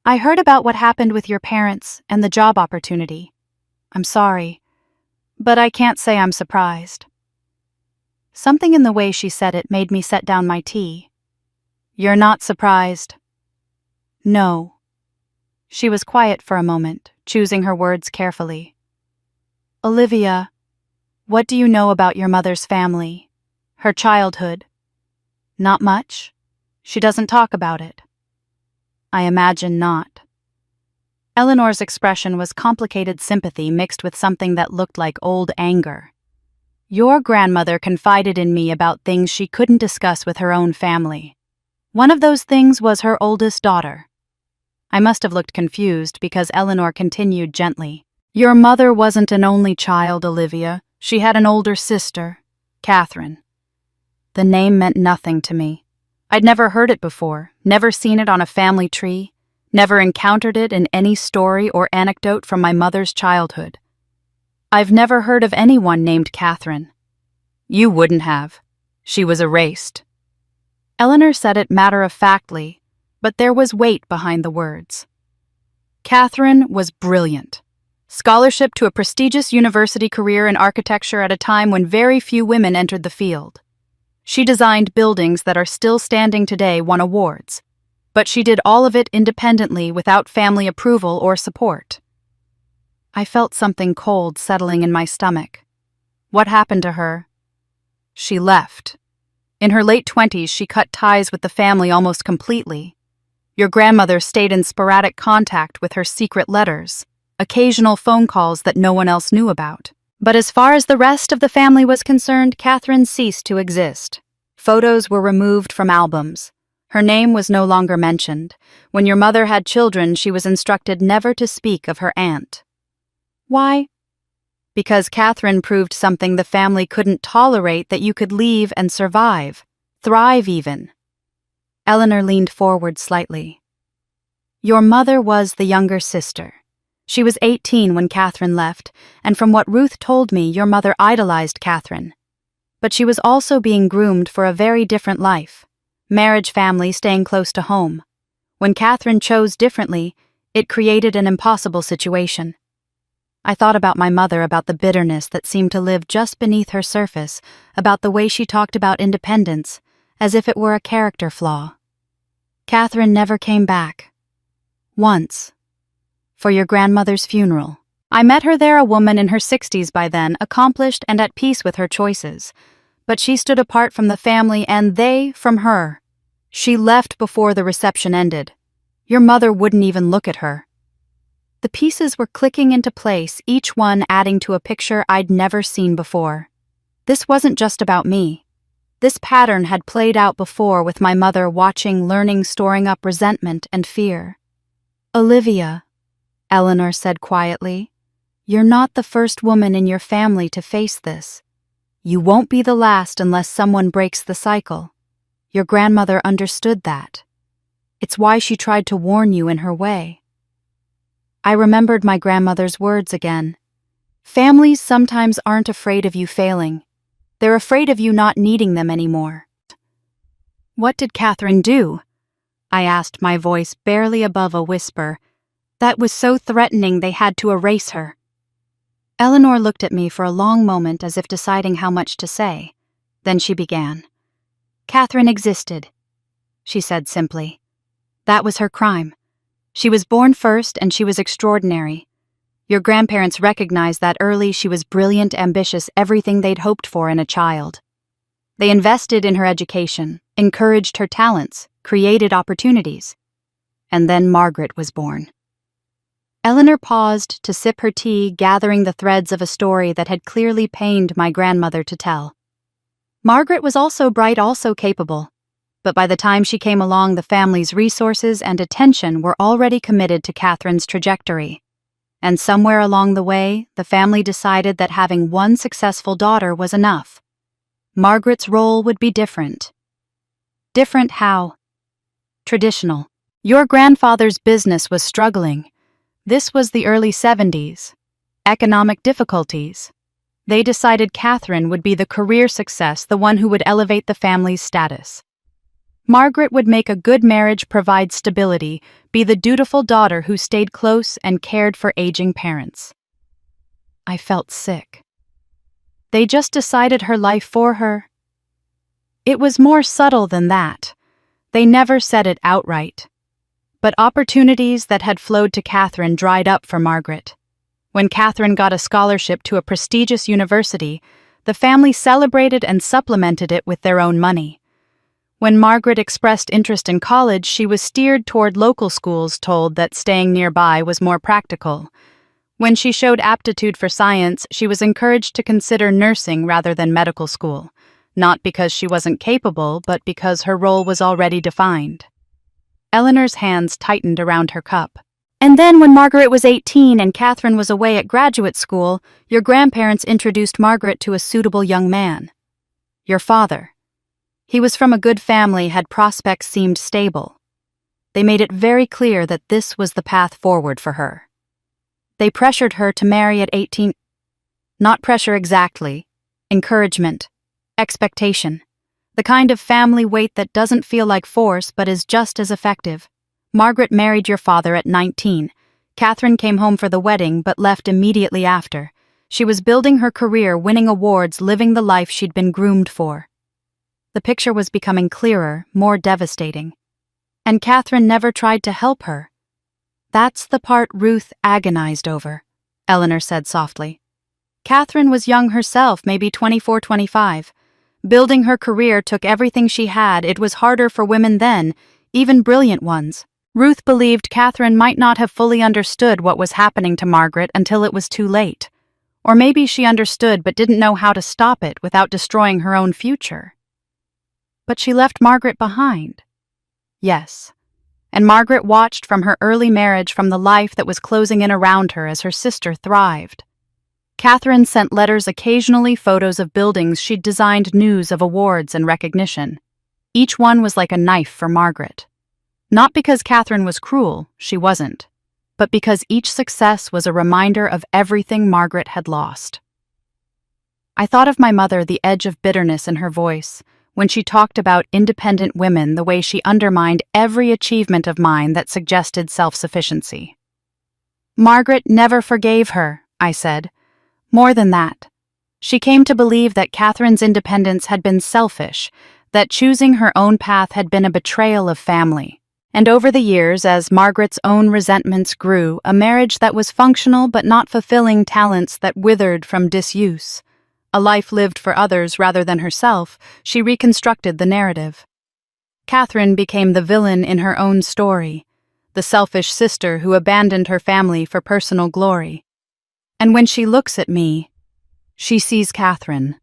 "I heard about what happened with your parents and the job opportunity. I'm sorry, but I can't say I'm surprised." Something in the way she said it made me set down my tea. "You're not surprised?" "No." She was quiet for a moment, choosing her words carefully. "Olivia, what do you know about your mother's family? Her childhood?" "Not much. She doesn't talk about it." "I imagine not." Eleanor's expression was complicated sympathy mixed with something that looked like old anger. "Your grandmother confided in me about things she couldn't discuss with her own family. One of those things was her oldest daughter." I must have looked confused because Eleanor continued gently. "Your mother wasn't an only child, Olivia. She had an older sister, Catherine." The name meant nothing to me. I'd never heard it before, never seen it on a family tree, never encountered it in any story or anecdote from my mother's childhood. "I've never heard of anyone named Catherine." "You wouldn't have. She was erased." Eleanor said it matter-of-factly, but there was weight behind the words. "Catherine was brilliant. Scholarship to a prestigious university career in architecture at a time when very few women entered the field. She designed buildings that are still standing today, won awards. But she did all of it independently without family approval or support." I felt something cold settling in my stomach. "What happened to her?" "She left. In her late 20s, she cut ties with the family almost completely. Your grandmother stayed in sporadic contact with her secret letters, occasional phone calls that no one else knew about. But as far as the rest of the family was concerned, Catherine ceased to exist. Photos were removed from albums. Her name was no longer mentioned. When your mother had children, she was instructed never to speak of her aunt." "Why?" "Because Catherine proved something the family couldn't tolerate, that you could leave and survive, thrive even." Eleanor leaned forward slightly. "Your mother was the younger sister. She was 18 when Catherine left, and from what Ruth told me, your mother idolized Catherine. But she was also being groomed for a very different life. Marriage, family, staying close to home. When Catherine chose differently, it created an impossible situation. I thought about my mother, about the bitterness that seemed to live just beneath her surface, about the way she talked about independence, as if it were a character flaw. Catherine never came back. Once. For your grandmother's funeral. I met her there, a woman in her 60s by then, accomplished and at peace with her choices. But she stood apart from the family and they from her. She left before the reception ended. Your mother wouldn't even look at her." The pieces were clicking into place, each one adding to a picture I'd never seen before. This wasn't just about me. This pattern had played out before, with my mother watching, learning, storing up resentment and fear. "Olivia," Eleanor said quietly, "you're not the first woman in your family to face this. You won't be the last unless someone breaks the cycle. Your grandmother understood that. It's why she tried to warn you in her way." I remembered my grandmother's words again. Families sometimes aren't afraid of you failing. They're afraid of you not needing them anymore. "What did Catherine do?" I asked, my voice barely above a whisper. That was so threatening they had to erase her. Eleanor looked at me for a long moment as if deciding how much to say. Then she began. Catherine existed, she said simply. That was her crime. She was born first and she was extraordinary. Your grandparents recognized that early. She was brilliant, ambitious, everything they'd hoped for in a child. They invested in her education, encouraged her talents, created opportunities. And then Margaret was born. Eleanor paused to sip her tea, gathering the threads of a story that had clearly pained my grandmother to tell. Margaret was also bright, also capable. But by the time she came along, the family's resources and attention were already committed to Catherine's trajectory. And somewhere along the way, the family decided that having one successful daughter was enough. Margaret's role would be different. Different how? Traditional. Your grandfather's business was struggling. This was the early 70s. Economic difficulties. They decided Catherine would be the career success, the one who would elevate the family's status. Margaret would make a good marriage, provide stability, be the dutiful daughter who stayed close and cared for aging parents. I felt sick. They just decided her life for her. It was more subtle than that. They never said it outright. But opportunities that had flowed to Catherine dried up for Margaret. When Catherine got a scholarship to a prestigious university, the family celebrated and supplemented it with their own money. When Margaret expressed interest in college, she was steered toward local schools, told that staying nearby was more practical. When she showed aptitude for science, she was encouraged to consider nursing rather than medical school, not because she wasn't capable, but because her role was already defined. Eleanor's hands tightened around her cup. And then when Margaret was 18 and Catherine was away at graduate school, your grandparents introduced Margaret to a suitable young man. Your father. He was from a good family, had prospects, seemed stable. They made it very clear that this was the path forward for her. They pressured her to marry at 18. Not pressure exactly. Encouragement. Expectation. The kind of family weight that doesn't feel like force but is just as effective. Margaret married your father at 19. Catherine came home for the wedding but left immediately after. She was building her career, winning awards, living the life she'd been groomed for. The picture was becoming clearer, more devastating. And Catherine never tried to help her. That's the part Ruth agonized over, Eleanor said softly. Catherine was young herself, maybe 24, 25. Building her career took everything she had. It was harder for women then, even brilliant ones. Ruth believed Catherine might not have fully understood what was happening to Margaret until it was too late. Or maybe she understood but didn't know how to stop it without destroying her own future. But she left Margaret behind. Yes. And Margaret watched from her early marriage, from the life that was closing in around her as her sister thrived. Catherine sent letters occasionally, photos of buildings she'd designed, news of awards and recognition. Each one was like a knife for Margaret. Not because Catherine was cruel, she wasn't, but because each success was a reminder of everything Margaret had lost. I thought of my mother, the edge of bitterness in her voice, when she talked about independent women, the way she undermined every achievement of mine that suggested self-sufficiency. Margaret never forgave her, I said. More than that. She came to believe that Catherine's independence had been selfish, that choosing her own path had been a betrayal of family. And over the years, as Margaret's own resentments grew, a marriage that was functional but not fulfilling, talents that withered from disuse, a life lived for others rather than herself, she reconstructed the narrative. Catherine became the villain in her own story, the selfish sister who abandoned her family for personal glory. And when she looks at me, she sees Catherine.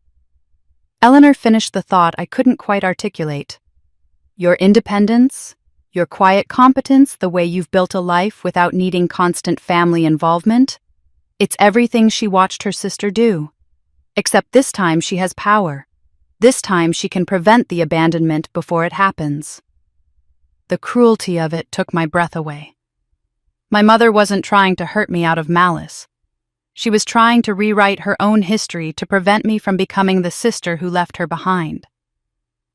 Eleanor finished the thought I couldn't quite articulate. Your independence, your quiet competence, the way you've built a life without needing constant family involvement, it's everything she watched her sister do. Except this time she has power. This time she can prevent the abandonment before it happens. The cruelty of it took my breath away. My mother wasn't trying to hurt me out of malice. She was trying to rewrite her own history to prevent me from becoming the sister who left her behind.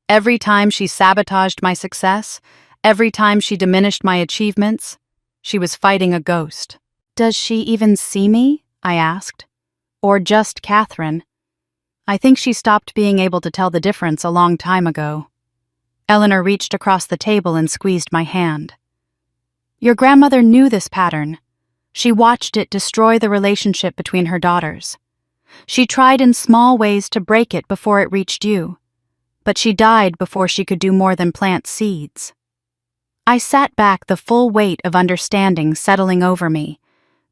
Every time she sabotaged my success, every time she diminished my achievements, she was fighting a ghost. Does she even see me? I asked. Or just Catherine? I think she stopped being able to tell the difference a long time ago. Eleanor reached across the table and squeezed my hand. Your grandmother knew this pattern. She watched it destroy the relationship between her daughters. She tried in small ways to break it before it reached you, but she died before she could do more than plant seeds. I sat back, the full weight of understanding settling over me.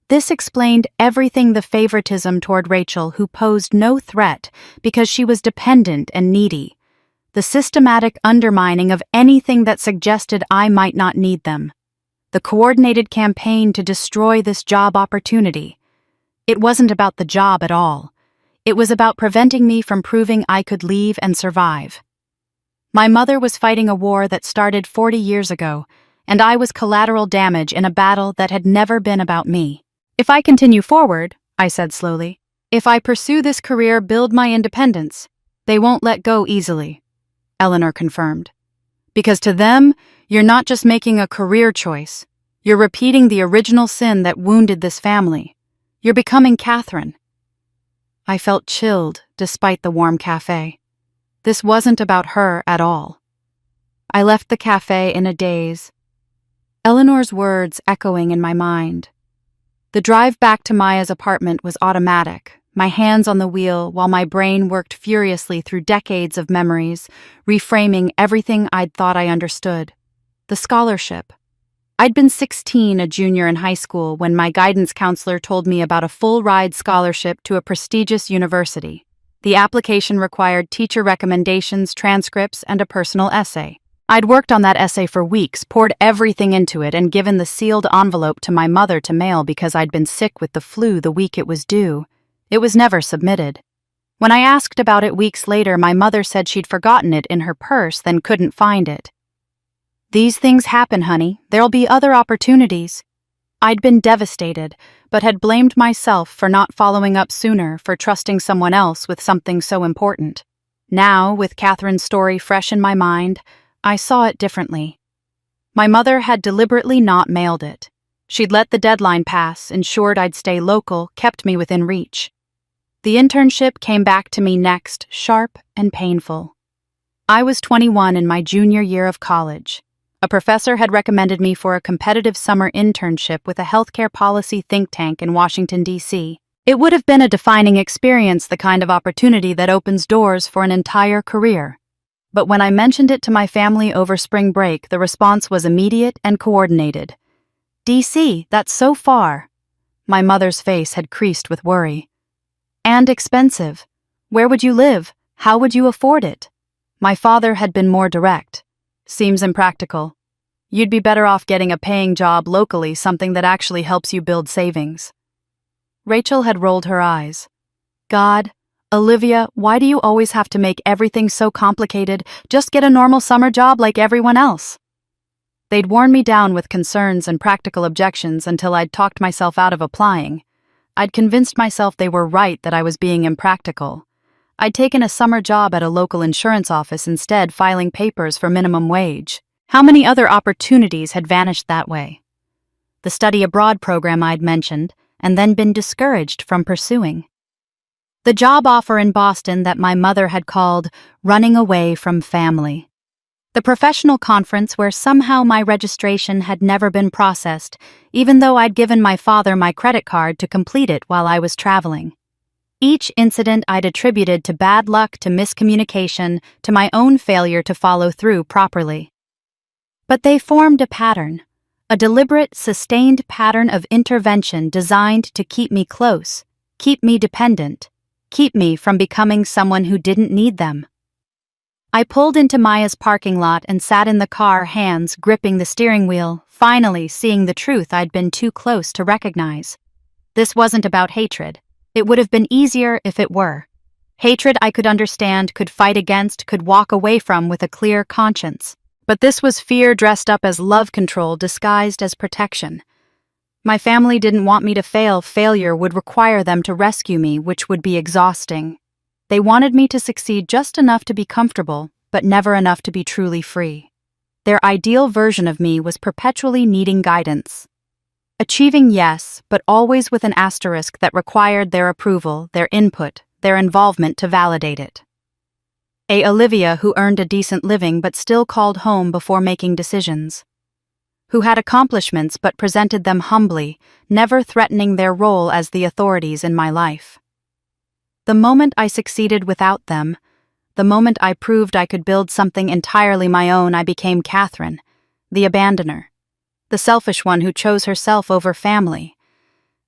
This explained everything: the favoritism toward Rachel, who posed no threat because she was dependent and needy. The systematic undermining of anything that suggested I might not need them. The coordinated campaign to destroy this job opportunity. It wasn't about the job at all. It was about preventing me from proving I could leave and survive. My mother was fighting a war that started 40 years ago, and I was collateral damage in a battle that had never been about me. If I continue forward, I said slowly, if I pursue this career, build my independence, they won't let go easily, Eleanor confirmed. Because to them, you're not just making a career choice. You're repeating the original sin that wounded this family. You're becoming Catherine. I felt chilled despite the warm cafe. This wasn't about her at all. I left the cafe in a daze, Eleanor's words echoing in my mind. The drive back to Maya's apartment was automatic, my hands on the wheel while my brain worked furiously through decades of memories, reframing everything I'd thought I understood. The scholarship. I'd been 16, a junior in high school, when my guidance counselor told me about a full-ride scholarship to a prestigious university. The application required teacher recommendations, transcripts, and a personal essay. I'd worked on that essay for weeks, poured everything into it, and given the sealed envelope to my mother to mail because I'd been sick with the flu the week it was due. It was never submitted. When I asked about it weeks later, my mother said she'd forgotten it in her purse, then couldn't find it. These things happen, honey. There'll be other opportunities. I'd been devastated, but had blamed myself for not following up sooner, for trusting someone else with something so important. Now, with Catherine's story fresh in my mind, I saw it differently. My mother had deliberately not mailed it. She'd let the deadline pass, ensured I'd stay local, kept me within reach. The internship came back to me next, sharp and painful. I was 21 in my junior year of college. A professor had recommended me for a competitive summer internship with a healthcare policy think tank in Washington, D.C. It would have been a defining experience, the kind of opportunity that opens doors for an entire career. But when I mentioned it to my family over spring break, the response was immediate and coordinated. D.C., that's so far. My mother's face had creased with worry. And expensive. Where would you live? How would you afford it? My father had been more direct. Seems impractical. You'd be better off getting a paying job locally, something that actually helps you build savings. Rachel had rolled her eyes. God, Olivia, why do you always have to make everything so complicated? Just get a normal summer job like everyone else. They'd worn me down with concerns and practical objections until I'd talked myself out of applying. I'd convinced myself they were right, that I was being impractical. I'd taken a summer job at a local insurance office instead, filing papers for minimum wage. How many other opportunities had vanished that way? The study abroad program I'd mentioned, and then been discouraged from pursuing. The job offer in Boston that my mother had called running away from family. The professional conference where somehow my registration had never been processed, even though I'd given my father my credit card to complete it while I was traveling. Each incident I'd attributed to bad luck, to miscommunication, to my own failure to follow through properly. But they formed a pattern, a deliberate, sustained pattern of intervention designed to keep me close, keep me dependent, keep me from becoming someone who didn't need them. I pulled into Maya's parking lot and sat in the car, hands gripping the steering wheel, finally seeing the truth I'd been too close to recognize. This wasn't about hatred. It would have been easier if it were. Hatred I could understand, could fight against, could walk away from with a clear conscience. But this was fear dressed up as love control, disguised as protection. My family didn't want me to fail. Failure would require them to rescue me, which would be exhausting. They wanted me to succeed just enough to be comfortable, but never enough to be truly free. Their ideal version of me was perpetually needing guidance. Achieving, yes, but always with an asterisk that required their approval, their input, their involvement to validate it. A Olivia who earned a decent living but still called home before making decisions. Who had accomplishments but presented them humbly, never threatening their role as the authorities in my life. The moment I succeeded without them, the moment I proved I could build something entirely my own, I became Catherine, the abandoner, the selfish one who chose herself over family.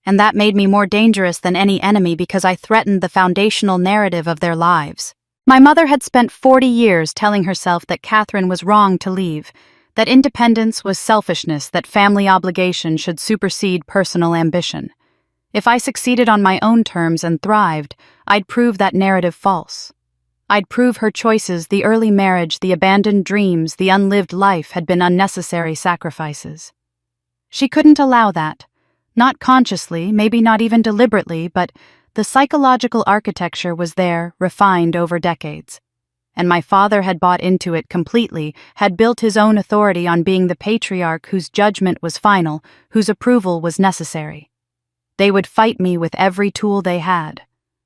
And that made me more dangerous than any enemy because I threatened the foundational narrative of their lives. My mother had spent 40 years telling herself that Catherine was wrong to leave, that independence was selfishness, that family obligation should supersede personal ambition. If I succeeded on my own terms and thrived, I'd prove that narrative false. I'd prove her choices, the early marriage, the abandoned dreams, the unlived life had been unnecessary sacrifices. She couldn't allow that. Not consciously, maybe not even deliberately, but the psychological architecture was there, refined over decades. And my father had bought into it completely, had built his own authority on being the patriarch whose judgment was final, whose approval was necessary. They would fight me with every tool they had.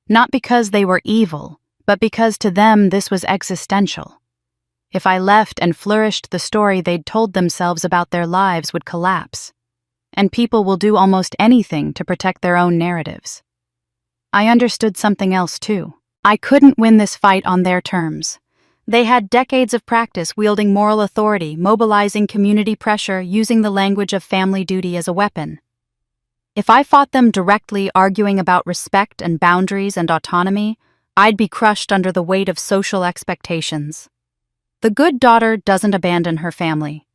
Not because they were evil, but because to them this was existential. If I left and flourished, the story they'd told themselves about their lives would collapse. And people will do almost anything to protect their own narratives. I understood something else too. I couldn't win this fight on their terms. They had decades of practice wielding moral authority, mobilizing community pressure, using the language of family duty as a weapon. If I fought them directly, arguing about respect and boundaries and autonomy, I'd be crushed under the weight of social expectations. The good daughter doesn't abandon her family.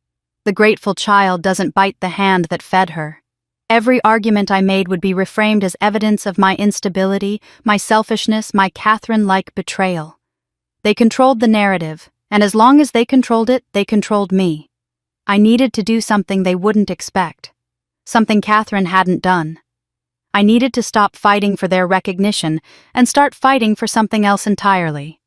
The grateful child doesn't bite the hand that fed her. Every argument I made would be reframed as evidence of my instability, my selfishness, my Catherine-like betrayal. They controlled the narrative, and as long as they controlled it, they controlled me. I needed to do something they wouldn't expect, something Catherine hadn't done. I needed to stop fighting for their recognition and start fighting for something else entirely.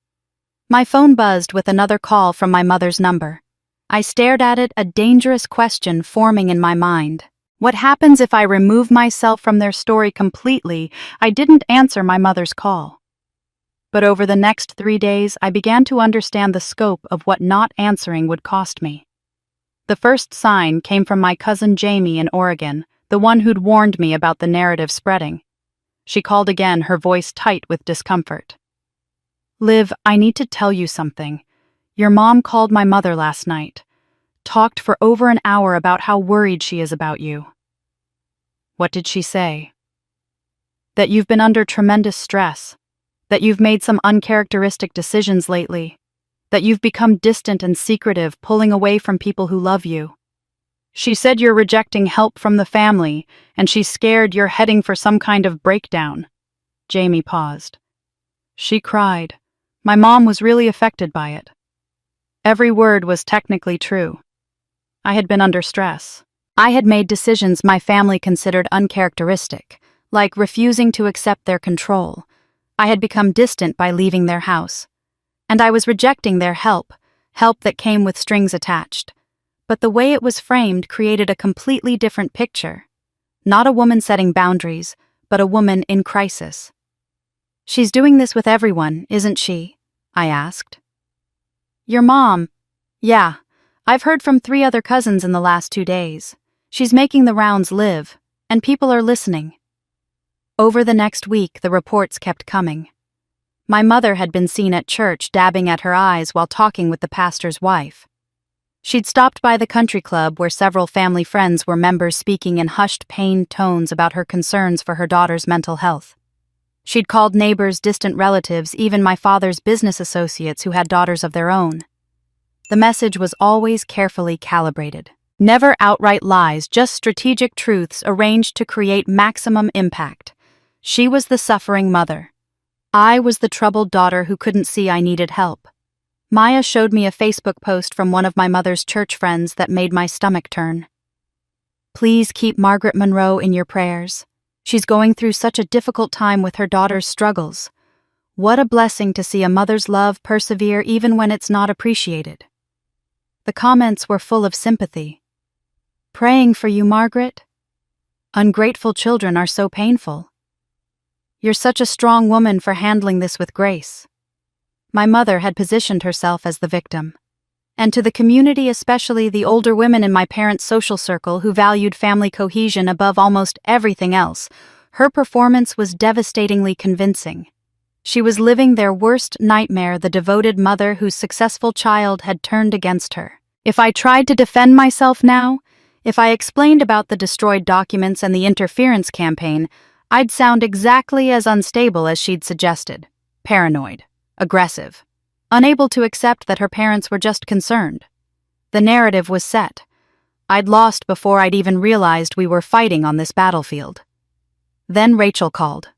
My phone buzzed with another call from my mother's number. I stared at it, a dangerous question forming in my mind. What happens if I remove myself from their story completely? I didn't answer my mother's call. But over the next 3 days, I began to understand the scope of what not answering would cost me. The first sign came from my cousin Jamie in Oregon, the one who'd warned me about the narrative spreading. She called again, her voice tight with discomfort. "Liv, I need to tell you something. Your mom called my mother last night. Talked for over an hour about how worried she is about you." "What did she say?" "That you've been under tremendous stress. That you've made some uncharacteristic decisions lately. That you've become distant and secretive, pulling away from people who love you. She said you're rejecting help from the family, and she's scared you're heading for some kind of breakdown." Jamie paused. She cried. My mom was really affected by it. Every word was technically true. I had been under stress. I had made decisions my family considered uncharacteristic, like refusing to accept their control. I had become distant by leaving their house. And I was rejecting their help that came with strings attached. But the way it was framed created a completely different picture. Not a woman setting boundaries, but a woman in crisis. "She's doing this with everyone, isn't she?" I asked. "Your mom? Yeah. I've heard from 3 other cousins in the last 2 days. She's making the rounds, Liv, and people are listening." Over the next week, the reports kept coming. My mother had been seen at church dabbing at her eyes while talking with the pastor's wife. She'd stopped by the country club where several family friends were members, speaking in hushed, pained tones about her concerns for her daughter's mental health. She'd called neighbors, distant relatives, even my father's business associates who had daughters of their own. The message was always carefully calibrated. Never outright lies, just strategic truths arranged to create maximum impact. She was the suffering mother. I was the troubled daughter who couldn't see I needed help. Maya showed me a Facebook post from one of my mother's church friends that made my stomach turn. "Please keep Margaret Monroe in your prayers. She's going through such a difficult time with her daughter's struggles. What a blessing to see a mother's love persevere even when it's not appreciated." The comments were full of sympathy. "Praying for you, Margaret? Ungrateful children are so painful. You're such a strong woman for handling this with grace." My mother had positioned herself as the victim. And to the community, especially the older women in my parents' social circle who valued family cohesion above almost everything else, her performance was devastatingly convincing. She was living their worst nightmare, the devoted mother whose successful child had turned against her. If I tried to defend myself now, if I explained about the destroyed documents and the interference campaign, I'd sound exactly as unstable as she'd suggested. Paranoid, aggressive, unable to accept that her parents were just concerned. The narrative was set. I'd lost before I'd even realized we were fighting on this battlefield. Then Rachel called.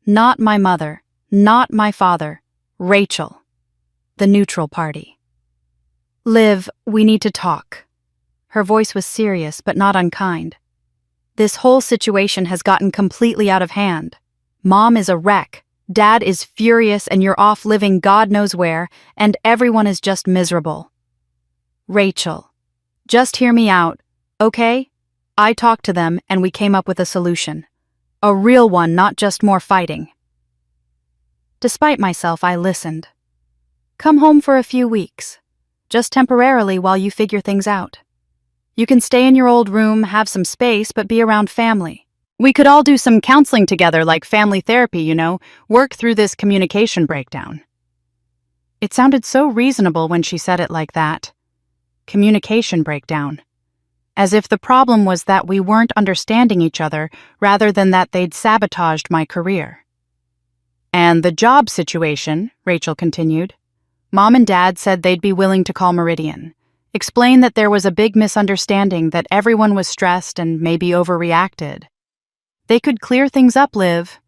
Not my mother, not my father, Rachel, the neutral party. Liv, we need to talk. Her voice was serious but not unkind. This whole situation has gotten completely out of hand. Mom is a wreck, Dad is furious, and you're off living God knows where, and everyone is just miserable. Rachel, just hear me out, okay? I talked to them and we came up with a solution. A real one, not just more fighting. Despite myself, I listened. Come home for a few weeks, just temporarily while you figure things out. You can stay in your old room, have some space, but be around family. We could all do some counseling together, like family therapy, work through this communication breakdown. It sounded so reasonable when she said it like that. Communication breakdown. As if the problem was that we weren't understanding each other, rather than that they'd sabotaged my career. And the job situation, Rachel continued. Mom and Dad said they'd be willing to call Meridian. Explain that there was a big misunderstanding, that everyone was stressed and maybe overreacted. They could clear things up, Liv.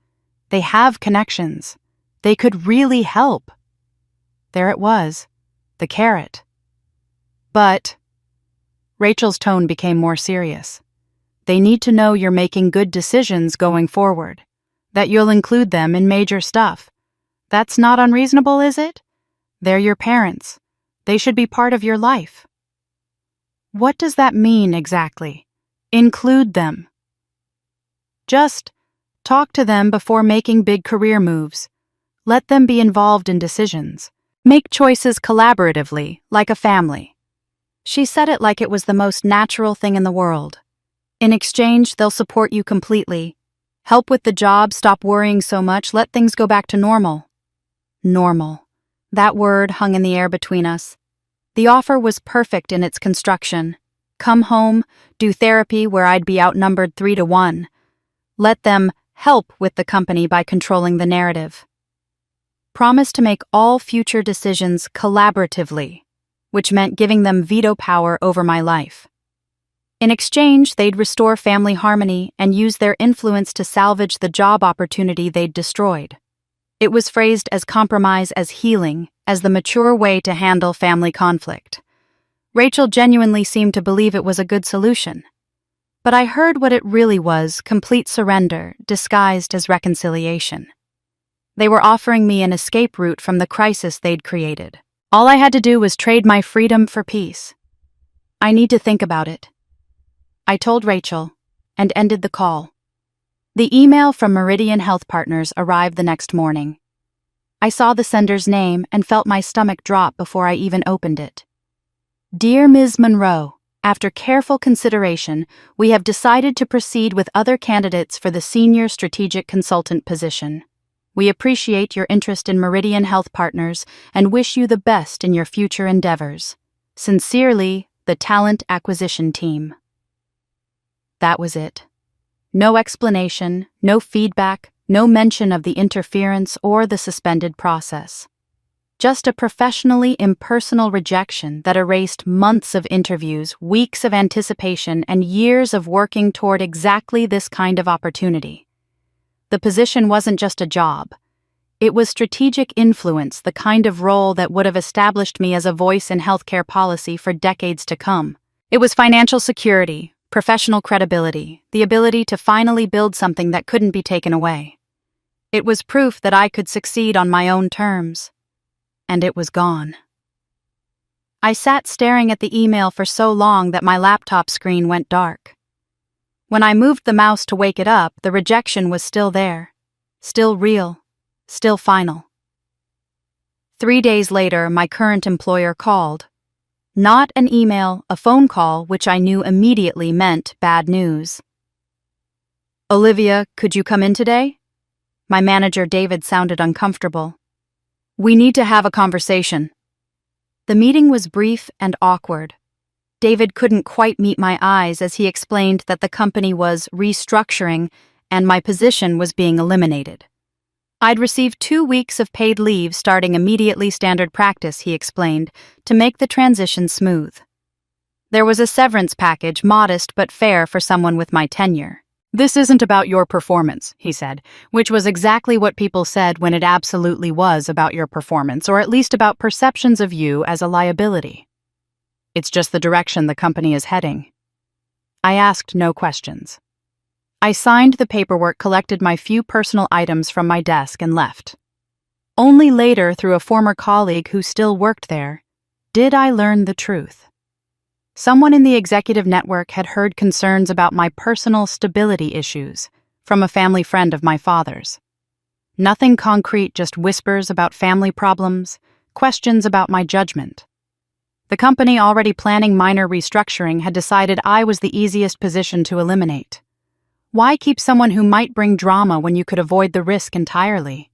They have connections. They could really help. There it was, the carrot. But Rachel's tone became more serious. They need to know you're making good decisions going forward, that you'll include them in major stuff. That's not unreasonable, is it? They're your parents. They should be part of your life. What does that mean exactly? Include them. Just talk to them before making big career moves. Let them be involved in decisions. Make choices collaboratively, like a family. She said it like it was the most natural thing in the world. In exchange, they'll support you completely. Help with the job, stop worrying so much, let things go back to normal. Normal. That word hung in the air between us. The offer was perfect in its construction. Come home, do therapy where I'd be outnumbered 3-1. Let them help with the company by controlling the narrative. Promise to make all future decisions collaboratively, which meant giving them veto power over my life. In exchange, they'd restore family harmony and use their influence to salvage the job opportunity they'd destroyed. It was phrased as compromise, as healing, as the mature way to handle family conflict. Rachel genuinely seemed to believe it was a good solution. But I heard what it really was, complete surrender, disguised as reconciliation. They were offering me an escape route from the crisis they'd created. All I had to do was trade my freedom for peace. I need to think about it. I told Rachel, and ended the call. The email from Meridian Health Partners arrived the next morning. I saw the sender's name and felt my stomach drop before I even opened it. Dear Ms. Monroe, after careful consideration, we have decided to proceed with other candidates for the Senior Strategic Consultant position. We appreciate your interest in Meridian Health Partners and wish you the best in your future endeavors. Sincerely, the Talent Acquisition Team. That was it. No explanation, no feedback, no mention of the interference or the suspended process. Just a professionally impersonal rejection that erased months of interviews, weeks of anticipation, and years of working toward exactly this kind of opportunity. The position wasn't just a job. It was strategic influence, the kind of role that would have established me as a voice in healthcare policy for decades to come. It was financial security, professional credibility, the ability to finally build something that couldn't be taken away. It was proof that I could succeed on my own terms. And it was gone. I sat staring at the email for so long that my laptop screen went dark. When I moved the mouse to wake it up, the rejection was still there, still real, still final. 3 days later, my current employer called. Not an email, a phone call, which I knew immediately meant bad news. "Olivia, could you come in today?" My manager, David, sounded uncomfortable. "We need to have a conversation." The meeting was brief and awkward. David couldn't quite meet my eyes as he explained that the company was restructuring and my position was being eliminated. I'd received 2 weeks of paid leave starting immediately, standard practice, he explained, to make the transition smooth. There was a severance package, modest but fair for someone with my tenure. "This isn't about your performance," he said, which was exactly what people said when it absolutely was about your performance, or at least about perceptions of you as a liability. "It's just the direction the company is heading." I asked no questions. I signed the paperwork, collected my few personal items from my desk, and left. Only later, through a former colleague who still worked there, did I learn the truth. Someone in the executive network had heard concerns about my personal stability issues from a family friend of my father's. Nothing concrete, just whispers about family problems, questions about my judgment. The company, already planning minor restructuring, had decided I was the easiest position to eliminate. Why keep someone who might bring drama when you could avoid the risk entirely?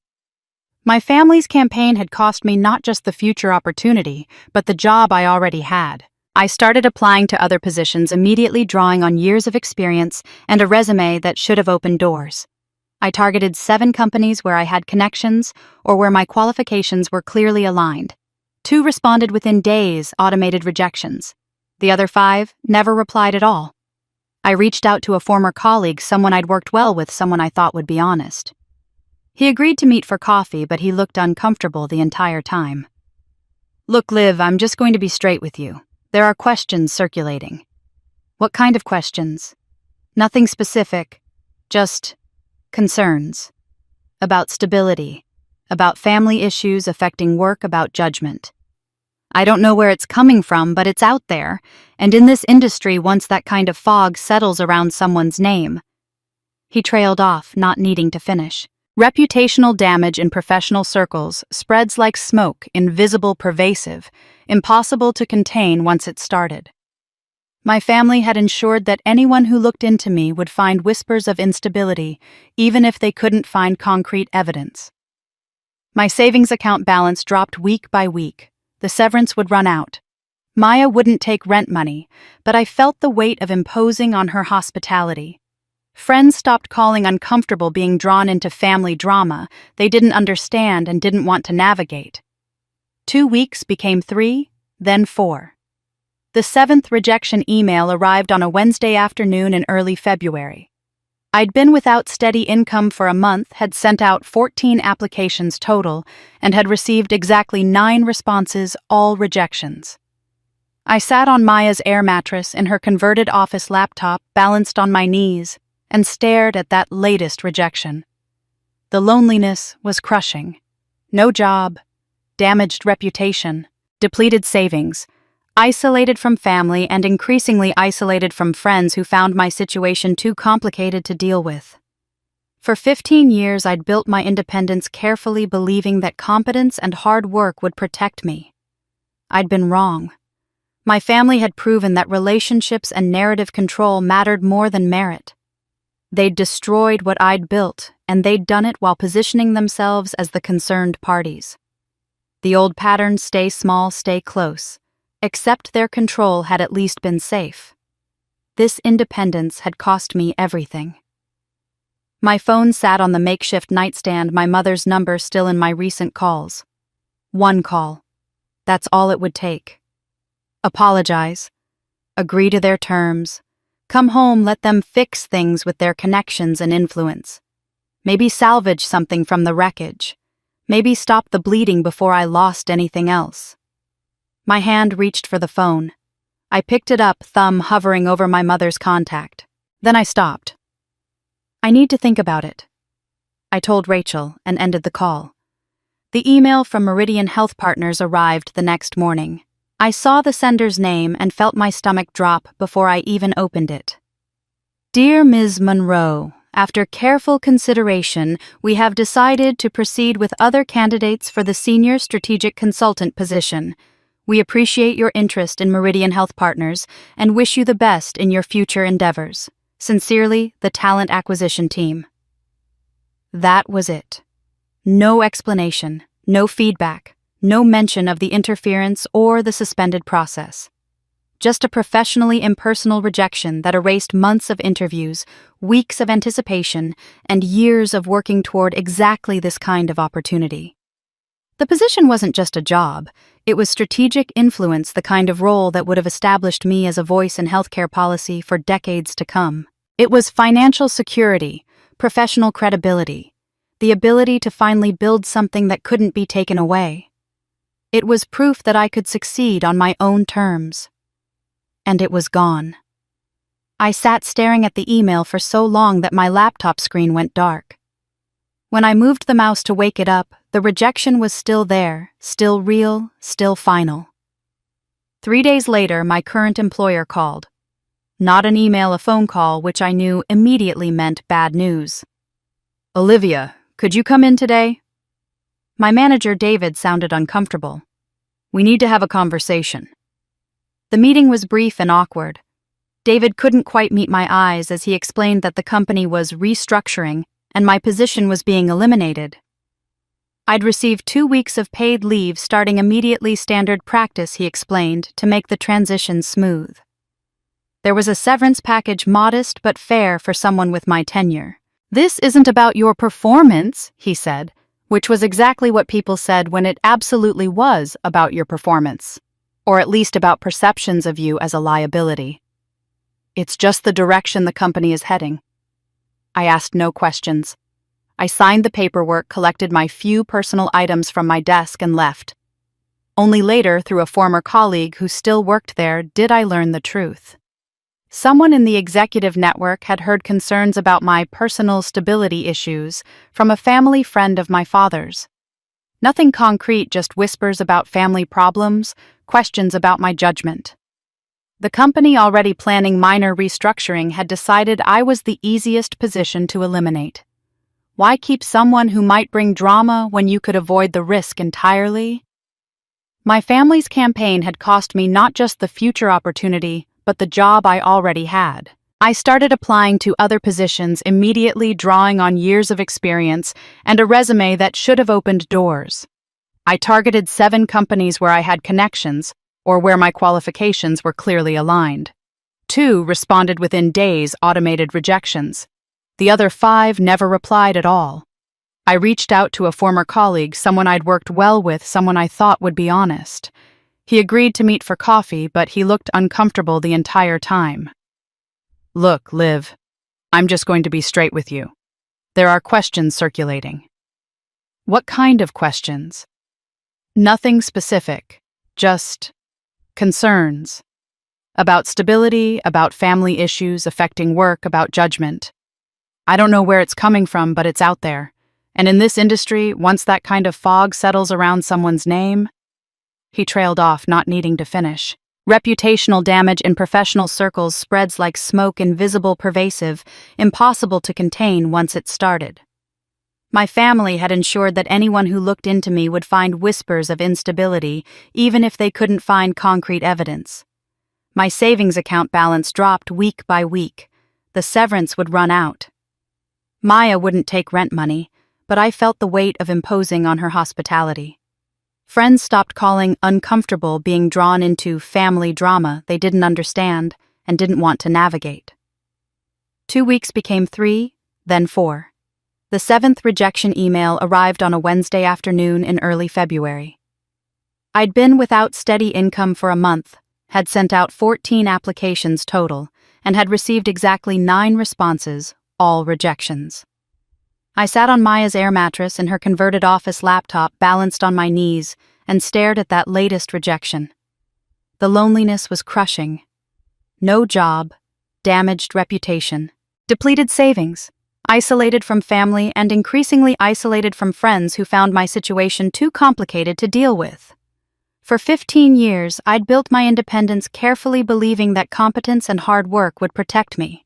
My family's campaign had cost me not just the future opportunity, but the job I already had. I started applying to other positions, immediately drawing on years of experience and a resume that should have opened doors. I targeted 7 companies where I had connections or where my qualifications were clearly aligned. 2 responded within days, automated rejections. The other 5 never replied at all. I reached out to a former colleague, someone I'd worked well with, someone I thought would be honest. He agreed to meet for coffee, but he looked uncomfortable the entire time. "Look, Liv, I'm just going to be straight with you. There are questions circulating." "What kind of questions?" "Nothing specific, just concerns. About stability, about family issues affecting work, about judgment. I don't know where it's coming from, but it's out there, and in this industry, once that kind of fog settles around someone's name." He trailed off, not needing to finish. Reputational damage in professional circles spreads like smoke, invisible, pervasive, impossible to contain once it started. My family had ensured that anyone who looked into me would find whispers of instability, even if they couldn't find concrete evidence. My savings account balance dropped week by week. The severance would run out. Maya wouldn't take rent money, but I felt the weight of imposing on her hospitality. Friends stopped calling, uncomfortable being drawn into family drama they didn't understand and didn't want to navigate. 2 weeks became 3, then 4. The 7th rejection email arrived on a Wednesday afternoon in early February. I'd been without steady income for a month, had sent out 14 applications total, and had received exactly 9 responses, all rejections. I sat on Maya's air mattress in her converted office laptop, balanced on my knees, and stared at that latest rejection. The loneliness was crushing. No job, damaged reputation, depleted savings, isolated from family and increasingly isolated from friends who found my situation too complicated to deal with. For 15 years, I'd built my independence carefully, believing that competence and hard work would protect me. I'd been wrong. My family had proven that relationships and narrative control mattered more than merit. They'd destroyed what I'd built, and they'd done it while positioning themselves as the concerned parties. The old pattern, stay small, stay close. Except their control had at least been safe. This independence had cost me everything. My phone sat on the makeshift nightstand, my mother's number still in my recent calls. 1 call. That's all it would take. Apologize. Agree to their terms. Come home, let them fix things with their connections and influence. Maybe salvage something from the wreckage. Maybe stop the bleeding before I lost anything else. My hand reached for the phone. I picked it up, thumb hovering over my mother's contact. Then I stopped. "I need to think about it," I told Rachel, and ended the call. The email from Meridian Health Partners arrived the next morning. I saw the sender's name and felt my stomach drop before I even opened it. "Dear Ms. Monroe, after careful consideration, we have decided to proceed with other candidates for the Senior Strategic Consultant position. We appreciate your interest in Meridian Health Partners and wish you the best in your future endeavors. Sincerely, the Talent Acquisition Team. That was it. No explanation, no feedback, no mention of the interference or the suspended process. Just a professionally impersonal rejection that erased months of interviews, weeks of anticipation, and years of working toward exactly this kind of opportunity. The position wasn't just a job, it was strategic influence, the kind of role that would have established me as a voice in healthcare policy for decades to come. It was financial security, professional credibility, the ability to finally build something that couldn't be taken away. It was proof that I could succeed on my own terms. And it was gone. I sat staring at the email for so long that my laptop screen went dark. When I moved the mouse to wake it up, the rejection was still there, still real, still final. 3 days later, my current employer called. Not an email, a phone call, which I knew immediately meant bad news. "Olivia, could you come in today?" My manager, David, sounded uncomfortable. "We need to have a conversation." The meeting was brief and awkward. David couldn't quite meet my eyes as he explained that the company was restructuring and my position was being eliminated. I'd received 2 weeks of paid leave starting immediately, standard practice, he explained, to make the transition smooth. There was a severance package modest but fair for someone with my tenure. "This isn't about your performance," he said, which was exactly what people said when it absolutely was about your performance. Or at least about perceptions of you as a liability. "It's just the direction the company is heading." I asked no questions. I signed the paperwork, collected my few personal items from my desk, and left. Only later, through a former colleague who still worked there, did I learn the truth. Someone in the executive network had heard concerns about my personal stability issues from a family friend of my father's. Nothing concrete, just whispers about family problems, questions about my judgment. The company, already planning minor restructuring, had decided I was the easiest position to eliminate. Why keep someone who might bring drama when you could avoid the risk entirely? My family's campaign had cost me not just the future opportunity, but the job I already had. I started applying to other positions immediately, drawing on years of experience and a resume that should have opened doors. I targeted 7 companies where I had connections, or where my qualifications were clearly aligned. 2 responded within days, automated rejections. The other 5 never replied at all. I reached out to a former colleague, someone I'd worked well with, someone I thought would be honest. He agreed to meet for coffee, but he looked uncomfortable the entire time. "Look, Liv, I'm just going to be straight with you. There are questions circulating." "What kind of questions?" "Nothing specific, just concerns. About stability, about family issues affecting work, about judgment. I don't know where it's coming from, but it's out there. And in this industry, once that kind of fog settles around someone's name..." He trailed off, not needing to finish. Reputational damage in professional circles spreads like smoke, invisible, pervasive, impossible to contain once it started. My family had ensured that anyone who looked into me would find whispers of instability, even if they couldn't find concrete evidence. My savings account balance dropped week by week. The severance would run out. Maya wouldn't take rent money, but I felt the weight of imposing on her hospitality. Friends stopped calling uncomfortable being drawn into family drama they didn't understand and didn't want to navigate. 2 weeks became 3, then 4. The 7th rejection email arrived on a Wednesday afternoon in early February. I'd been without steady income for a month, had sent out 14 applications total, and had received exactly 9 responses, all rejections. I sat on Maya's air mattress in her converted office laptop balanced on my knees and stared at that latest rejection. The loneliness was crushing. No job, damaged reputation, depleted savings, isolated from family and increasingly isolated from friends who found my situation too complicated to deal with. For 15 years, I'd built my independence carefully believing that competence and hard work would protect me.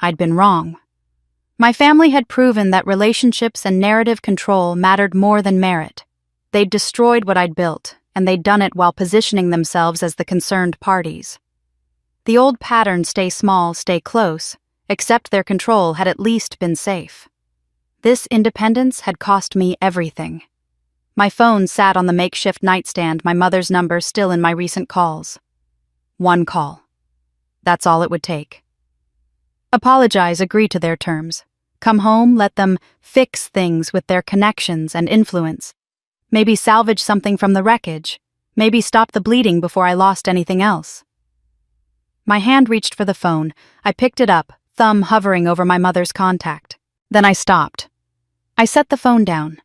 I'd been wrong. My family had proven that relationships and narrative control mattered more than merit. They'd destroyed what I'd built, and they'd done it while positioning themselves as the concerned parties. The old pattern, stay small, stay close, accept their control, had at least been safe. This independence had cost me everything. My phone sat on the makeshift nightstand, my mother's number still in my recent calls. One call. That's all it would take. Apologize, agree to their terms. Come home, let them fix things with their connections and influence. Maybe salvage something from the wreckage. Maybe stop the bleeding before I lost anything else. My hand reached for the phone. I picked it up, thumb hovering over my mother's contact. Then I stopped. I set the phone down.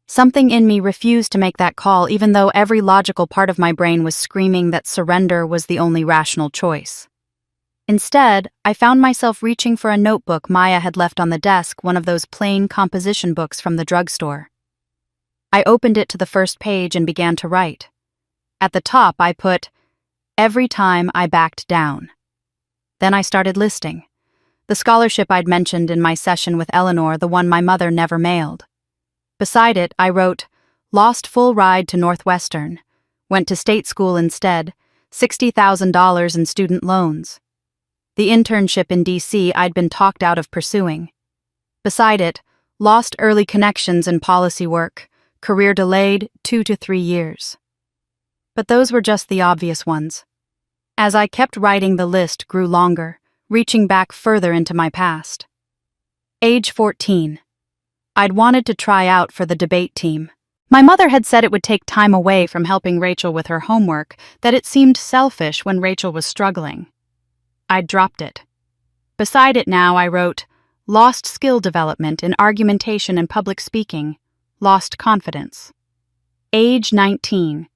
Something in me refused to make that call, even though every logical part of my brain was screaming that surrender was the only rational choice. Instead, I found myself reaching for a notebook Maya had left on the desk, one of those plain composition books from the drugstore. I opened it to the first page and began to write. At the top, I put, "Every time I backed down." Then I started listing. The scholarship I'd mentioned in my session with Eleanor, the one my mother never mailed. Beside it, I wrote, "Lost full ride to Northwestern. Went to state school instead, $60,000 in student loans." The internship in D.C. I'd been talked out of pursuing. Beside it, "Lost early connections in policy work. Career delayed 2 to 3 years." But those were just the obvious ones. As I kept writing, the list grew longer, reaching back further into my past. Age 14. I'd wanted to try out for the debate team. My mother had said it would take time away from helping Rachel with her homework, that it seemed selfish when Rachel was struggling. I'd dropped it. Beside it now, I wrote, "Lost skill development in argumentation and public speaking. Lost confidence." Age 19.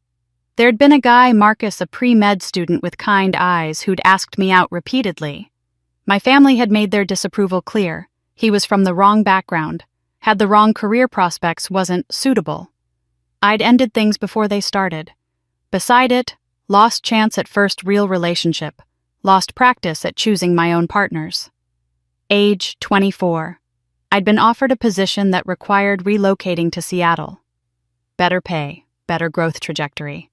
There'd been a guy, Marcus, a pre-med student with kind eyes, who'd asked me out repeatedly. My family had made their disapproval clear. He was from the wrong background, had the wrong career prospects, wasn't suitable. I'd ended things before they started. Beside it, lost chance at first real relationship, lost practice at choosing my own partners. Age 24. I'd been offered a position that required relocating to Seattle. Better pay, better growth trajectory.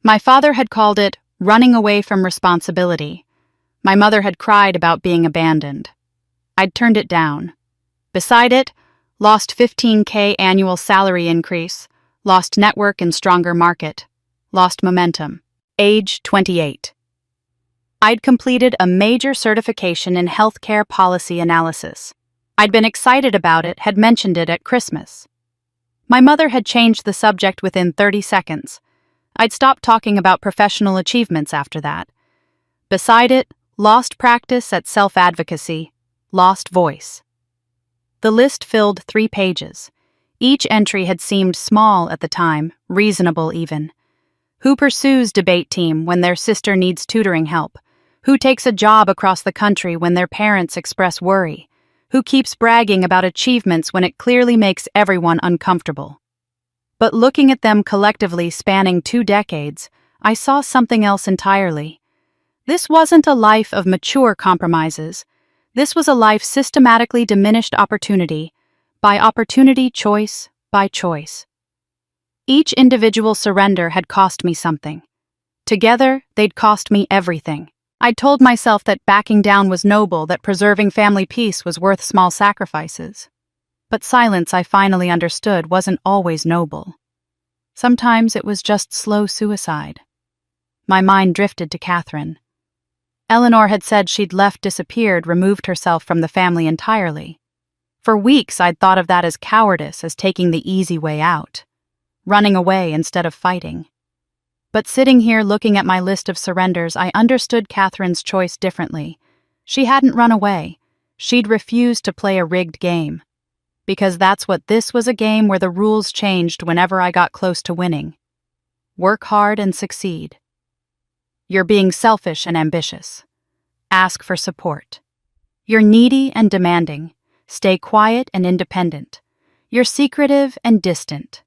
My father had called it running away from responsibility. My mother had cried about being abandoned. I'd turned it down. Beside it, lost $15,000 annual salary increase, lost network and stronger market, lost momentum. Age 28. I'd completed a major certification in healthcare policy analysis. I'd been excited about it, had mentioned it at Christmas. My mother had changed the subject within 30 seconds. I'd stopped talking about professional achievements after that. Beside it, lost practice at self-advocacy, lost voice. The list filled 3 pages. Each entry had seemed small at the time, reasonable even. Who pursues debate team when their sister needs tutoring help? Who takes a job across the country when their parents express worry? Who keeps bragging about achievements when it clearly makes everyone uncomfortable? But looking at them collectively spanning 2 decades, I saw something else entirely. This wasn't a life of mature compromises. This was a life systematically diminished opportunity, by opportunity, choice by choice. Each individual surrender had cost me something. Together, they'd cost me everything. I'd told myself that backing down was noble, that preserving family peace was worth small sacrifices. But silence, I finally understood, wasn't always noble. Sometimes it was just slow suicide. My mind drifted to Catherine. Eleanor had said she'd left, disappeared, removed herself from the family entirely. For weeks, I'd thought of that as cowardice, as taking the easy way out, running away instead of fighting. But sitting here looking at my list of surrenders, I understood Catherine's choice differently. She hadn't run away. She'd refused to play a rigged game. Because that's what this was, a game where the rules changed whenever I got close to winning. Work hard and succeed. You're being selfish and ambitious. Ask for support. You're needy and demanding. Stay quiet and independent. You're secretive and distant.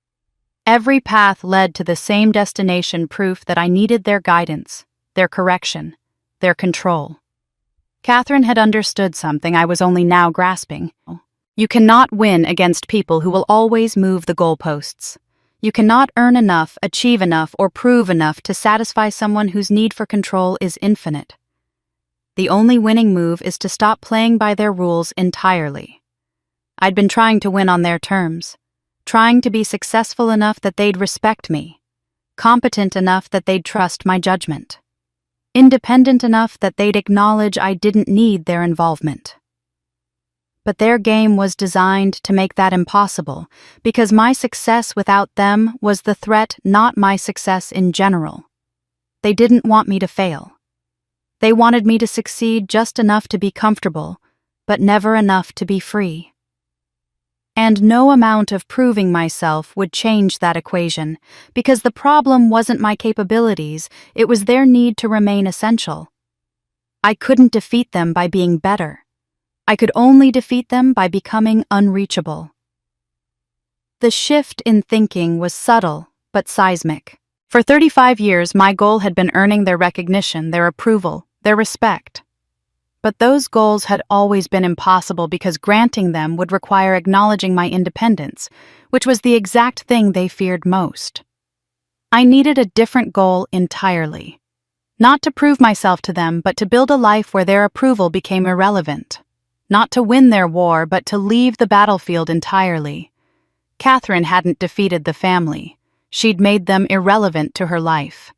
Every path led to the same destination, proof that I needed their guidance, their correction, their control. Catherine had understood something I was only now grasping. You cannot win against people who will always move the goalposts. You cannot earn enough, achieve enough, or prove enough to satisfy someone whose need for control is infinite. The only winning move is to stop playing by their rules entirely. I'd been trying to win on their terms, trying to be successful enough that they'd respect me, competent enough that they'd trust my judgment, independent enough that they'd acknowledge I didn't need their involvement. But their game was designed to make that impossible, because my success without them was the threat, not my success in general. They didn't want me to fail. They wanted me to succeed just enough to be comfortable, but never enough to be free. And no amount of proving myself would change that equation, because the problem wasn't my capabilities, it was their need to remain essential. I couldn't defeat them by being better. I could only defeat them by becoming unreachable. The shift in thinking was subtle, but seismic. For 35 years, my goal had been earning their recognition, their approval, their respect. But those goals had always been impossible because granting them would require acknowledging my independence, which was the exact thing they feared most. I needed a different goal entirely. Not to prove myself to them, but to build a life where their approval became irrelevant. Not to win their war, but to leave the battlefield entirely. Catherine hadn't defeated the family. She'd made them irrelevant to her life.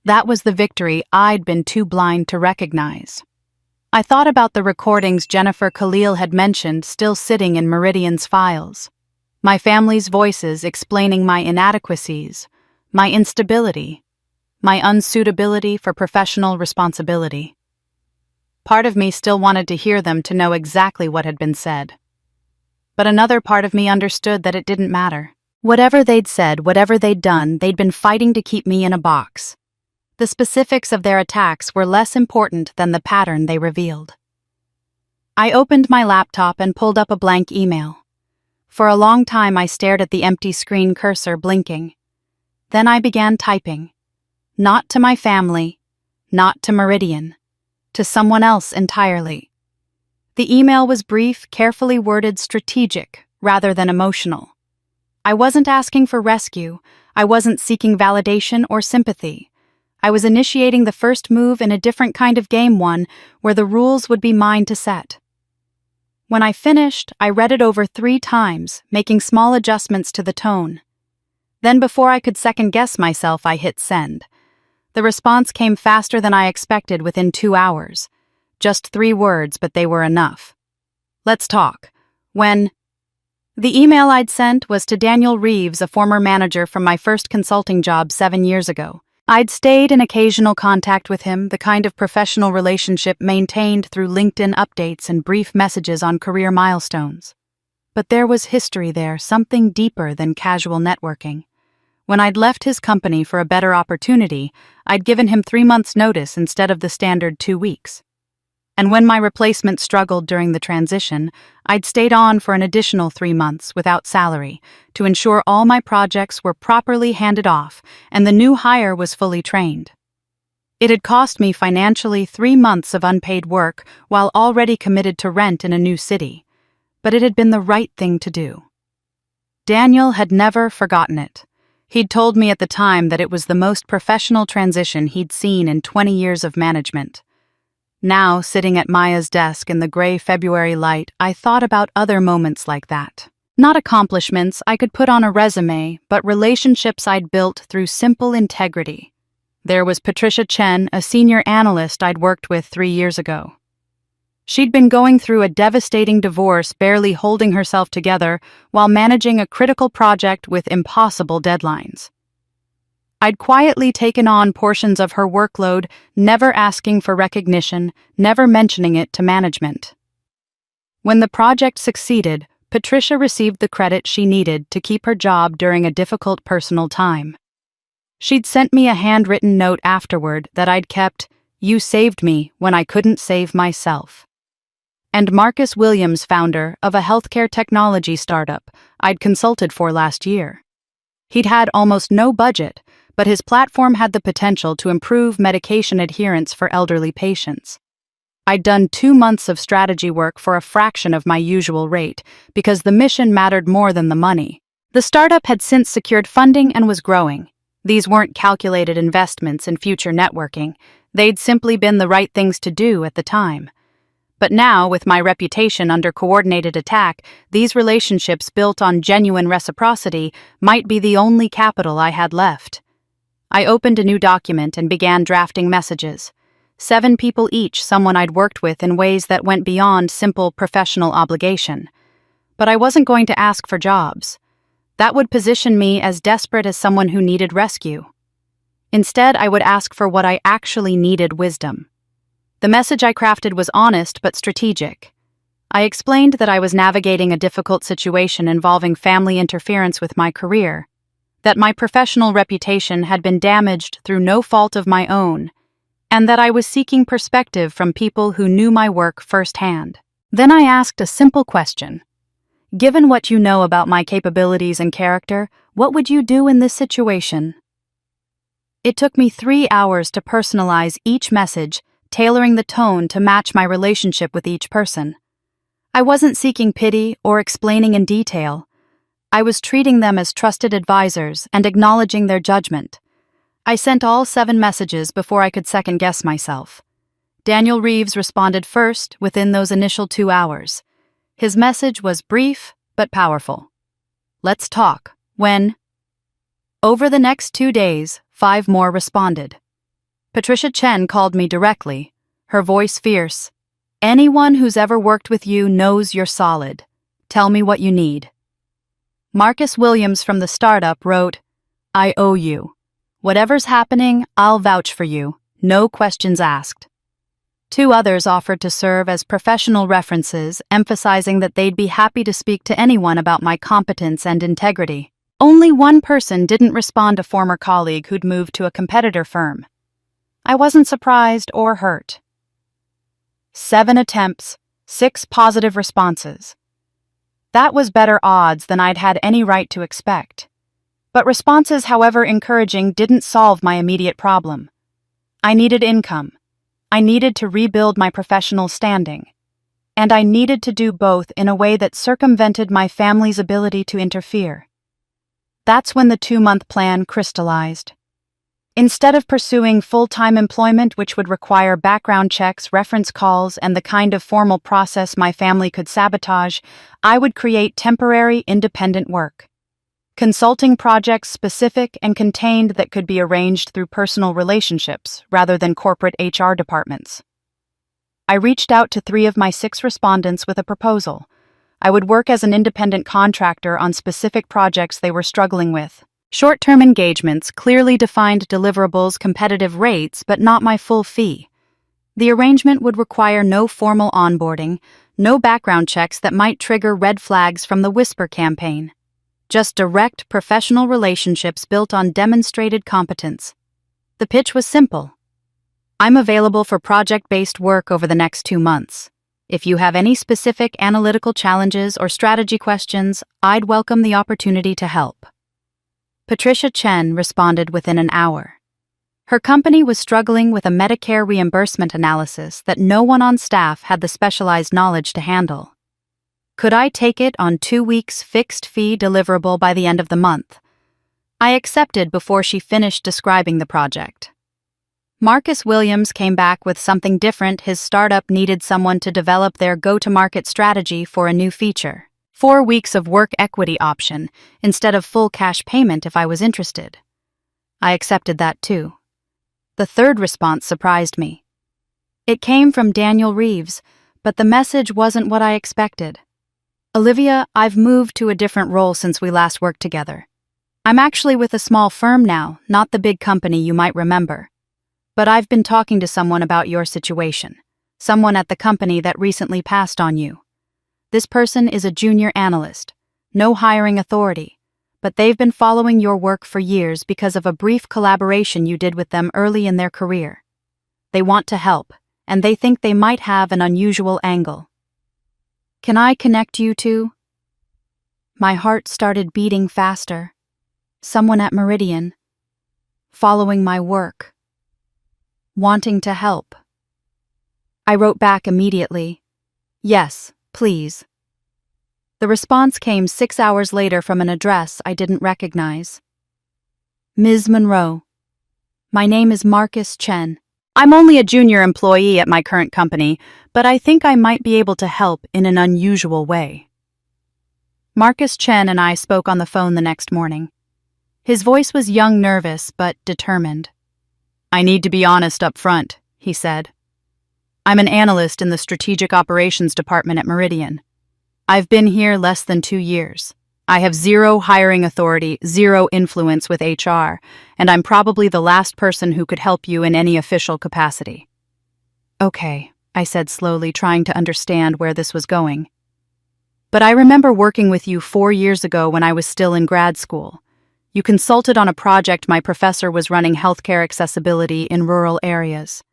That was the victory I'd been too blind to recognize. I thought about the recordings Jennifer Khalil had mentioned still sitting in Meridian's files. My family's voices explaining my inadequacies, my instability, my unsuitability for professional responsibility. Part of me still wanted to hear them to know exactly what had been said. But another part of me understood that it didn't matter. Whatever they'd said, whatever they'd done, they'd been fighting to keep me in a box. The specifics of their attacks were less important than the pattern they revealed. I opened my laptop and pulled up a blank email. For a long time I stared at the empty screen cursor blinking. Then I began typing. Not to my family, not to Meridian, to someone else entirely. The email was brief, carefully worded, strategic, rather than emotional. I wasn't asking for rescue. I wasn't seeking validation or sympathy. I was initiating the first move in a different kind of game, one where the rules would be mine to set. When I finished, I read it over 3 times, making small adjustments to the tone. Then before I could second-guess myself, I hit send. The response came faster than I expected within 2 hours. Just 3 words, but they were enough. Let's talk. When... The email I'd sent was to Daniel Reeves, a former manager from my first consulting job 7 years ago. I'd stayed in occasional contact with him, the kind of professional relationship maintained through LinkedIn updates and brief messages on career milestones. But there was history there, something deeper than casual networking. When I'd left his company for a better opportunity, I'd given him 3 months' notice instead of the standard 2 weeks. And when my replacement struggled during the transition, I'd stayed on for an additional 3 months without salary to ensure all my projects were properly handed off and the new hire was fully trained. It had cost me financially 3 months of unpaid work while already committed to rent in a new city, but it had been the right thing to do. Daniel had never forgotten it. He'd told me at the time that it was the most professional transition he'd seen in 20 years of management. Now, sitting at Maya's desk in the gray February light, I thought about other moments like that. Not accomplishments I could put on a resume, but relationships I'd built through simple integrity. There was Patricia Chen, a senior analyst I'd worked with 3 years ago. She'd been going through a devastating divorce, barely holding herself together while managing a critical project with impossible deadlines. I'd quietly taken on portions of her workload, never asking for recognition, never mentioning it to management. When the project succeeded, Patricia received the credit she needed to keep her job during a difficult personal time. She'd sent me a handwritten note afterward that I'd kept, "You saved me when I couldn't save myself." And Marcus Williams, founder of a healthcare technology startup I'd consulted for last year. He'd had almost no budget, but his platform had the potential to improve medication adherence for elderly patients. I'd done 2 months of strategy work for a fraction of my usual rate, because the mission mattered more than the money. The startup had since secured funding and was growing. These weren't calculated investments in future networking. They'd simply been the right things to do at the time. But now, with my reputation under coordinated attack, these relationships built on genuine reciprocity might be the only capital I had left. I opened a new document and began drafting messages. 7 people each, someone I'd worked with in ways that went beyond simple professional obligation. But I wasn't going to ask for jobs. That would position me as desperate as someone who needed rescue. Instead, I would ask for what I actually needed: wisdom. The message I crafted was honest but strategic. I explained that I was navigating a difficult situation involving family interference with my career, that my professional reputation had been damaged through no fault of my own, and that I was seeking perspective from people who knew my work firsthand. Then I asked a simple question. Given what you know about my capabilities and character, what would you do in this situation? It took me 3 hours to personalize each message, tailoring the tone to match my relationship with each person. I wasn't seeking pity or explaining in detail. I was treating them as trusted advisors and acknowledging their judgment. I sent all 7 messages before I could second-guess myself. Daniel Reeves responded first within those initial 2 hours. His message was brief but powerful. Let's talk. When? Over the next 2 days, 5 more responded. Patricia Chen called me directly, her voice fierce. Anyone who's ever worked with you knows you're solid. Tell me what you need. Marcus Williams from the startup wrote, I owe you. Whatever's happening, I'll vouch for you. No questions asked. 2 others offered to serve as professional references, emphasizing that they'd be happy to speak to anyone about my competence and integrity. Only 1 person didn't respond, a former colleague who'd moved to a competitor firm. I wasn't surprised or hurt. 7 attempts, 6 positive responses. That was better odds than I'd had any right to expect. But responses, however encouraging, didn't solve my immediate problem. I needed income. I needed to rebuild my professional standing. And I needed to do both in a way that circumvented my family's ability to interfere. That's when the 2-month plan crystallized. Instead of pursuing full-time employment, which would require background checks, reference calls, and the kind of formal process my family could sabotage, I would create temporary, independent work. Consulting projects specific and contained that could be arranged through personal relationships rather than corporate HR departments. I reached out to 3 of my 6 respondents with a proposal. I would work as an independent contractor on specific projects they were struggling with. Short-term engagements, clearly defined deliverables, competitive rates, but not my full fee. The arrangement would require no formal onboarding, no background checks that might trigger red flags from the Whisper campaign. Just direct professional relationships built on demonstrated competence. The pitch was simple. I'm available for project-based work over the next 2 months. If you have any specific analytical challenges or strategy questions, I'd welcome the opportunity to help. Patricia Chen responded within an hour. Her company was struggling with a Medicare reimbursement analysis that no one on staff had the specialized knowledge to handle. Could I take it on 2 weeks fixed-fee deliverable by the end of the month? I accepted before she finished describing the project. Marcus Williams came back with something different. His startup needed someone to develop their go-to-market strategy for a new feature. 4 weeks of work equity option instead of full cash payment if I was interested. I accepted that too. The 3rd response surprised me. It came from Daniel Reeves, but the message wasn't what I expected. Olivia, I've moved to a different role since we last worked together. I'm actually with a small firm now, not the big company you might remember. But I've been talking to someone about your situation, someone at the company that recently passed on you. This person is a junior analyst, no hiring authority, but they've been following your work for years because of a brief collaboration you did with them early in their career. They want to help, and they think they might have an unusual angle. Can I connect you two? My heart started beating faster. Someone at Meridian, following my work, wanting to help. I wrote back immediately. Yes, please. The response came 6 hours later from an address I didn't recognize. Ms. Monroe. My name is Marcus Chen. I'm only a junior employee at my current company, but I think I might be able to help in an unusual way. Marcus Chen and I spoke on the phone the next morning. His voice was young, nervous, but determined. I need to be honest up front, he said. I'm an analyst in the Strategic Operations Department at Meridian. I've been here less than 2 years. I have zero hiring authority, zero influence with HR, and I'm probably the last person who could help you in any official capacity. Okay, I said slowly, trying to understand where this was going. But I remember working with you 4 years ago when I was still in grad school. You consulted on a project my professor was running healthcare accessibility in rural areas.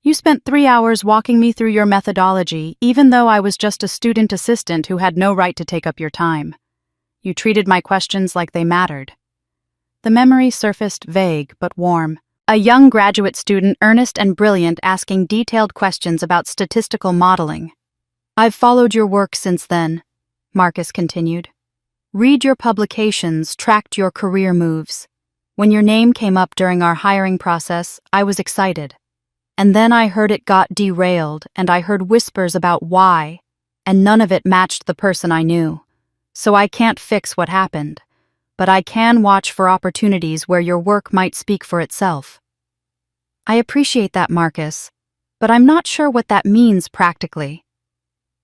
You spent 3 hours walking me through your methodology, even though I was just a student assistant who had no right to take up your time. You treated my questions like they mattered. The memory surfaced vague but warm. A young graduate student, earnest and brilliant, asking detailed questions about statistical modeling. I've followed your work since then, Marcus continued. Read your publications, tracked your career moves. When your name came up during our hiring process, I was excited. And then I heard it got derailed, and I heard whispers about why, and none of it matched the person I knew. So I can't fix what happened, but I can watch for opportunities where your work might speak for itself. I appreciate that, Marcus, but I'm not sure what that means practically.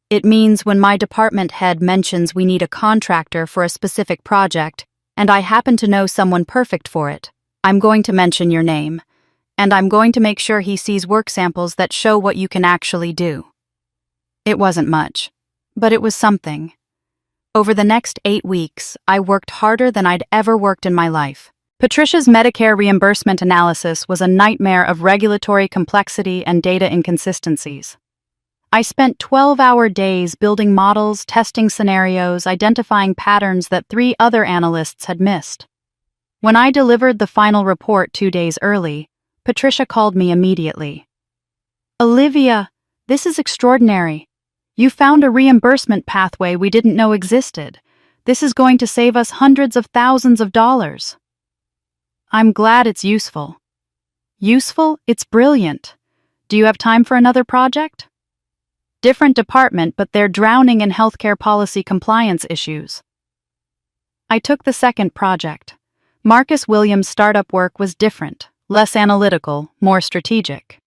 It means when my department head mentions we need a contractor for a specific project, and I happen to know someone perfect for it, I'm going to mention your name. And I'm going to make sure he sees work samples that show what you can actually do. It wasn't much, but it was something. Over the next 8 weeks, I worked harder than I'd ever worked in my life. Patricia's Medicare reimbursement analysis was a nightmare of regulatory complexity and data inconsistencies. I spent 12-hour days building models, testing scenarios, identifying patterns that 3 other analysts had missed. When I delivered the final report 2 days early, Patricia called me immediately. Olivia, this is extraordinary. You found a reimbursement pathway we didn't know existed. This is going to save us hundreds of thousands of dollars. I'm glad it's useful. Useful? It's brilliant. Do you have time for another project? Different department, but they're drowning in healthcare policy compliance issues. I took the second project. Marcus Williams' startup work was different. Less analytical, more strategic.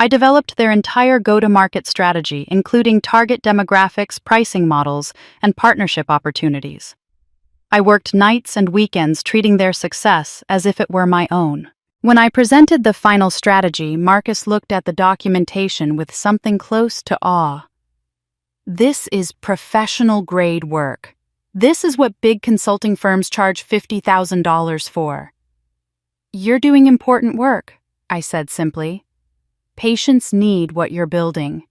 I developed their entire go-to-market strategy, including target demographics, pricing models, and partnership opportunities. I worked nights and weekends treating their success as if it were my own. When I presented the final strategy, Marcus looked at the documentation with something close to awe. This is professional-grade work. This is what big consulting firms charge $50,000 for. You're doing important work, I said simply. Patients need what you're building.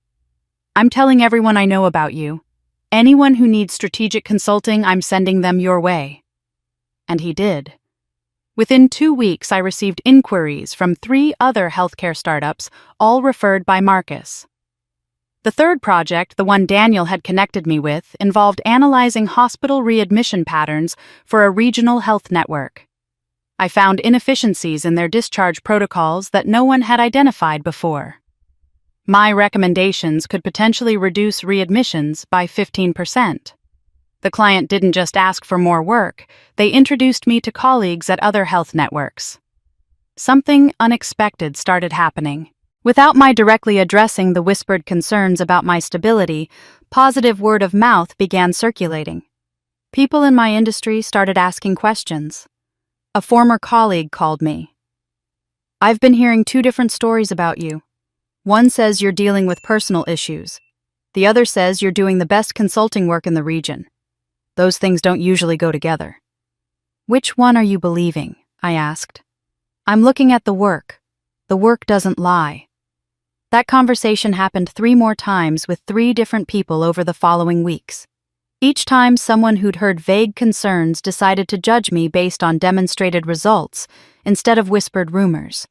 I'm telling everyone I know about you. Anyone who needs strategic consulting, I'm sending them your way. And he did. Within 2 weeks, I received inquiries from 3 other healthcare startups, all referred by Marcus. The third project, the one Daniel had connected me with, involved analyzing hospital readmission patterns for a regional health network. I found inefficiencies in their discharge protocols that no one had identified before. My recommendations could potentially reduce readmissions by 15%. The client didn't just ask for more work, they introduced me to colleagues at other health networks. Something unexpected started happening. Without my directly addressing the whispered concerns about my stability, positive word of mouth began circulating. People in my industry started asking questions. A former colleague called me. I've been hearing 2 different stories about you. One says you're dealing with personal issues. The other says you're doing the best consulting work in the region. Those things don't usually go together. Which one are you believing? I asked. I'm looking at the work. The work doesn't lie. That conversation happened 3 more times with 3 different people over the following weeks. Each time, someone who'd heard vague concerns decided to judge me based on demonstrated results instead of whispered rumors.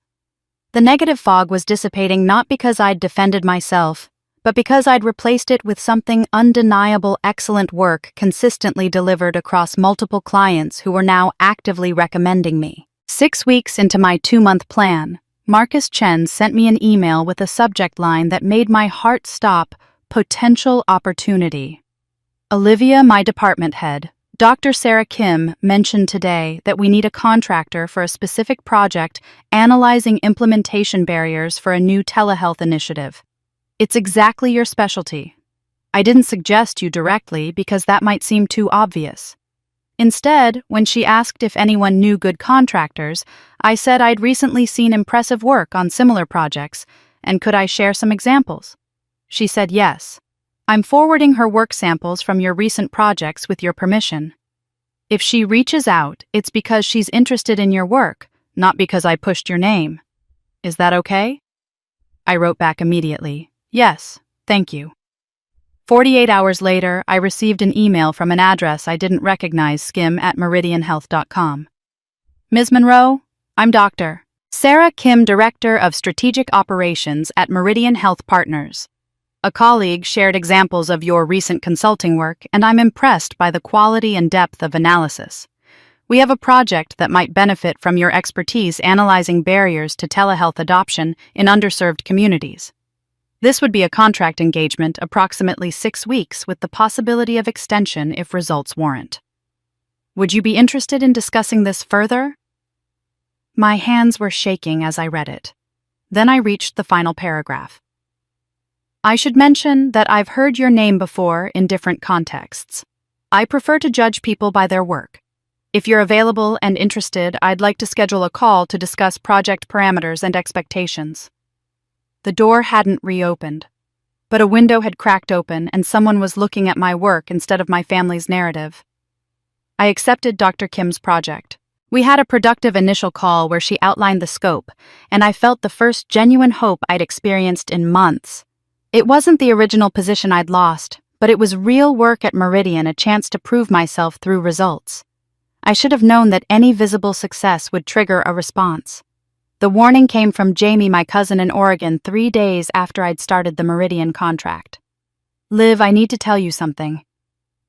The negative fog was dissipating not because I'd defended myself, but because I'd replaced it with something undeniable excellent work consistently delivered across multiple clients who were now actively recommending me. 6 weeks into my 2-month plan, Marcus Chen sent me an email with a subject line that made my heart stop: potential opportunity. Olivia, my department head, Dr. Sarah Kim mentioned today that we need a contractor for a specific project analyzing implementation barriers for a new telehealth initiative. It's exactly your specialty. I didn't suggest you directly because that might seem too obvious. Instead, when she asked if anyone knew good contractors, I said I'd recently seen impressive work on similar projects, and could I share some examples? She said yes. I'm forwarding her work samples from your recent projects with your permission. If she reaches out, it's because she's interested in your work, not because I pushed your name. Is that okay? I wrote back immediately, yes, thank you. 48 hours later, I received an email from an address I didn't recognize, skim@meridianhealth.com. Ms. Monroe, I'm Dr. Sarah Kim, Director of Strategic Operations at Meridian Health Partners. A colleague shared examples of your recent consulting work, and I'm impressed by the quality and depth of analysis. We have a project that might benefit from your expertise analyzing barriers to telehealth adoption in underserved communities. This would be a contract engagement approximately 6 weeks with the possibility of extension if results warrant. Would you be interested in discussing this further? My hands were shaking as I read it. Then I reached the final paragraph. I should mention that I've heard your name before in different contexts. I prefer to judge people by their work. If you're available and interested, I'd like to schedule a call to discuss project parameters and expectations. The door hadn't reopened, but a window had cracked open and someone was looking at my work instead of my family's narrative. I accepted Dr. Kim's project. We had a productive initial call where she outlined the scope, and I felt the first genuine hope I'd experienced in months. It wasn't the original position I'd lost, but it was real work at Meridian, a chance to prove myself through results. I should have known that any visible success would trigger a response. The warning came from Jamie, my cousin in Oregon, 3 days after I'd started the Meridian contract. Liv, I need to tell you something.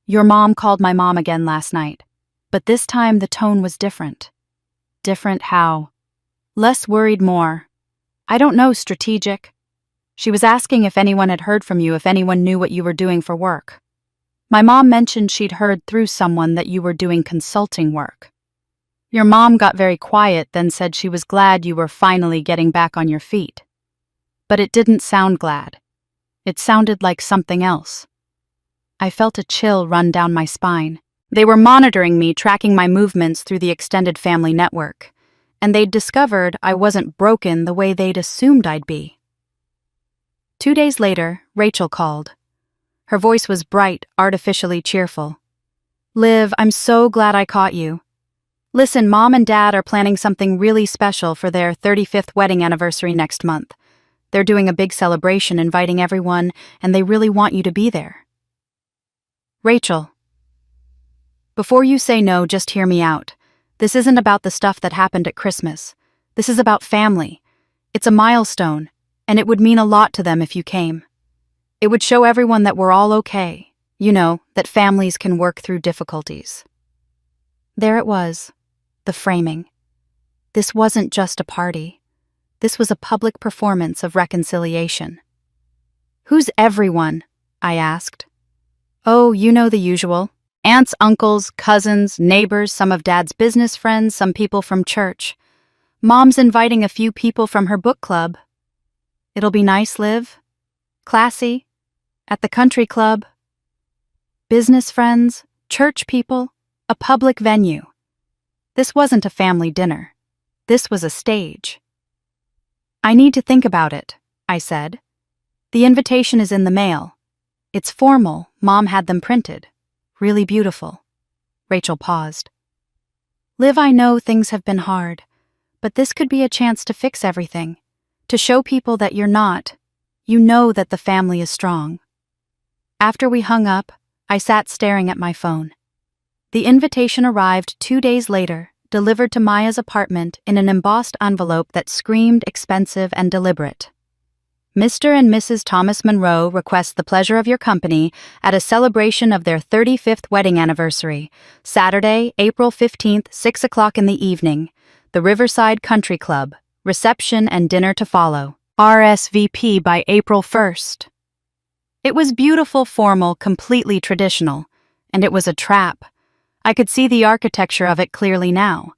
Your mom called my mom again last night, but this time the tone was different. Different how? Less worried, more. I don't know, strategic. She was asking if anyone had heard from you, if anyone knew what you were doing for work. My mom mentioned she'd heard through someone that you were doing consulting work. Your mom got very quiet, then said she was glad you were finally getting back on your feet. But it didn't sound glad. It sounded like something else. I felt a chill run down my spine. They were monitoring me, tracking my movements through the extended family network, and they'd discovered I wasn't broken the way they'd assumed I'd be. 2 days later, Rachel called. Her voice was bright, artificially cheerful. Liv, I'm so glad I caught you. Listen, Mom and Dad are planning something really special for their 35th wedding anniversary next month. They're doing a big celebration, inviting everyone, and they really want you to be there. Rachel. Before you say no, just hear me out. This isn't about the stuff that happened at Christmas. This is about family. It's a milestone, and it would mean a lot to them if you came. It would show everyone that we're all okay. You know, that families can work through difficulties. There it was, the framing. This wasn't just a party. This was a public performance of reconciliation. Who's everyone? I asked. Oh, you know the usual. Aunts, uncles, cousins, neighbors, some of Dad's business friends, some people from church. Mom's inviting a few people from her book club. It'll be nice, Liv. Classy. At the country club. Business friends, church people, a public venue. This wasn't a family dinner. This was a stage. I need to think about it, I said. The invitation is in the mail. It's formal. Mom had them printed. Really beautiful. Rachel paused. Liv, I know things have been hard, but this could be a chance to fix everything, to show people that you're not. You know that the family is strong. After we hung up, I sat staring at my phone. The invitation arrived 2 days later, delivered to Maya's apartment in an embossed envelope that screamed expensive and deliberate. Mr. and Mrs. Thomas Monroe request the pleasure of your company at a celebration of their 35th wedding anniversary, Saturday, April 15th, 6 o'clock in the evening, the Riverside Country Club, reception and dinner to follow. RSVP by April 1st. It was beautiful, formal, completely traditional, and it was a trap. I could see the architecture of it clearly now.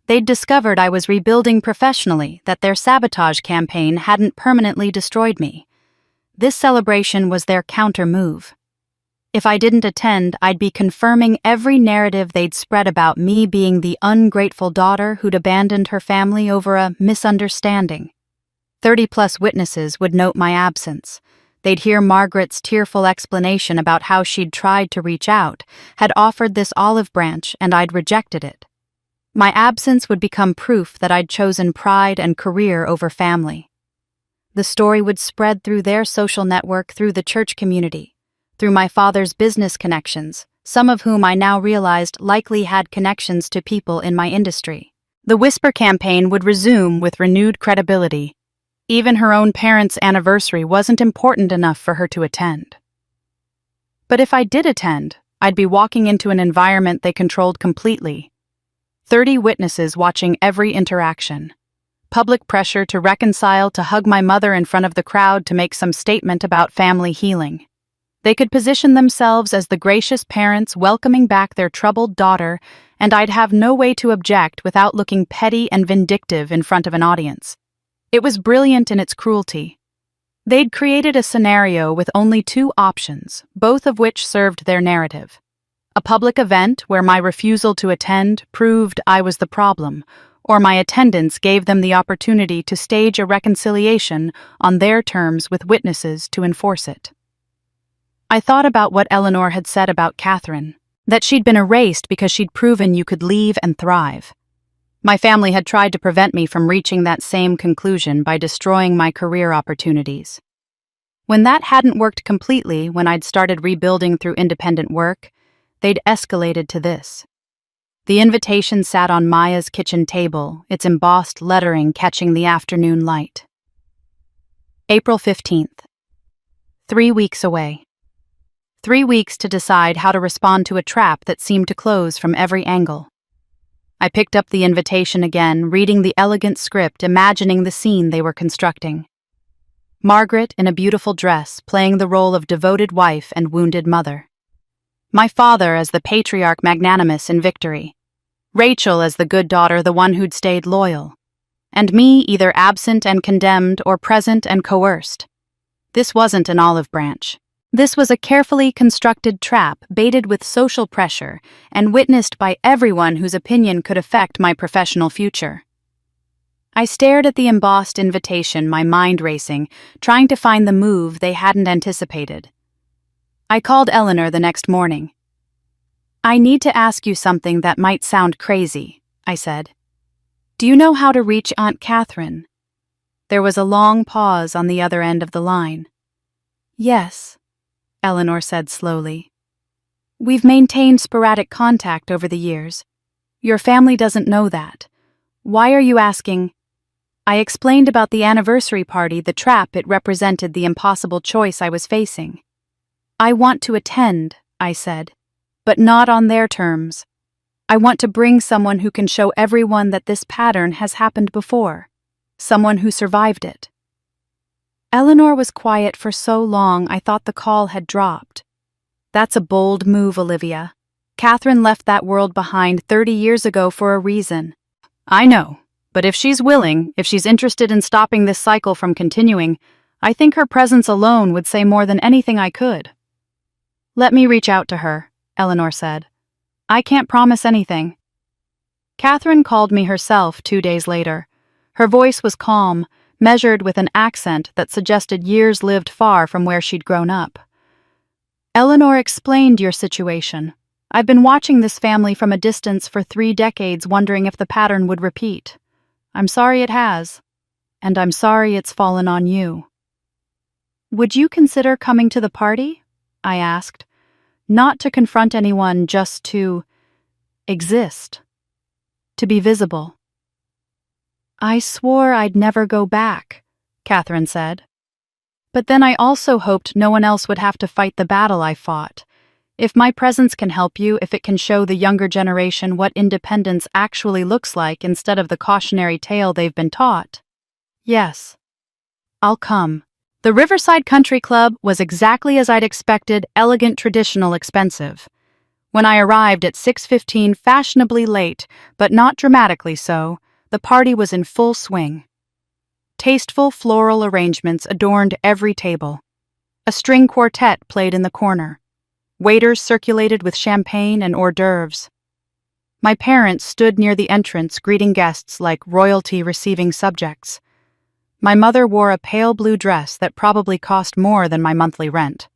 They'd discovered I was rebuilding professionally, that their sabotage campaign hadn't permanently destroyed me. This celebration was their counter-move. If I didn't attend, I'd be confirming every narrative they'd spread about me being the ungrateful daughter who'd abandoned her family over a misunderstanding. 30-plus witnesses would note my absence. They'd hear Margaret's tearful explanation about how she'd tried to reach out, had offered this olive branch, and I'd rejected it. My absence would become proof that I'd chosen pride and career over family. The story would spread through their social network, through the church community, through my father's business connections, some of whom I now realized likely had connections to people in my industry. The whisper campaign would resume with renewed credibility. Even her own parents' anniversary wasn't important enough for her to attend. But if I did attend, I'd be walking into an environment they controlled completely. 30 witnesses watching every interaction. Public pressure to reconcile, to hug my mother in front of the crowd to make some statement about family healing. They could position themselves as the gracious parents welcoming back their troubled daughter, and I'd have no way to object without looking petty and vindictive in front of an audience. It was brilliant in its cruelty. They'd created a scenario with only two options, both of which served their narrative. A public event where my refusal to attend proved I was the problem, or my attendance gave them the opportunity to stage a reconciliation on their terms with witnesses to enforce it. I thought about what Eleanor had said about Catherine, that she'd been erased because she'd proven you could leave and thrive. My family had tried to prevent me from reaching that same conclusion by destroying my career opportunities. When that hadn't worked completely, when I'd started rebuilding through independent work, they'd escalated to this. The invitation sat on Maya's kitchen table, its embossed lettering catching the afternoon light. April 15th. 3 weeks away. 3 weeks to decide how to respond to a trap that seemed to close from every angle. I picked up the invitation again, reading the elegant script, imagining the scene they were constructing. Margaret in a beautiful dress, playing the role of devoted wife and wounded mother. My father as the patriarch magnanimous in victory. Rachel as the good daughter, the one who'd stayed loyal. And me either absent and condemned or present and coerced. This wasn't an olive branch. This was a carefully constructed trap baited with social pressure and witnessed by everyone whose opinion could affect my professional future. I stared at the embossed invitation, my mind racing, trying to find the move they hadn't anticipated. I called Eleanor the next morning. "I need to ask you something that might sound crazy," I said. "Do you know how to reach Aunt Catherine?" There was a long pause on the other end of the line. "Yes," Eleanor said slowly. "We've maintained sporadic contact over the years. Your family doesn't know that. Why are you asking?" I explained about the anniversary party, the trap it represented, the impossible choice I was facing. "I want to attend," I said, "but not on their terms. I want to bring someone who can show everyone that this pattern has happened before, someone who survived it." Eleanor was quiet for so long I thought the call had dropped. "That's a bold move, Olivia. Catherine left that world behind 30 years ago for a reason." "I know, but if she's willing, if she's interested in stopping this cycle from continuing, I think her presence alone would say more than anything I could." "Let me reach out to her," Eleanor said. "I can't promise anything." Catherine called me herself 2 days later. Her voice was calm, measured with an accent that suggested years lived far from where she'd grown up. "Eleanor explained your situation. I've been watching this family from a distance for 3 decades, wondering if the pattern would repeat. I'm sorry it has, and I'm sorry it's fallen on you." "Would you consider coming to the party?" I asked. Not to confront anyone, just to exist. to be visible. "I swore I'd never go back," Catherine said. "But then I also hoped no one else would have to fight the battle I fought. If my presence can help you, if it can show the younger generation what independence actually looks like instead of the cautionary tale they've been taught, yes, I'll come." The Riverside Country Club was exactly as I'd expected: elegant, traditional, expensive. When I arrived at 6:15, fashionably late, but not dramatically so, the party was in full swing. Tasteful floral arrangements adorned every table. A string quartet played in the corner. Waiters circulated with champagne and hors d'oeuvres. My parents stood near the entrance, greeting guests like royalty receiving subjects. My mother wore a pale blue dress that probably cost more than my monthly rent.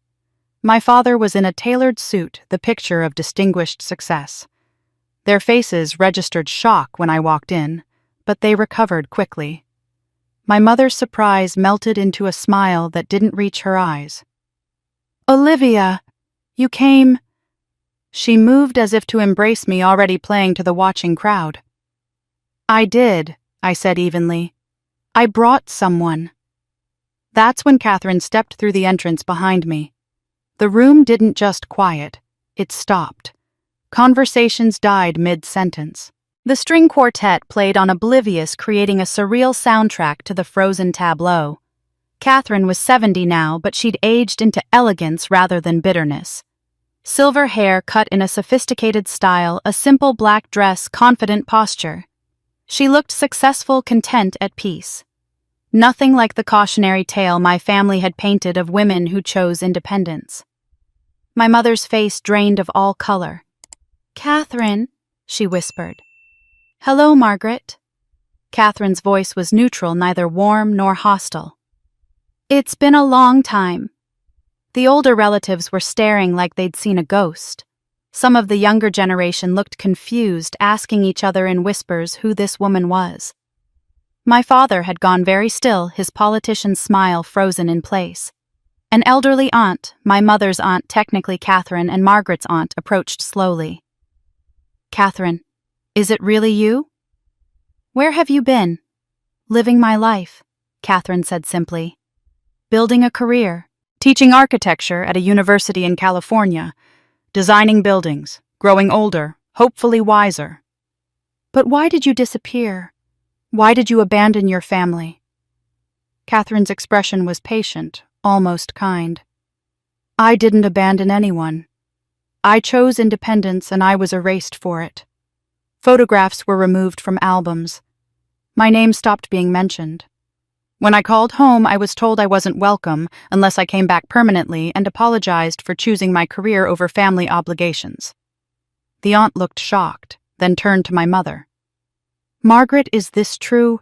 My father was in a tailored suit, the picture of distinguished success. Their faces registered shock when I walked in, but they recovered quickly. My mother's surprise melted into a smile that didn't reach her eyes. "Olivia, you came—" She moved as if to embrace me, already playing to the watching crowd. "I did," I said evenly. "I brought someone." That's when Catherine stepped through the entrance behind me. The room didn't just quiet, it stopped. Conversations died mid-sentence. The string quartet played on, oblivious, creating a surreal soundtrack to the frozen tableau. Catherine was 70 now, but she'd aged into elegance rather than bitterness. Silver hair cut in a sophisticated style, a simple black dress, confident posture. She looked successful, content, at peace. Nothing like the cautionary tale my family had painted of women who chose independence. My mother's face drained of all color. "Catherine," she whispered. "Hello, Margaret." Catherine's voice was neutral, neither warm nor hostile. "It's been a long time." The older relatives were staring like they'd seen a ghost. Some of the younger generation looked confused, asking each other in whispers who this woman was. My father had gone very still, his politician's smile frozen in place. An elderly aunt, my mother's aunt, technically Catherine, and Margaret's aunt, approached slowly. "Catherine, is it really you?" "Where have you been?" "Living my life," Catherine said simply. "Building a career, teaching architecture at a university in California, designing buildings, growing older, hopefully wiser." "But why did you disappear? Why did you abandon your family?" Catherine's expression was patient, almost kind. "I didn't abandon anyone. I chose independence and I was erased for it. Photographs were removed from albums. My name stopped being mentioned. When I called home, I was told I wasn't welcome unless I came back permanently and apologized for choosing my career over family obligations." The aunt looked shocked, then turned to my mother. "Margaret, is this true?"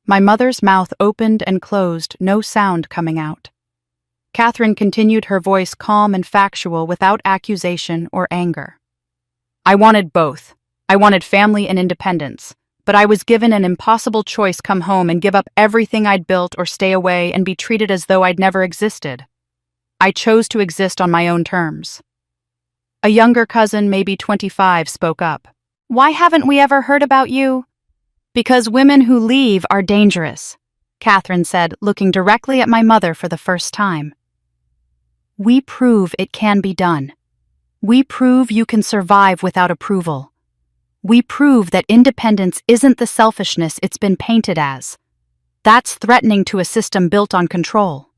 My mother's mouth opened and closed, no sound coming out. Catherine continued, her voice calm and factual, without accusation or anger. "I wanted both. I wanted family and independence. But I was given an impossible choice: come home and give up everything I'd built, or stay away and be treated as though I'd never existed. I chose to exist on my own terms." A younger cousin, maybe 25, spoke up. "Why haven't we ever heard about you?" "Because women who leave are dangerous," Catherine said, looking directly at my mother for the first time. "We prove it can be done. We prove you can survive without approval. We prove that independence isn't the selfishness it's been painted as. That's threatening to a system built on control."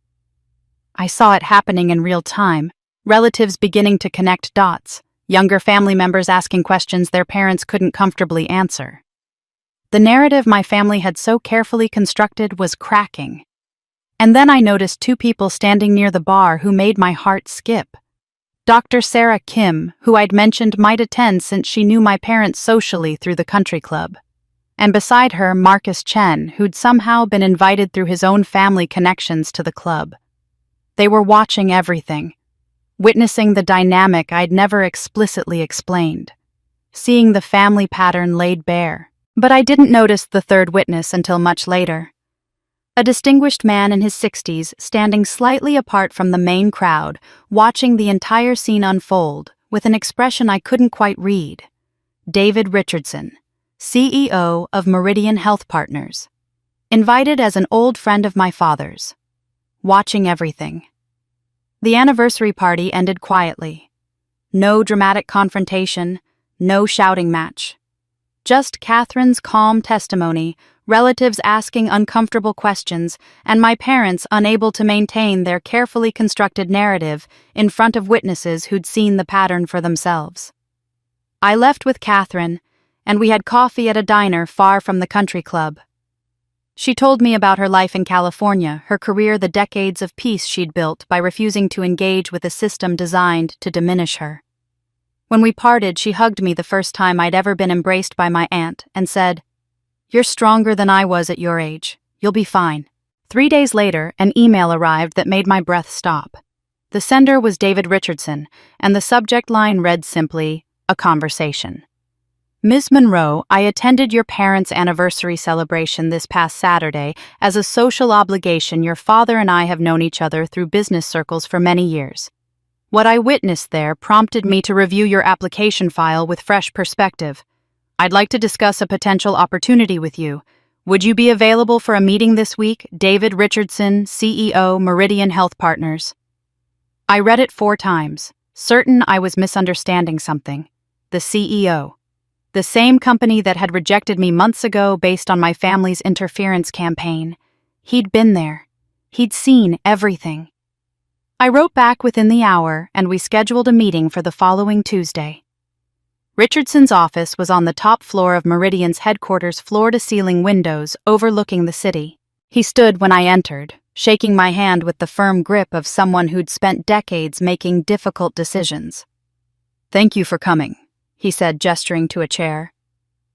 I saw it happening in real time, relatives beginning to connect dots, younger family members asking questions their parents couldn't comfortably answer. The narrative my family had so carefully constructed was cracking. And then I noticed two people standing near the bar who made my heart skip. Dr. Sarah Kim, who I'd mentioned might attend since she knew my parents socially through the country club. And beside her, Marcus Chen, who'd somehow been invited through his own family connections to the club. They were watching everything, witnessing the dynamic I'd never explicitly explained, seeing the family pattern laid bare. But I didn't notice the third witness until much later. A distinguished man in his 60s, standing slightly apart from the main crowd, watching the entire scene unfold, with an expression I couldn't quite read. David Richardson, CEO of Meridian Health Partners. Invited as an old friend of my father's. Watching everything. The anniversary party ended quietly. No dramatic confrontation, no shouting match. Just Catherine's calm testimony, relatives asking uncomfortable questions, and my parents unable to maintain their carefully constructed narrative in front of witnesses who'd seen the pattern for themselves. I left with Catherine, and we had coffee at a diner far from the country club. She told me about her life in California, her career, the decades of peace she'd built by refusing to engage with a system designed to diminish her. When we parted, she hugged me the first time I'd ever been embraced by my aunt and said, "You're stronger than I was at your age. You'll be fine." 3 days later, an email arrived that made my breath stop. The sender was David Richardson, and the subject line read simply, "A conversation." Ms. Monroe, I attended your parents' anniversary celebration this past Saturday as a social obligation. Your father and I have known each other through business circles for many years. What I witnessed there prompted me to review your application file with fresh perspective. I'd like to discuss a potential opportunity with you. Would you be available for a meeting this week? David Richardson, CEO, Meridian Health Partners. I read it 4 times, certain I was misunderstanding something. The CEO. The same company that had rejected me months ago based on my family's interference campaign. He'd been there. He'd seen everything. I wrote back within the hour, and we scheduled a meeting for the following Tuesday. Richardson's office was on the top floor of Meridian's headquarters, floor-to-ceiling windows overlooking the city. He stood when I entered, shaking my hand with the firm grip of someone who'd spent decades making difficult decisions. "Thank you for coming," he said, gesturing to a chair.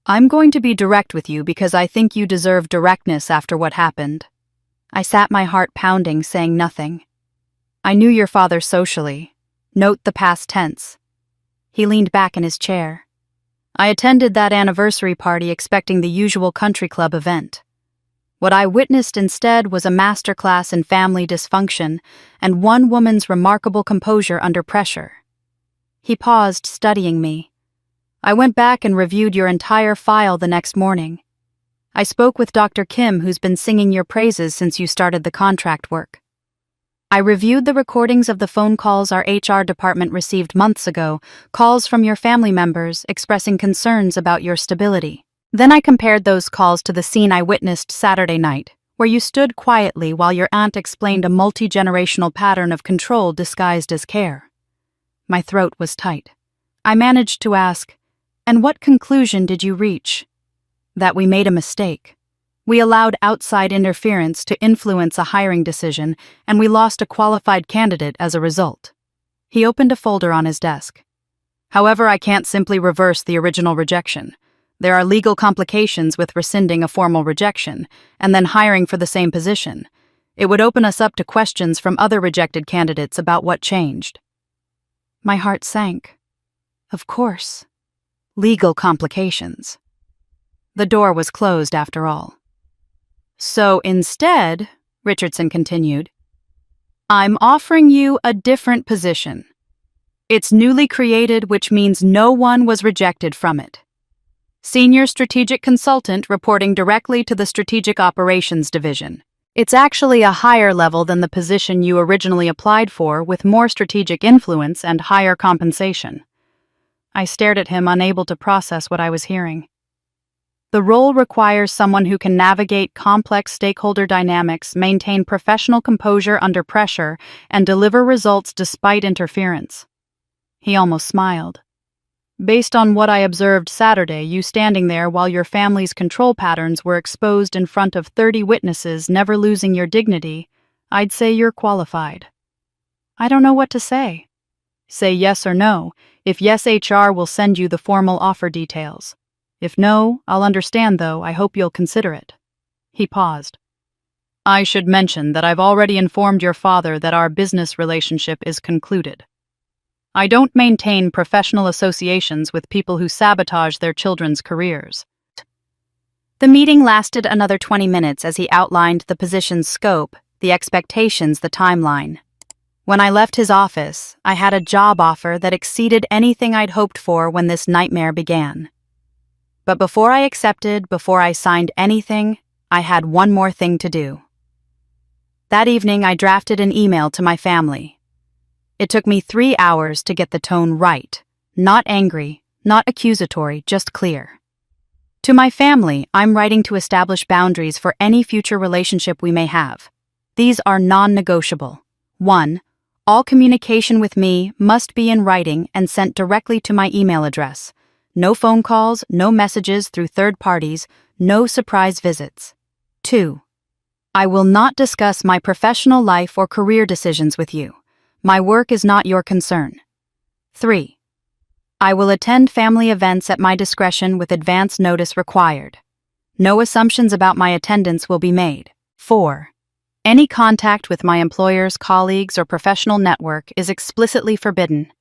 "I'm going to be direct with you because I think you deserve directness after what happened." I sat, my heart pounding, saying nothing. "I knew your father socially. Note the past tense." He leaned back in his chair. "I attended that anniversary party expecting the usual country club event. What I witnessed instead was a masterclass in family dysfunction and one woman's remarkable composure under pressure." He paused, studying me. "I went back and reviewed your entire file the next morning. I spoke with Dr. Kim, who's been singing your praises since you started the contract work. I reviewed the recordings of the phone calls our HR department received months ago, calls from your family members expressing concerns about your stability. Then I compared those calls to the scene I witnessed Saturday night, where you stood quietly while your aunt explained a multi-generational pattern of control disguised as care." My throat was tight. I managed to ask, "And what conclusion did you reach?" "That we made a mistake. We allowed outside interference to influence a hiring decision, and we lost a qualified candidate as a result." He opened a folder on his desk. "However, I can't simply reverse the original rejection. There are legal complications with rescinding a formal rejection and then hiring for the same position. It would open us up to questions from other rejected candidates about what changed." My heart sank. Of course. Legal complications. The door was closed after all. "So instead," Richardson continued, "I'm offering you a different position. It's newly created, which means no one was rejected from it. Senior Strategic Consultant reporting directly to the Strategic Operations Division. It's actually a higher level than the position you originally applied for, with more strategic influence and higher compensation." I stared at him, unable to process what I was hearing. "The role requires someone who can navigate complex stakeholder dynamics, maintain professional composure under pressure, and deliver results despite interference." He almost smiled. "Based on what I observed Saturday, you standing there while your family's control patterns were exposed in front of 30 witnesses, never losing your dignity, I'd say you're qualified." I don't know what to say. Say yes or no. If yes, HR will send you the formal offer details. If no, I'll understand, though. I hope you'll consider it." He paused. "I should mention that I've already informed your father that our business relationship is concluded. I don't maintain professional associations with people who sabotage their children's careers." The meeting lasted another 20 minutes as he outlined the position's scope, the expectations, the timeline. When I left his office, I had a job offer that exceeded anything I'd hoped for when this nightmare began. But before I signed anything, I had one more thing to do. That evening, I drafted an email to my family. It took me 3 hours to get the tone right. Not angry, not accusatory, just clear. To my family, I'm writing to establish boundaries for any future relationship we may have. These are non-negotiable. 1. All communication with me must be in writing and sent directly to my email address. No phone calls, no messages through third parties, no surprise visits. 2. I will not discuss my professional life or career decisions with you. My work is not your concern. 3. I will attend family events at my discretion with advance notice required. No assumptions about my attendance will be made. 4. Any contact with my employers, colleagues, or professional network is explicitly forbidden.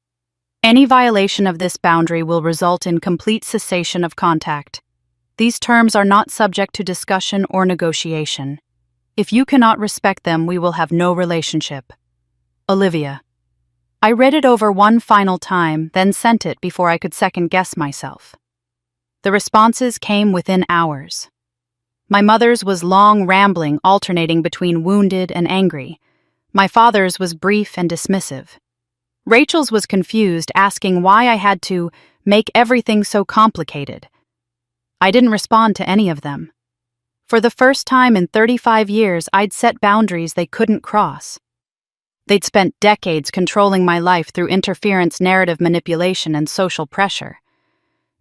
Any violation of this boundary will result in complete cessation of contact. These terms are not subject to discussion or negotiation. If you cannot respect them, we will have no relationship. Olivia. I read it over one final time, then sent it before I could second-guess myself. The responses came within hours. My mother's was long, rambling, alternating between wounded and angry. My father's was brief and dismissive. Rachel's was confused, asking why I had to make everything so complicated. I didn't respond to any of them. For the first time in 35 years, I'd set boundaries they couldn't cross. They'd spent decades controlling my life through interference, narrative manipulation, and social pressure.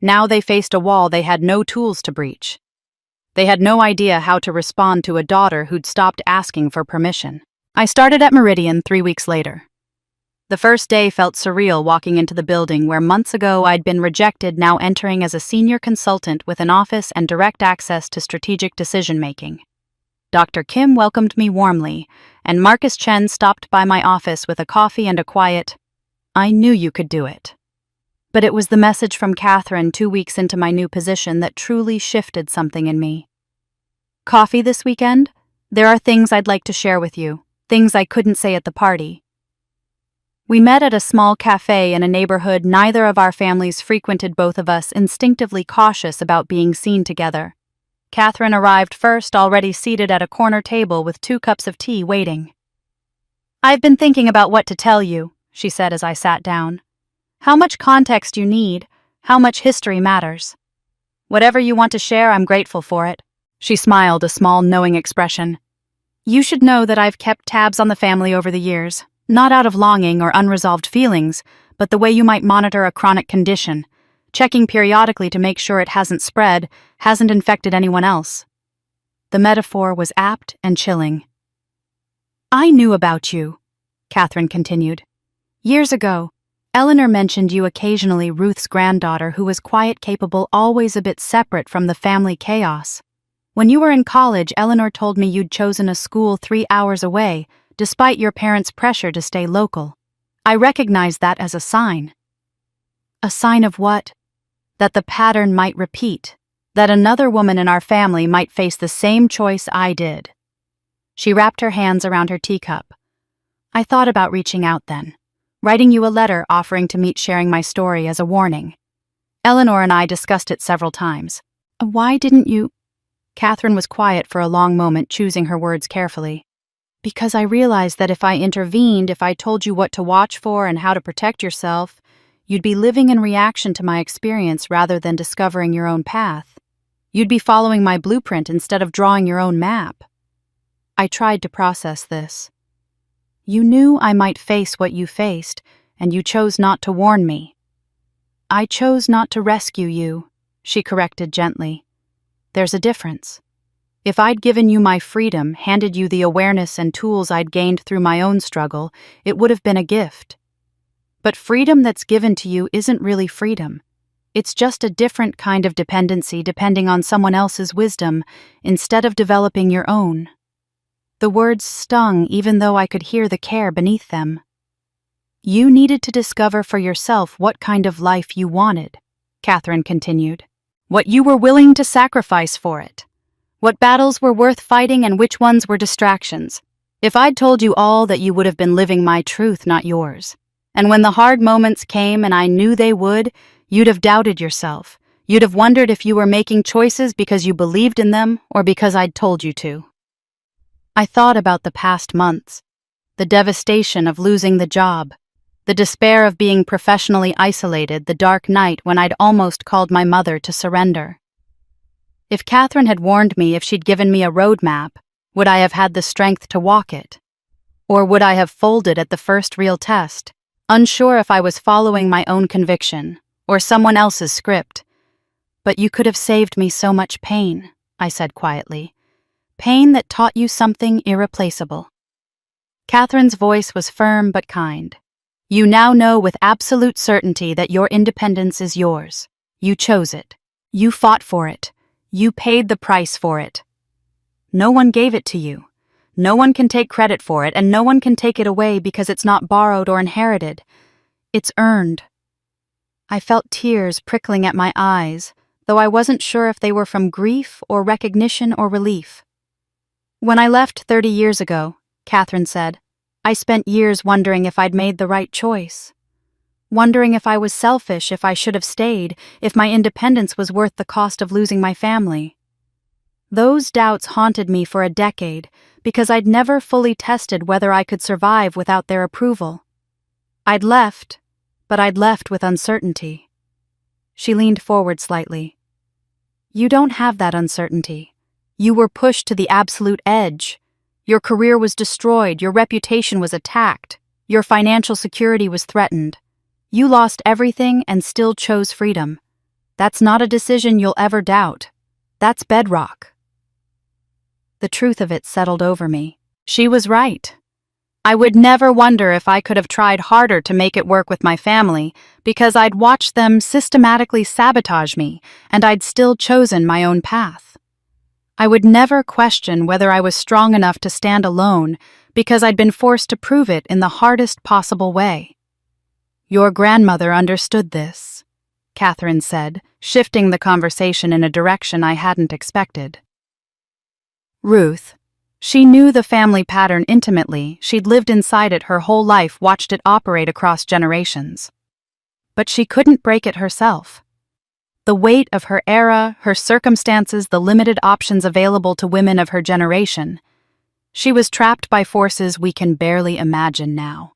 Now they faced a wall they had no tools to breach. They had no idea how to respond to a daughter who'd stopped asking for permission. I started at Meridian 3 weeks later. The first day felt surreal, walking into the building where months ago I'd been rejected, now entering as a senior consultant with an office and direct access to strategic decision-making. Dr. Kim welcomed me warmly, and Marcus Chen stopped by my office with a coffee and a quiet, "I knew you could do it." But it was the message from Catherine 2 weeks into my new position that truly shifted something in me. "Coffee this weekend? There are things I'd like to share with you, things I couldn't say at the party." We met at a small cafe in a neighborhood neither of our families frequented, both of us instinctively cautious about being seen together. Catherine arrived first, already seated at a corner table with 2 cups of tea waiting. "I've been thinking about what to tell you," she said as I sat down. "How much context you need, how much history matters. Whatever you want to share, I'm grateful for it." She smiled, a small, knowing expression. "You should know that I've kept tabs on the family over the years. Not out of longing or unresolved feelings, but the way you might monitor a chronic condition, checking periodically to make sure it hasn't spread, hasn't infected anyone else." The metaphor was apt and chilling. "I knew about you," Catherine continued. "Years ago, Eleanor mentioned you occasionally, Ruth's granddaughter who was quiet, capable, always a bit separate from the family chaos. When you were in college, Eleanor told me you'd chosen a school 3 hours away, despite your parents' pressure to stay local. I recognized that as a sign." "A sign of what?" "That the pattern might repeat, that another woman in our family might face the same choice I did." She wrapped her hands around her teacup. "I thought about reaching out then, writing you a letter offering to meet, sharing my story as a warning. Eleanor and I discussed it several times." "Why didn't you?" Catherine was quiet for a long moment, choosing her words carefully. "Because I realized that if I intervened, if I told you what to watch for and how to protect yourself, you'd be living in reaction to my experience rather than discovering your own path. You'd be following my blueprint instead of drawing your own map." I tried to process this. "You knew I might face what you faced, and you chose not to warn me." "I chose not to rescue you," she corrected gently. "There's a difference. If I'd given you my freedom, handed you the awareness and tools I'd gained through my own struggle, it would have been a gift. But freedom that's given to you isn't really freedom. It's just a different kind of dependency, depending on someone else's wisdom, instead of developing your own." The words stung, even though I could hear the care beneath them. "You needed to discover for yourself what kind of life you wanted," Catherine continued. "What you were willing to sacrifice for it. What battles were worth fighting and which ones were distractions. If I'd told you all that, you would have been living my truth, not yours. And when the hard moments came, and I knew they would, you'd have doubted yourself. You'd have wondered if you were making choices because you believed in them or because I'd told you to. I thought about the past months, the devastation of losing the job, the despair of being professionally isolated, the dark night when I'd almost called my mother to surrender. If Catherine had warned me, if she'd given me a roadmap, would I have had the strength to walk it? Or would I have folded at the first real test, unsure if I was following my own conviction or someone else's script? But you could have saved me so much pain, I said quietly. Pain that taught you something irreplaceable. Catherine's voice was firm but kind. You now know with absolute certainty that your independence is yours. You chose it. You fought for it. You paid the price for it. No one gave it to you. No one can take credit for it, and no one can take it away because it's not borrowed or inherited. It's earned. I felt tears prickling at my eyes, though I wasn't sure if they were from grief or recognition or relief. When I left 30 years ago, Catherine said, I spent years wondering if I'd made the right choice. Wondering if I was selfish, if I should have stayed, if my independence was worth the cost of losing my family. Those doubts haunted me for a decade because I'd never fully tested whether I could survive without their approval. I'd left, but I'd left with uncertainty. She leaned forward slightly. You don't have that uncertainty. You were pushed to the absolute edge. Your career was destroyed, your reputation was attacked, your financial security was threatened. You lost everything and still chose freedom. That's not a decision you'll ever doubt. That's bedrock. The truth of it settled over me. She was right. I would never wonder if I could have tried harder to make it work with my family, because I'd watched them systematically sabotage me, and I'd still chosen my own path. I would never question whether I was strong enough to stand alone, because I'd been forced to prove it in the hardest possible way. Your grandmother understood this, Catherine said, shifting the conversation in a direction I hadn't expected. Ruth. She knew the family pattern intimately. She'd lived inside it her whole life, watched it operate across generations. But she couldn't break it herself. The weight of her era, her circumstances, the limited options available to women of her generation. She was trapped by forces we can barely imagine now.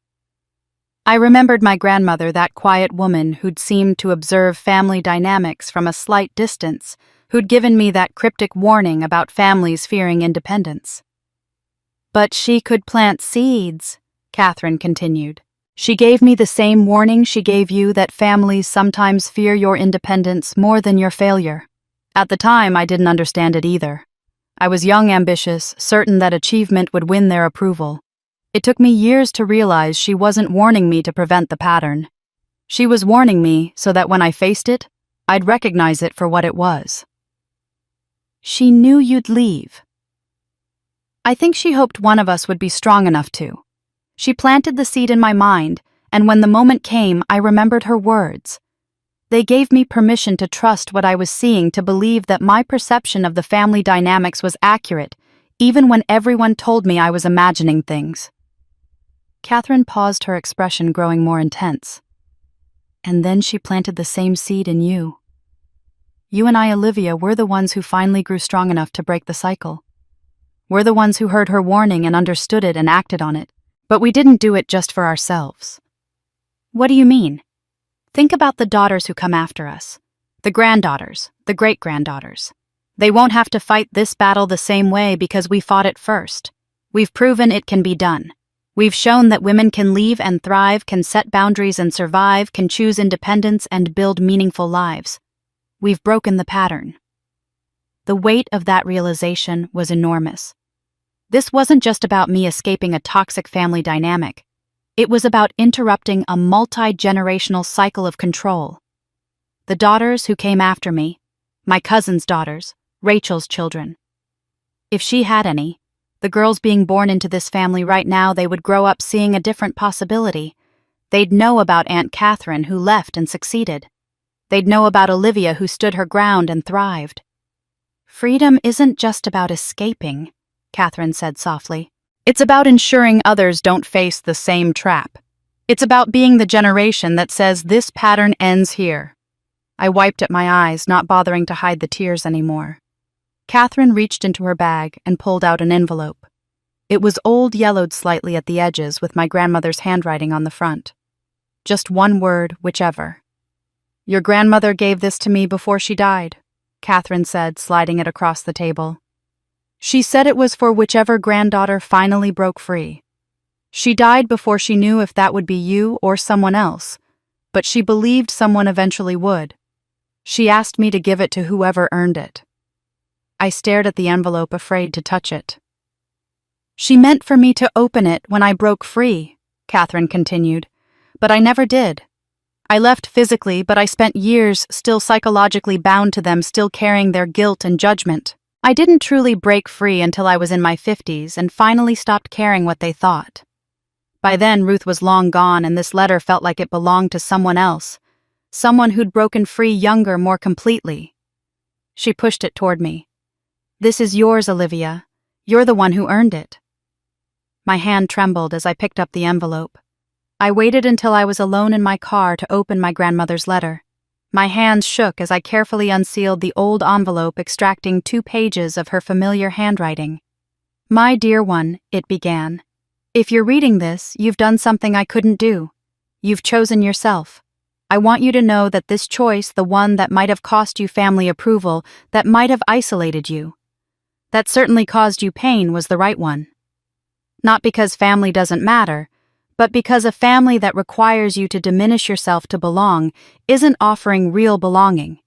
I remembered my grandmother, that quiet woman who'd seemed to observe family dynamics from a slight distance, who'd given me that cryptic warning about families fearing independence. But she could plant seeds, Catherine continued. She gave me the same warning she gave you, that families sometimes fear your independence more than your failure. At the time, I didn't understand it either. I was young, ambitious, certain that achievement would win their approval. It took me years to realize she wasn't warning me to prevent the pattern. She was warning me so that when I faced it, I'd recognize it for what it was. She knew you'd leave. I think she hoped one of us would be strong enough to. She planted the seed in my mind, and when the moment came, I remembered her words. They gave me permission to trust what I was seeing, to believe that my perception of the family dynamics was accurate, even when everyone told me I was imagining things. Catherine paused, her expression growing more intense. And then she planted the same seed in you. You and I, Olivia, were the ones who finally grew strong enough to break the cycle. We're the ones who heard her warning and understood it and acted on it. But we didn't do it just for ourselves. What do you mean? Think about the daughters who come after us. The granddaughters, the great-granddaughters. They won't have to fight this battle the same way because we fought it first. We've proven it can be done. We've shown that women can leave and thrive, can set boundaries and survive, can choose independence and build meaningful lives. We've broken the pattern. The weight of that realization was enormous. This wasn't just about me escaping a toxic family dynamic. It was about interrupting a multi-generational cycle of control. The daughters who came after me, my cousin's daughters, Rachel's children. If she had any, the girls being born into this family right now, they would grow up seeing a different possibility. They'd know about Aunt Catherine, who left and succeeded. They'd know about Olivia, who stood her ground and thrived. Freedom isn't just about escaping, Catherine said softly. It's about ensuring others don't face the same trap. It's about being the generation that says this pattern ends here. I wiped at my eyes, not bothering to hide the tears anymore. Catherine reached into her bag and pulled out an envelope. It was old, yellowed slightly at the edges with my grandmother's handwriting on the front. Just one word, whichever. "Your grandmother gave this to me before she died," Catherine said, sliding it across the table. "She said it was for whichever granddaughter finally broke free. She died before she knew if that would be you or someone else, but she believed someone eventually would. She asked me to give it to whoever earned it." I stared at the envelope, afraid to touch it. "She meant for me to open it when I broke free," Catherine continued, "but I never did. I left physically, but I spent years still psychologically bound to them, still carrying their guilt and judgment. I didn't truly break free until I was in my 50s and finally stopped caring what they thought. By then, Ruth was long gone, and this letter felt like it belonged to someone else, someone who'd broken free younger, more completely." She pushed it toward me. "This is yours, Olivia. You're the one who earned it." My hand trembled as I picked up the envelope. I waited until I was alone in my car to open my grandmother's letter. My hands shook as I carefully unsealed the old envelope, extracting 2 pages of her familiar handwriting. "My dear one," it began. "If you're reading this, you've done something I couldn't do. You've chosen yourself. I want you to know that this choice, the one that might have cost you family approval, that might have isolated you, that certainly caused you pain, was the right one. Not because family doesn't matter, but because a family that requires you to diminish yourself to belong isn't offering real belonging.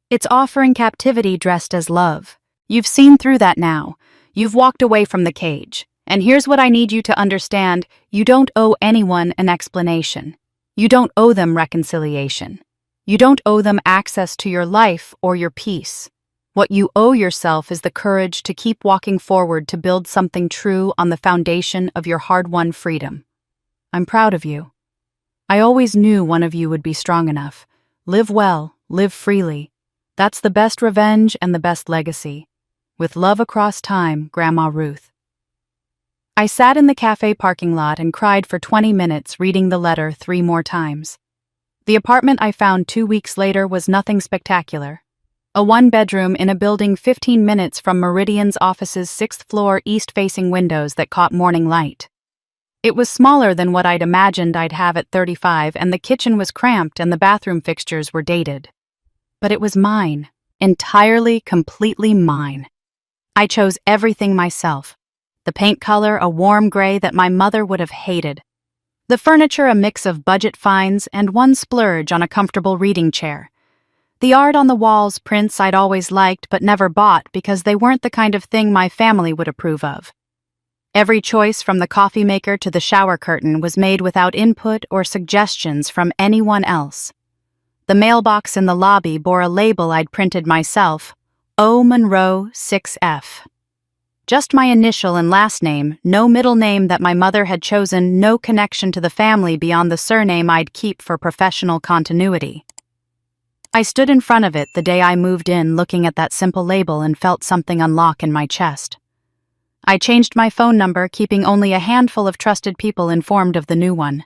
It's offering captivity dressed as love. You've seen through that now. You've walked away from the cage. And here's what I need you to understand: you don't owe anyone an explanation. You don't owe them reconciliation. You don't owe them access to your life or your peace. What you owe yourself is the courage to keep walking forward, to build something true on the foundation of your hard-won freedom. I'm proud of you. I always knew one of you would be strong enough. Live well, live freely. That's the best revenge and the best legacy. With love across time, Grandma Ruth." I sat in the cafe parking lot and cried for 20 minutes, reading the letter 3 more times. The apartment I found 2 weeks later was nothing spectacular. A 1-bedroom in a building 15 minutes from Meridian's office's 6th-floor east-facing windows that caught morning light. It was smaller than what I'd imagined I'd have at 35, and the kitchen was cramped and the bathroom fixtures were dated. But it was mine. Entirely, completely mine. I chose everything myself. The paint color, a warm gray that my mother would have hated. The furniture, a mix of budget finds and one splurge on a comfortable reading chair. The art on the walls, prints I'd always liked but never bought because they weren't the kind of thing my family would approve of. Every choice, from the coffee maker to the shower curtain, was made without input or suggestions from anyone else. The mailbox in the lobby bore a label I'd printed myself, O. Monroe 6F. Just my initial and last name, no middle name that my mother had chosen, no connection to the family beyond the surname I'd keep for professional continuity. I stood in front of it the day I moved in, looking at that simple label, and felt something unlock in my chest. I changed my phone number, keeping only a handful of trusted people informed of the new one.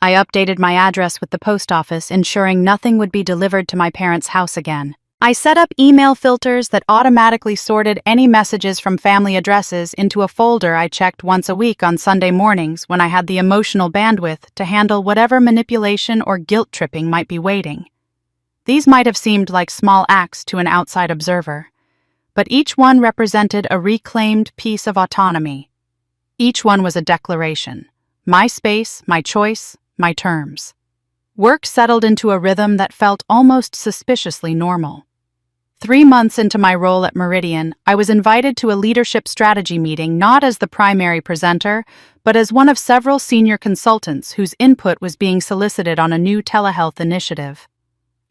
I updated my address with the post office, ensuring nothing would be delivered to my parents' house again. I set up email filters that automatically sorted any messages from family addresses into a folder I checked once a week on Sunday mornings when I had the emotional bandwidth to handle whatever manipulation or guilt tripping might be waiting. These might have seemed like small acts to an outside observer, but each one represented a reclaimed piece of autonomy. Each one was a declaration. My space, my choice, my terms. Work settled into a rhythm that felt almost suspiciously normal. 3 months into my role at Meridian, I was invited to a leadership strategy meeting, not as the primary presenter, but as one of several senior consultants whose input was being solicited on a new telehealth initiative.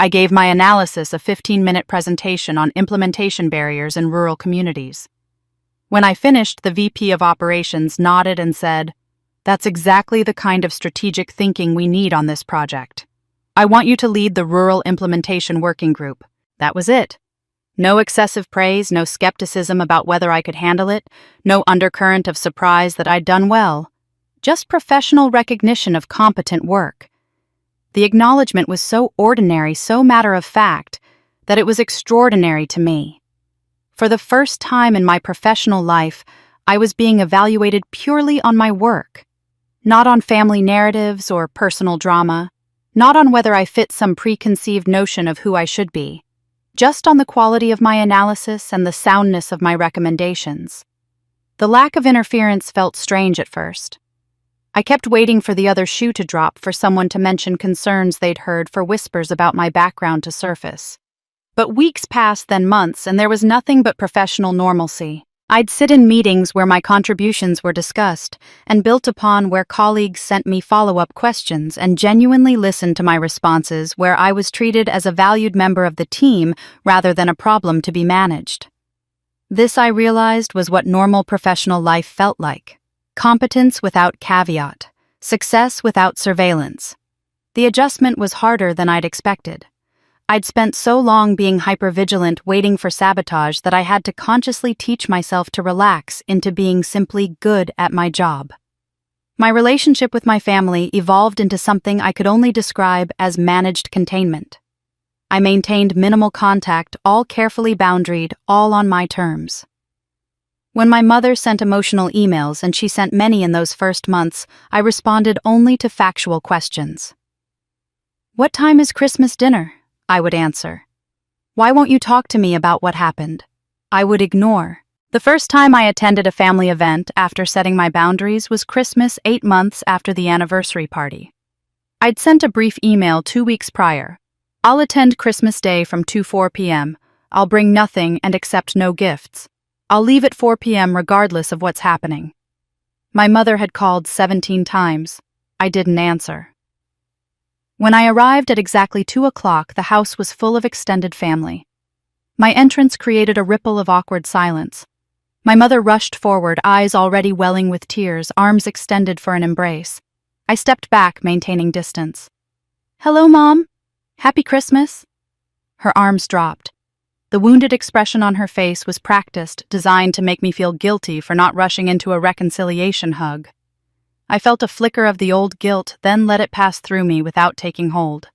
I gave my analysis a 15-minute presentation on implementation barriers in rural communities. When I finished, the VP of Operations nodded and said, "That's exactly the kind of strategic thinking we need on this project. I want you to lead the Rural Implementation Working Group." That was it. No excessive praise, no skepticism about whether I could handle it, no undercurrent of surprise that I'd done well. Just professional recognition of competent work. The acknowledgement was so ordinary, so matter-of-fact, that it was extraordinary to me. For the first time in my professional life, I was being evaluated purely on my work, not on family narratives or personal drama, not on whether I fit some preconceived notion of who I should be, just on the quality of my analysis and the soundness of my recommendations. The lack of interference felt strange at first. I kept waiting for the other shoe to drop, for someone to mention concerns they'd heard, for whispers about my background to surface. But weeks passed, then months, and there was nothing but professional normalcy. I'd sit in meetings where my contributions were discussed and built upon, where colleagues sent me follow-up questions, and genuinely listened to my responses, where I was treated as a valued member of the team rather than a problem to be managed. This, I realized, was what normal professional life felt like. Competence without caveat, success without surveillance. The adjustment was harder than I'd expected. I'd spent so long being hypervigilant, waiting for sabotage, that I had to consciously teach myself to relax into being simply good at my job. My relationship with my family evolved into something I could only describe as managed containment. I maintained minimal contact, all carefully boundaried, all on my terms. When my mother sent emotional emails, and she sent many in those first months, I responded only to factual questions. "What time is Christmas dinner?" I would answer. "Why won't you talk to me about what happened?" I would ignore. The first time I attended a family event after setting my boundaries was Christmas, 8 months after the anniversary party. I'd sent a brief email 2 weeks prior. "I'll attend Christmas Day from 2 to 4 p.m. I'll bring nothing and accept no gifts. I'll leave at 4 p.m. regardless of what's happening." My mother had called 17 times. I didn't answer. When I arrived at exactly 2 o'clock, the house was full of extended family. My entrance created a ripple of awkward silence. My mother rushed forward, eyes already welling with tears, arms extended for an embrace. I stepped back, maintaining distance. "Hello, Mom. Happy Christmas." Her arms dropped. The wounded expression on her face was practiced, designed to make me feel guilty for not rushing into a reconciliation hug. I felt a flicker of the old guilt, then let it pass through me without taking hold.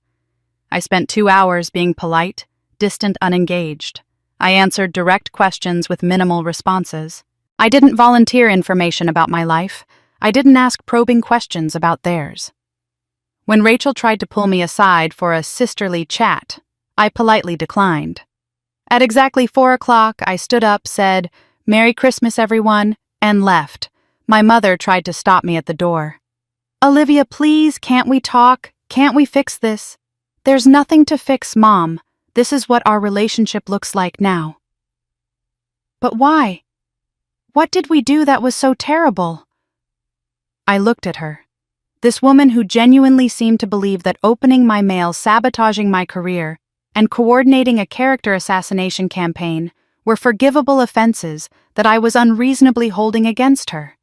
I spent 2 hours being polite, distant, unengaged. I answered direct questions with minimal responses. I didn't volunteer information about my life. I didn't ask probing questions about theirs. When Rachel tried to pull me aside for a sisterly chat, I politely declined. At exactly 4 o'clock, I stood up, said, "Merry Christmas, everyone," and left. My mother tried to stop me at the door. "Olivia, please, can't we talk? Can't we fix this?" "There's nothing to fix, Mom. This is what our relationship looks like now." "But why? What did we do that was so terrible?" I looked at her. This woman who genuinely seemed to believe that opening my mail, sabotaging my career, and coordinating a character assassination campaign were forgivable offenses that I was unreasonably holding against her.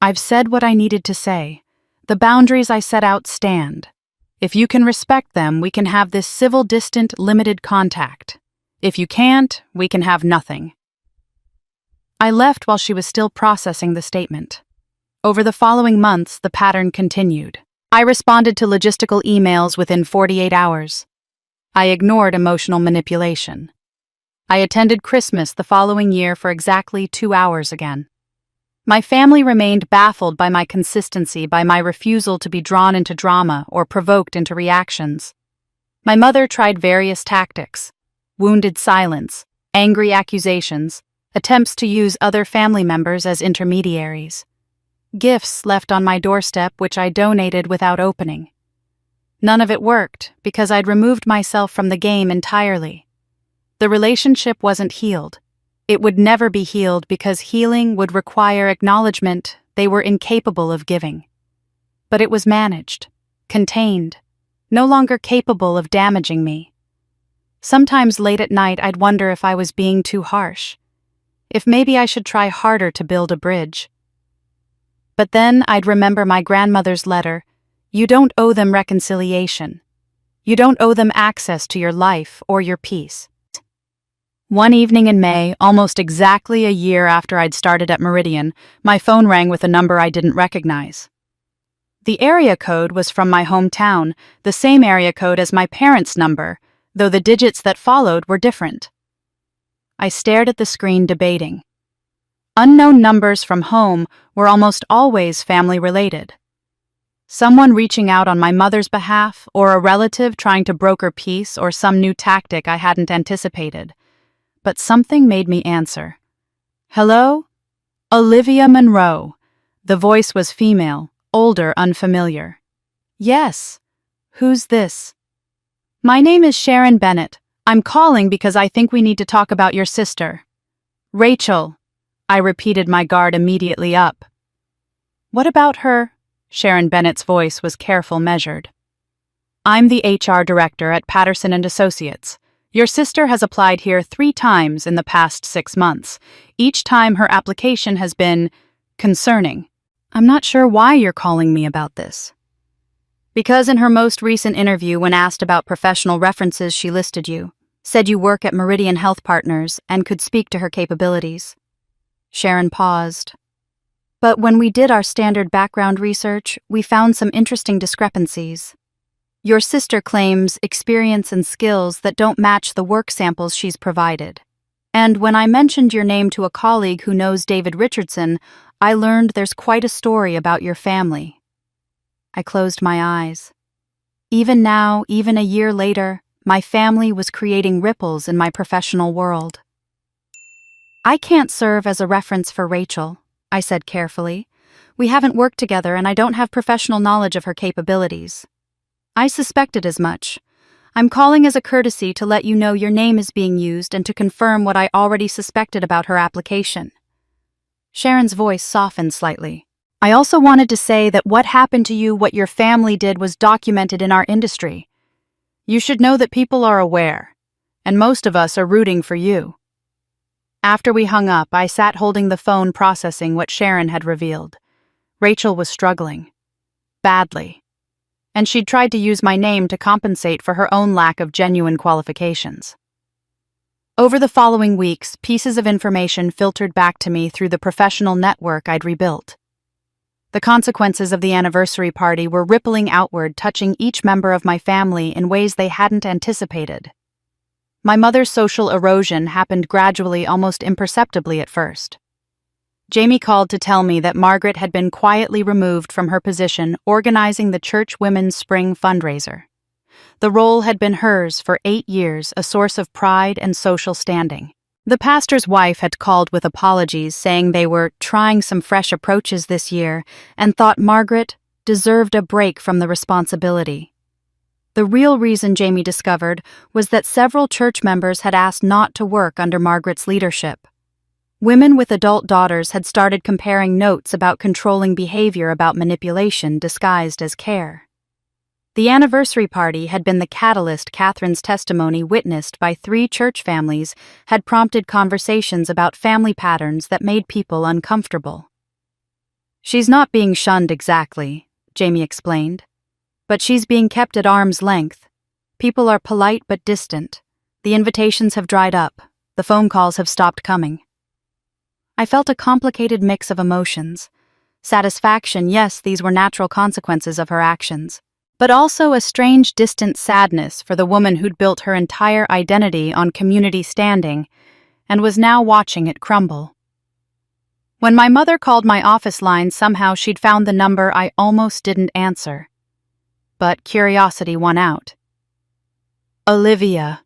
"I've said what I needed to say. The boundaries I set out stand. If you can respect them, we can have this civil, distant, limited contact. If you can't, we can have nothing." I left while she was still processing the statement. Over the following months, the pattern continued. I responded to logistical emails within 48 hours. I ignored emotional manipulation. I attended Christmas the following year for exactly 2 hours again. My family remained baffled by my consistency, by my refusal to be drawn into drama or provoked into reactions. My mother tried various tactics: wounded silence, angry accusations, attempts to use other family members as intermediaries. Gifts left on my doorstep which I donated without opening. None of it worked because I'd removed myself from the game entirely. The relationship wasn't healed. It would never be healed because healing would require acknowledgement they were incapable of giving. But it was managed, contained, no longer capable of damaging me. Sometimes late at night I'd wonder if I was being too harsh, if maybe I should try harder to build a bridge. But then I'd remember my grandmother's letter: "You don't owe them reconciliation. You don't owe them access to your life or your peace." One evening in May, almost exactly a year after I'd started at Meridian, my phone rang with a number I didn't recognize. The area code was from my hometown, the same area code as my parents' number, though the digits that followed were different. I stared at the screen, debating. Unknown numbers from home were almost always family-related. Someone reaching out on my mother's behalf, or a relative trying to broker peace, or some new tactic I hadn't anticipated. But something made me answer. "Hello? Olivia Monroe." The voice was female, older, unfamiliar. "Yes. Who's this?" "My name is Sharon Bennett. I'm calling because I think we need to talk about your sister." "Rachel." I repeated, my guard immediately up. "What about her?" Sharon Bennett's voice was careful, measured. "I'm the HR director at Patterson & Associates. Your sister has applied here 3 times in the past 6 months. Each time her application has been concerning. I'm not sure why you're calling me about this." "Because in her most recent interview, when asked about professional references, she listed you, said you work at Meridian Health Partners and could speak to her capabilities." Sharon paused. "But when we did our standard background research, we found some interesting discrepancies. Your sister claims experience and skills that don't match the work samples she's provided. And when I mentioned your name to a colleague who knows David Richardson, I learned there's quite a story about your family." I closed my eyes. Even now, even a year later, my family was creating ripples in my professional world. "I can't serve as a reference for Rachel," I said carefully. "We haven't worked together and I don't have professional knowledge of her capabilities." "I suspected as much. I'm calling as a courtesy to let you know your name is being used and to confirm what I already suspected about her application." Sharon's voice softened slightly. "I also wanted to say that what happened to you, what your family did, was documented in our industry. You should know that people are aware, and most of us are rooting for you." After we hung up, I sat holding the phone, processing what Sharon had revealed. Rachel was struggling. Badly. And she'd tried to use my name to compensate for her own lack of genuine qualifications. Over the following weeks, pieces of information filtered back to me through the professional network I'd rebuilt. The consequences of the anniversary party were rippling outward, touching each member of my family in ways they hadn't anticipated. My mother's social erosion happened gradually, almost imperceptibly at first. Jamie called to tell me that Margaret had been quietly removed from her position organizing the church women's spring fundraiser. The role had been hers for 8 years, a source of pride and social standing. The pastor's wife had called with apologies, saying they were trying some fresh approaches this year and thought Margaret deserved a break from the responsibility. The real reason, Jamie discovered, was that several church members had asked not to work under Margaret's leadership. Women with adult daughters had started comparing notes about controlling behavior, about manipulation disguised as care. The anniversary party had been the catalyst. Catherine's testimony, witnessed by 3 church families, had prompted conversations about family patterns that made people uncomfortable. "She's not being shunned exactly," Jamie explained. "But she's being kept at arm's length. People are polite but distant. The invitations have dried up. The phone calls have stopped coming." I felt a complicated mix of emotions. Satisfaction, yes, these were natural consequences of her actions. But also a strange, distant sadness for the woman who'd built her entire identity on community standing and was now watching it crumble. When my mother called my office line, somehow she'd found the number I almost didn't answer. But curiosity won out. "Olivia."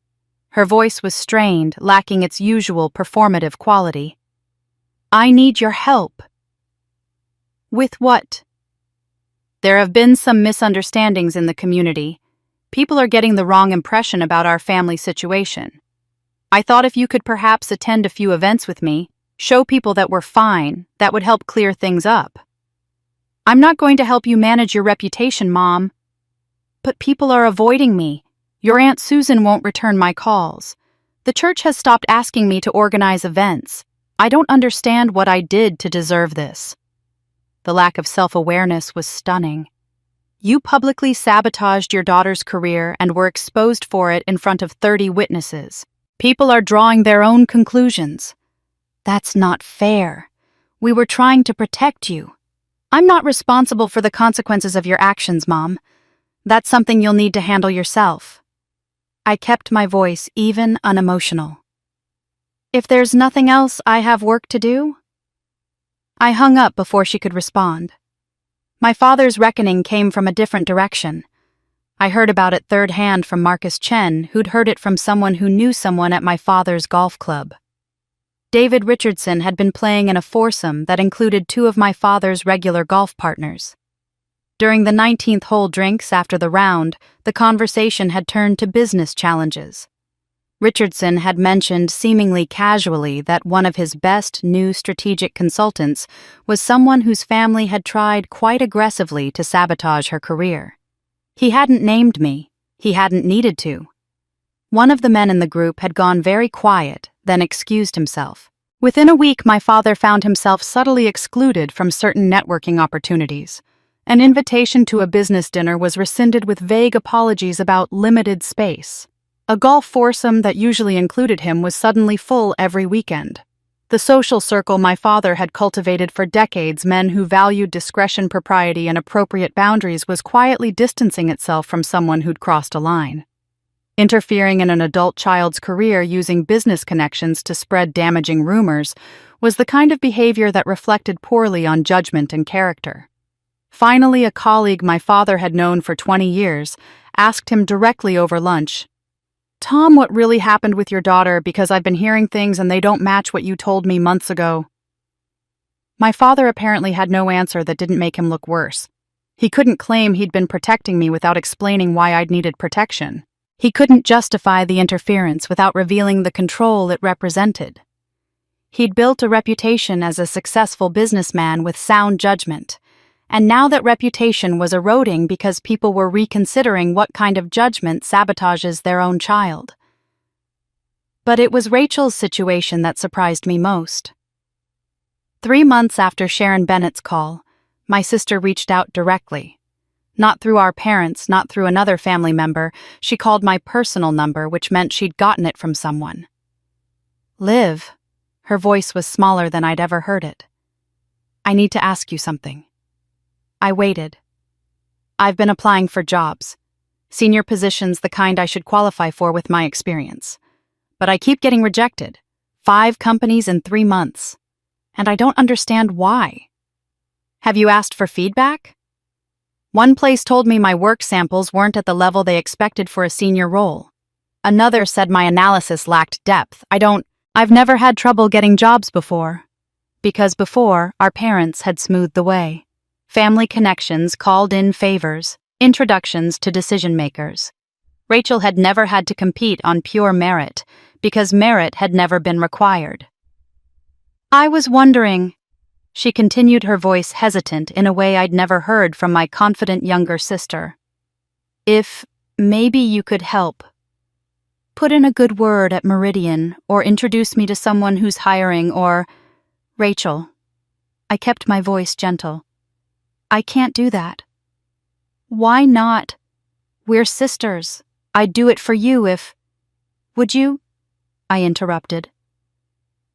Her voice was strained, lacking its usual performative quality. "I need your help." "With what?" "There have been some misunderstandings in the community. People are getting the wrong impression about our family situation. I thought if you could perhaps attend a few events with me, show people that we're fine, that would help clear things up." "I'm not going to help you manage your reputation, Mom." "But people are avoiding me. Your Aunt Susan won't return my calls. The church has stopped asking me to organize events. I don't understand what I did to deserve this." The lack of self-awareness was stunning. "You publicly sabotaged your daughter's career and were exposed for it in front of 30 witnesses. People are drawing their own conclusions. That's not fair. We were trying to protect you. I'm not responsible for the consequences of your actions, Mom. That's something you'll need to handle yourself. I kept my voice even, unemotional. If there's nothing else, I have work to do? I hung up before she could respond. My father's reckoning came from a different direction. I heard about it third hand from Marcus Chen, who'd heard it from someone who knew someone at my father's golf club. David Richardson had been playing in a foursome that included two of my father's regular golf partners. During the 19th hole drinks after the round, the conversation had turned to business challenges. Richardson had mentioned seemingly casually that one of his best new strategic consultants was someone whose family had tried quite aggressively to sabotage her career. He hadn't named me. He hadn't needed to. One of the men in the group had gone very quiet, then excused himself. Within a week, my father found himself subtly excluded from certain networking opportunities. An invitation to a business dinner was rescinded with vague apologies about limited space. A golf foursome that usually included him was suddenly full every weekend. The social circle my father had cultivated for decades, men who valued discretion, propriety, and appropriate boundaries, was quietly distancing itself from someone who'd crossed a line. Interfering in an adult child's career using business connections to spread damaging rumors was the kind of behavior that reflected poorly on judgment and character. Finally, a colleague my father had known for 20 years asked him directly over lunch, "Tom, what really happened with your daughter, because I've been hearing things and they don't match what you told me months ago?" My father apparently had no answer that didn't make him look worse. He couldn't claim he'd been protecting me without explaining why I'd needed protection. He couldn't justify the interference without revealing the control it represented. He'd built a reputation as a successful businessman with sound judgment, and now that reputation was eroding because people were reconsidering what kind of judgment sabotages their own child. But it was Rachel's situation that surprised me most. 3 months after Sharon Bennett's call, my sister reached out directly. Not through our parents, not through another family member. She called my personal number, which meant she'd gotten it from someone. "Liv," her voice was smaller than I'd ever heard it. "I need to ask you something." I waited. I've been applying for jobs, senior positions, the kind I should qualify for with my experience. But I keep getting rejected. 5 companies in 3 months. And I don't understand why. "Have you asked for feedback?" One place told me my work samples weren't at the level they expected for a senior role. Another said my analysis lacked depth. I've never had trouble getting jobs before. Because before, our parents had smoothed the way. Family connections called in favors, introductions to decision-makers. Rachel had never had to compete on pure merit, because merit had never been required. "I was wondering," she continued, her voice hesitant in a way I'd never heard from my confident younger sister, "if maybe you could help. Put in a good word at Meridian, or introduce me to someone who's hiring, or—" "Rachel." I kept my voice gentle. "I can't do that." "Why not? We're sisters. I'd do it for you if—" "Would you?" I interrupted.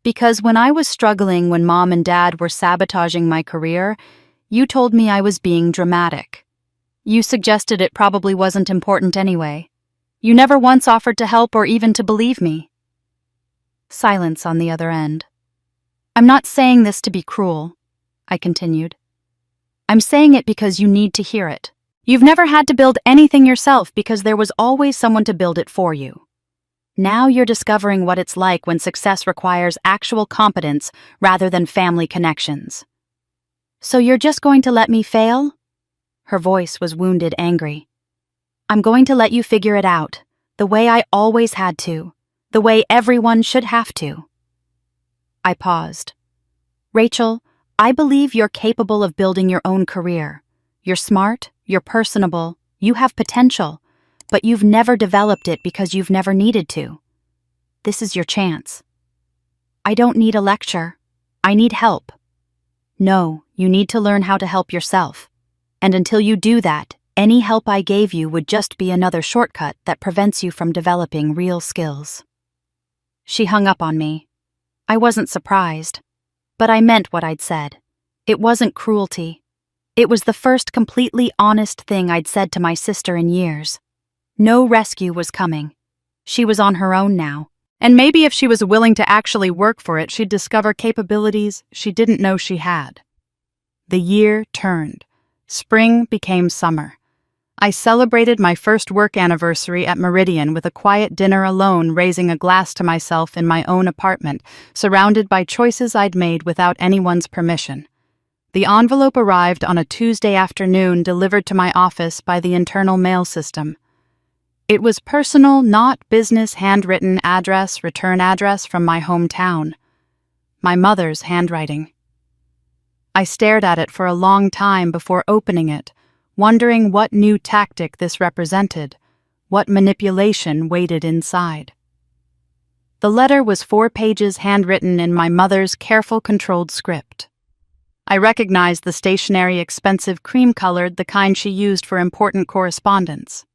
"Because when I was struggling, when Mom and Dad were sabotaging my career, you told me I was being dramatic. You suggested it probably wasn't important anyway. You never once offered to help or even to believe me." Silence on the other end. "I'm not saying this to be cruel," I continued. "I'm saying it because you need to hear it. You've never had to build anything yourself because there was always someone to build it for you. Now you're discovering what it's like when success requires actual competence rather than family connections. So you're just going to let me fail?" Her voice was wounded, angry. "I'm going to let you figure it out, the way I always had to, the way everyone should have to." I paused. "Rachel, I believe you're capable of building your own career. You're smart, you're personable, you have potential, but you've never developed it because you've never needed to. This is your chance. I don't need a lecture. I need help. No, you need to learn how to help yourself. And until you do that, any help I gave you would just be another shortcut that prevents you from developing real skills." She hung up on me. I wasn't surprised, but I meant what I'd said. It wasn't cruelty. It was the first completely honest thing I'd said to my sister in years. No rescue was coming. She was on her own now. And maybe if she was willing to actually work for it, she'd discover capabilities she didn't know she had. The year turned. Spring became summer. I celebrated my first work anniversary at Meridian with a quiet dinner alone, raising a glass to myself in my own apartment, surrounded by choices I'd made without anyone's permission. The envelope arrived on a Tuesday afternoon, delivered to my office by the internal mail system. It was personal, not business, handwritten address, return address from my hometown. My mother's handwriting. I stared at it for a long time before opening it, wondering what new tactic this represented, what manipulation waited inside. The letter was 4 pages handwritten in my mother's careful, controlled script. I recognized the stationery, expensive, cream-colored, the kind she used for important correspondence.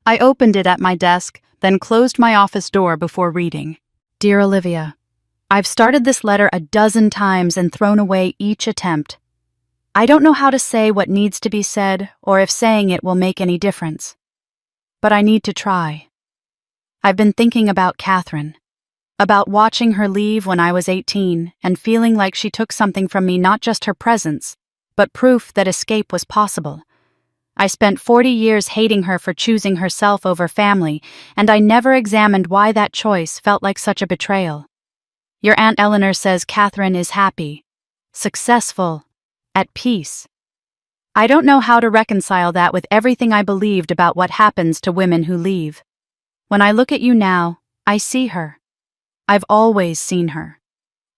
I opened it at my desk, then closed my office door before reading. Dear Olivia, I've started this letter a dozen times and thrown away each attempt. I don't know how to say what needs to be said or if saying it will make any difference. But I need to try. I've been thinking about Catherine, about watching her leave when I was 18 and feeling like she took something from me, not just her presence, but proof that escape was possible. I spent 40 years hating her for choosing herself over family, and I never examined why that choice felt like such a betrayal. Your Aunt Eleanor says Catherine is happy, successful, at peace. I don't know how to reconcile that with everything I believed about what happens to women who leave. When I look at you now, I see her. I've always seen her.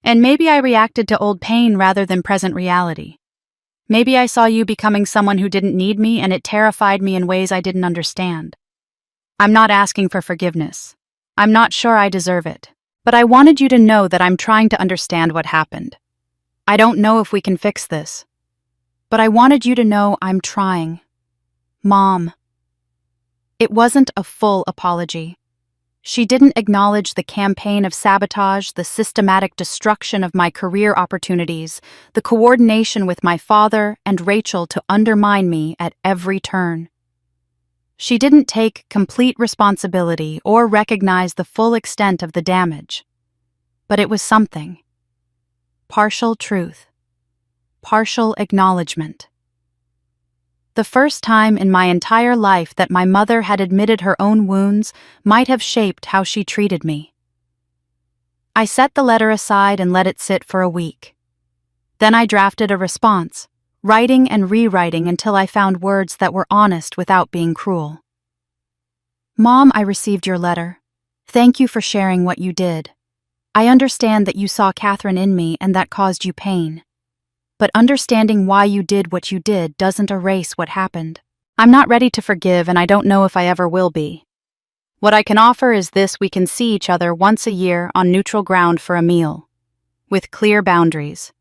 And maybe I reacted to old pain rather than present reality. Maybe I saw you becoming someone who didn't need me, and it terrified me in ways I didn't understand. I'm not asking for forgiveness. I'm not sure I deserve it. But I wanted you to know that I'm trying to understand what happened. I don't know if we can fix this. But I wanted you to know I'm trying. Mom. It wasn't a full apology. She didn't acknowledge the campaign of sabotage, the systematic destruction of my career opportunities, the coordination with my father and Rachel to undermine me at every turn. She didn't take complete responsibility or recognize the full extent of the damage. But it was something. Partial truth. Partial acknowledgement. The first time in my entire life that my mother had admitted her own wounds might have shaped how she treated me. I set the letter aside and let it sit for a week. Then I drafted a response, writing and rewriting until I found words that were honest without being cruel. Mom, I received your letter. Thank you for sharing what you did. I understand that you saw Catherine in me and that caused you pain. But understanding why you did what you did doesn't erase what happened. I'm not ready to forgive, and I don't know if I ever will be. What I can offer is this: we can see each other once a year on neutral ground for a meal, with clear boundaries.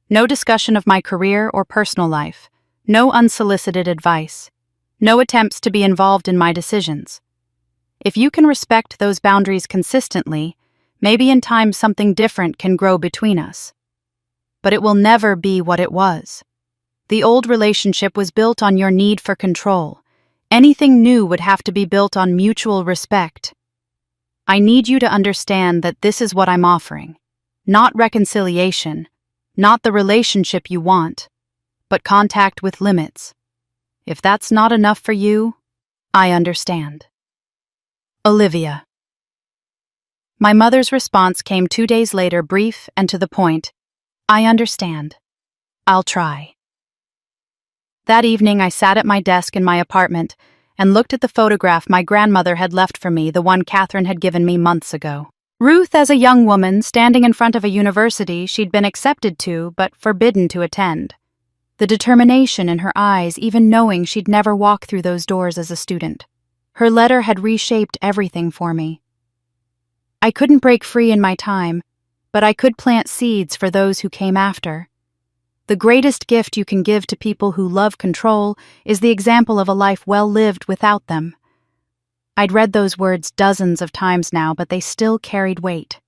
No discussion of my career or personal life, no unsolicited advice, no attempts to be involved in my decisions. If you can respect those boundaries consistently, maybe in time something different can grow between us. But it will never be what it was. The old relationship was built on your need for control. Anything new would have to be built on mutual respect. I need you to understand that this is what I'm offering. Not reconciliation, not the relationship you want, but contact with limits. If that's not enough for you, I understand. Olivia. My mother's response came 2 days later, brief and to the point. I understand. I'll try. That evening, I sat at my desk in my apartment and looked at the photograph my grandmother had left for me, the one Catherine had given me months ago. Ruth as a young woman standing in front of a university she'd been accepted to but forbidden to attend. The determination in her eyes, even knowing she'd never walk through those doors as a student. Her letter had reshaped everything for me. I couldn't break free in my time, but I could plant seeds for those who came after. The greatest gift you can give to people who love control is the example of a life well lived without them. I'd read those words dozens of times now, but they still carried weight.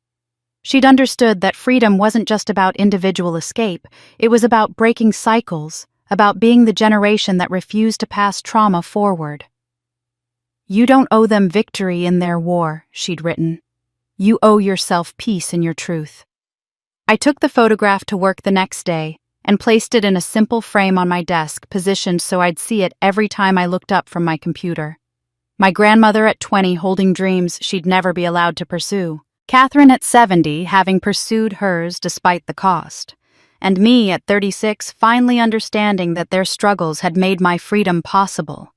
She'd understood that freedom wasn't just about individual escape, it was about breaking cycles, about being the generation that refused to pass trauma forward. "You don't owe them victory in their war," she'd written. "You owe yourself peace in your truth." I took the photograph to work the next day and placed it in a simple frame on my desk, positioned so I'd see it every time I looked up from my computer. My grandmother at 20 holding dreams she'd never be allowed to pursue. Catherine at 70 having pursued hers despite the cost. And me at 36 finally understanding that their struggles had made my freedom possible.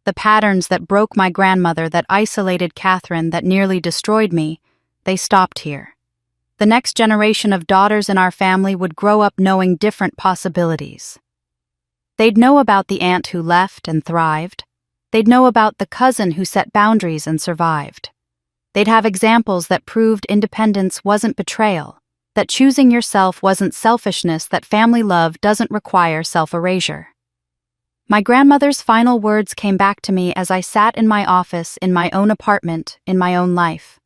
The patterns that broke my grandmother, that isolated Catherine, that nearly destroyed me, they stopped here. The next generation of daughters in our family would grow up knowing different possibilities. They'd know about the aunt who left and thrived. They'd know about the cousin who set boundaries and survived. They'd have examples that proved independence wasn't betrayal, that choosing yourself wasn't selfishness, that family love doesn't require self-erasure. My grandmother's final words came back to me as I sat in my office, in my own apartment, in my own life.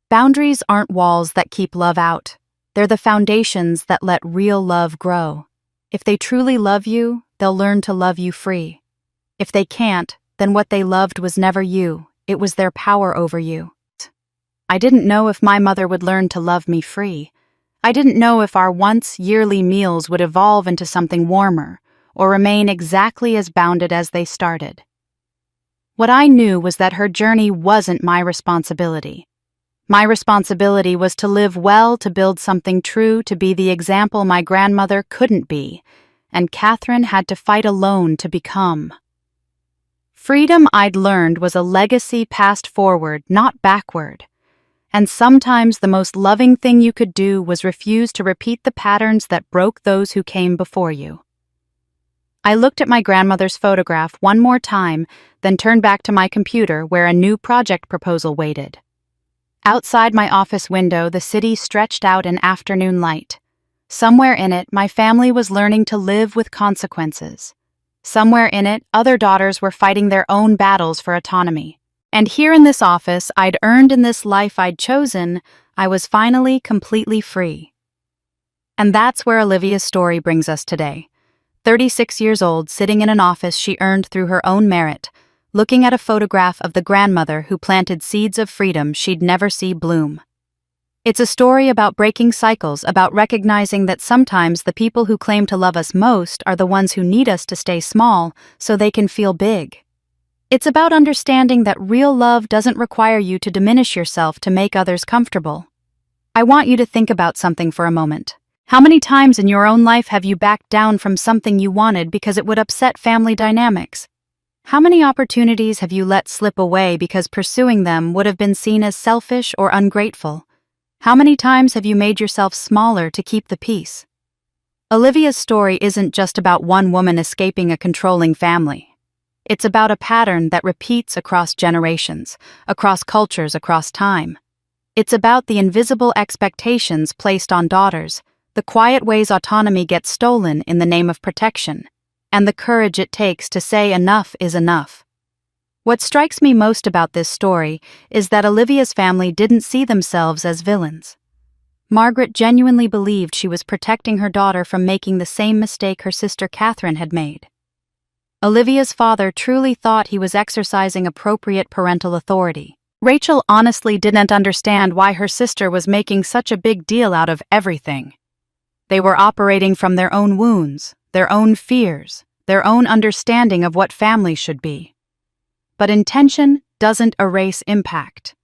Boundaries aren't walls that keep love out. They're the foundations that let real love grow. If they truly love you, they'll learn to love you free. If they can't, then what they loved was never you, it was their power over you. I didn't know if my mother would learn to love me free. I didn't know if our once yearly meals would evolve into something warmer, or remain exactly as bounded as they started. What I knew was that her journey wasn't my responsibility. My responsibility was to live well, to build something true, to be the example my grandmother couldn't be, and Catherine had to fight alone to become. Freedom, I'd learned, was a legacy passed forward, not backward. And sometimes the most loving thing you could do was refuse to repeat the patterns that broke those who came before you. I looked at my grandmother's photograph one more time, then turned back to my computer where a new project proposal waited. Outside my office window, the city stretched out in afternoon light. Somewhere in it, my family was learning to live with consequences. Somewhere in it, other daughters were fighting their own battles for autonomy. And here in this office I'd earned, in this life I'd chosen, I was finally completely free. And that's where Olivia's story brings us today. 36 years old, sitting in an office she earned through her own merit, looking at a photograph of the grandmother who planted seeds of freedom she'd never see bloom. It's a story about breaking cycles, about recognizing that sometimes the people who claim to love us most are the ones who need us to stay small so they can feel big. It's about understanding that real love doesn't require you to diminish yourself to make others comfortable. I want you to think about something for a moment. How many times in your own life have you backed down from something you wanted because it would upset family dynamics? How many opportunities have you let slip away because pursuing them would have been seen as selfish or ungrateful? How many times have you made yourself smaller to keep the peace? Olivia's story isn't just about one woman escaping a controlling family. It's about a pattern that repeats across generations, across cultures, across time. It's about the invisible expectations placed on daughters, the quiet ways autonomy gets stolen in the name of protection, and the courage it takes to say enough is enough. What strikes me most about this story is that Olivia's family didn't see themselves as villains. Margaret genuinely believed she was protecting her daughter from making the same mistake her sister Catherine had made. Olivia's father truly thought he was exercising appropriate parental authority. Rachel honestly didn't understand why her sister was making such a big deal out of everything. They were operating from their own wounds, their own fears, their own understanding of what family should be. But intention doesn't erase impact.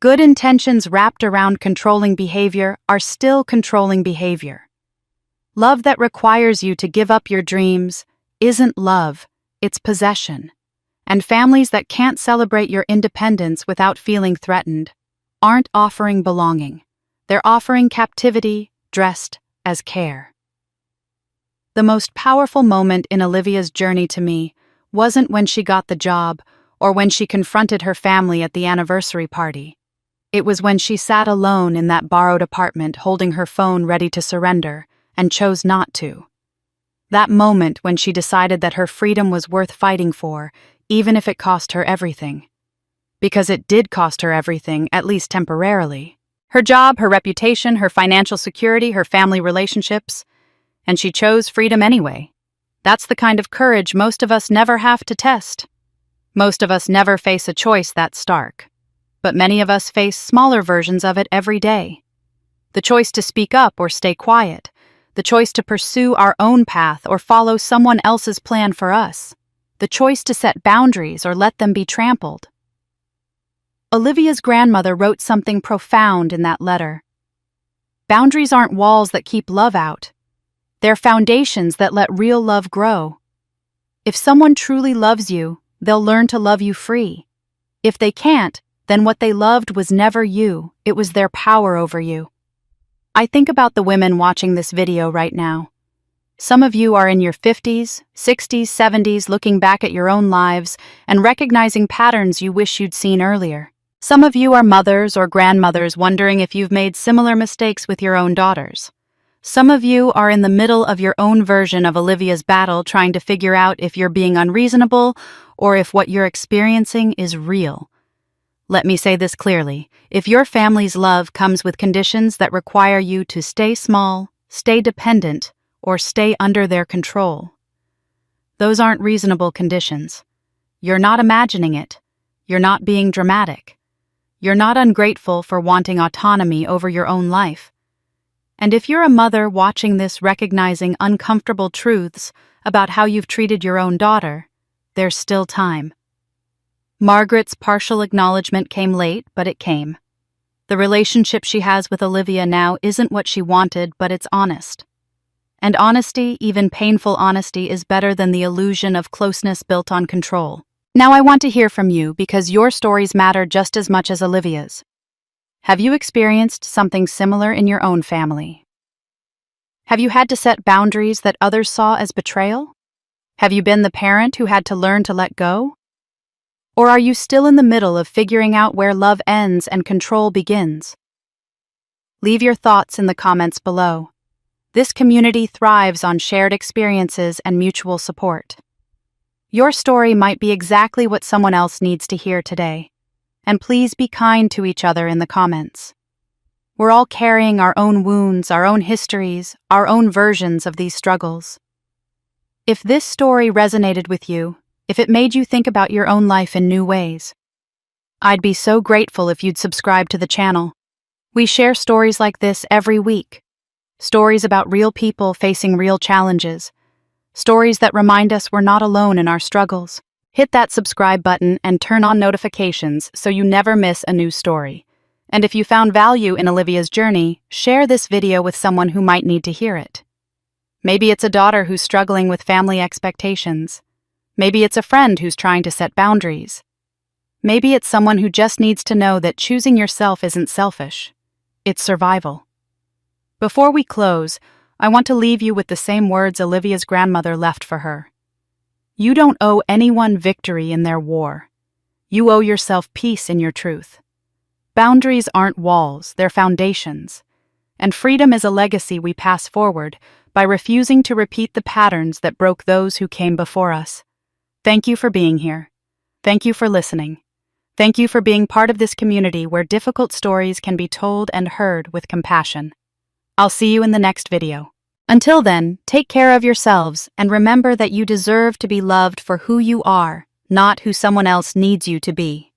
Good intentions wrapped around controlling behavior are still controlling behavior. Love that requires you to give up your dreams isn't love, it's possession. And families that can't celebrate your independence without feeling threatened aren't offering belonging. They're offering captivity dressed as care. The most powerful moment in Olivia's journey to me wasn't when she got the job or when she confronted her family at the anniversary party. It was when she sat alone in that borrowed apartment holding her phone ready to surrender and chose not to. That moment when she decided that her freedom was worth fighting for, even if it cost her everything. Because it did cost her everything, at least temporarily. Her job, her reputation, her financial security, her family relationships. And she chose freedom anyway. That's the kind of courage most of us never have to test. Most of us never face a choice that stark. But many of us face smaller versions of it every day. The choice to speak up or stay quiet. The choice to pursue our own path or follow someone else's plan for us. The choice to set boundaries or let them be trampled. Olivia's grandmother wrote something profound in that letter. Boundaries aren't walls that keep love out. They're foundations that let real love grow. If someone truly loves you, they'll learn to love you free. If they can't, then what they loved was never you, it was their power over you. I think about the women watching this video right now. Some of you are in your 50s, 60s, 70s looking back at your own lives and recognizing patterns you wish you'd seen earlier. Some of you are mothers or grandmothers wondering if you've made similar mistakes with your own daughters. Some of you are in the middle of your own version of Olivia's battle trying to figure out if you're being unreasonable or if what you're experiencing is real. Let me say this clearly. If your family's love comes with conditions that require you to stay small, stay dependent, or stay under their control, those aren't reasonable conditions. You're not imagining it. You're not being dramatic. You're not ungrateful for wanting autonomy over your own life. And if you're a mother watching this recognizing uncomfortable truths about how you've treated your own daughter, there's still time. Margaret's partial acknowledgement came late, but it came. The relationship she has with Olivia now isn't what she wanted, but it's honest. And honesty, even painful honesty, is better than the illusion of closeness built on control. Now I want to hear from you because your stories matter just as much as Olivia's. Have you experienced something similar in your own family? Have you had to set boundaries that others saw as betrayal? Have you been the parent who had to learn to let go? Or are you still in the middle of figuring out where love ends and control begins? Leave your thoughts in the comments below. This community thrives on shared experiences and mutual support. Your story might be exactly what someone else needs to hear today. And please be kind to each other in the comments. We're all carrying our own wounds, our own histories, our own versions of these struggles. If this story resonated with you, if it made you think about your own life in new ways, I'd be so grateful if you'd subscribe to the channel. We share stories like this every week. Stories about real people facing real challenges. Stories that remind us we're not alone in our struggles. Hit that subscribe button and turn on notifications so you never miss a new story. And if you found value in Olivia's journey, share this video with someone who might need to hear it. Maybe it's a daughter who's struggling with family expectations. Maybe it's a friend who's trying to set boundaries. Maybe it's someone who just needs to know that choosing yourself isn't selfish. It's survival. Before we close, I want to leave you with the same words Olivia's grandmother left for her. You don't owe anyone victory in their war. You owe yourself peace in your truth. Boundaries aren't walls, they're foundations. And freedom is a legacy we pass forward by refusing to repeat the patterns that broke those who came before us. Thank you for being here. Thank you for listening. Thank you for being part of this community where difficult stories can be told and heard with compassion. I'll see you in the next video. Until then, take care of yourselves and remember that you deserve to be loved for who you are, not who someone else needs you to be.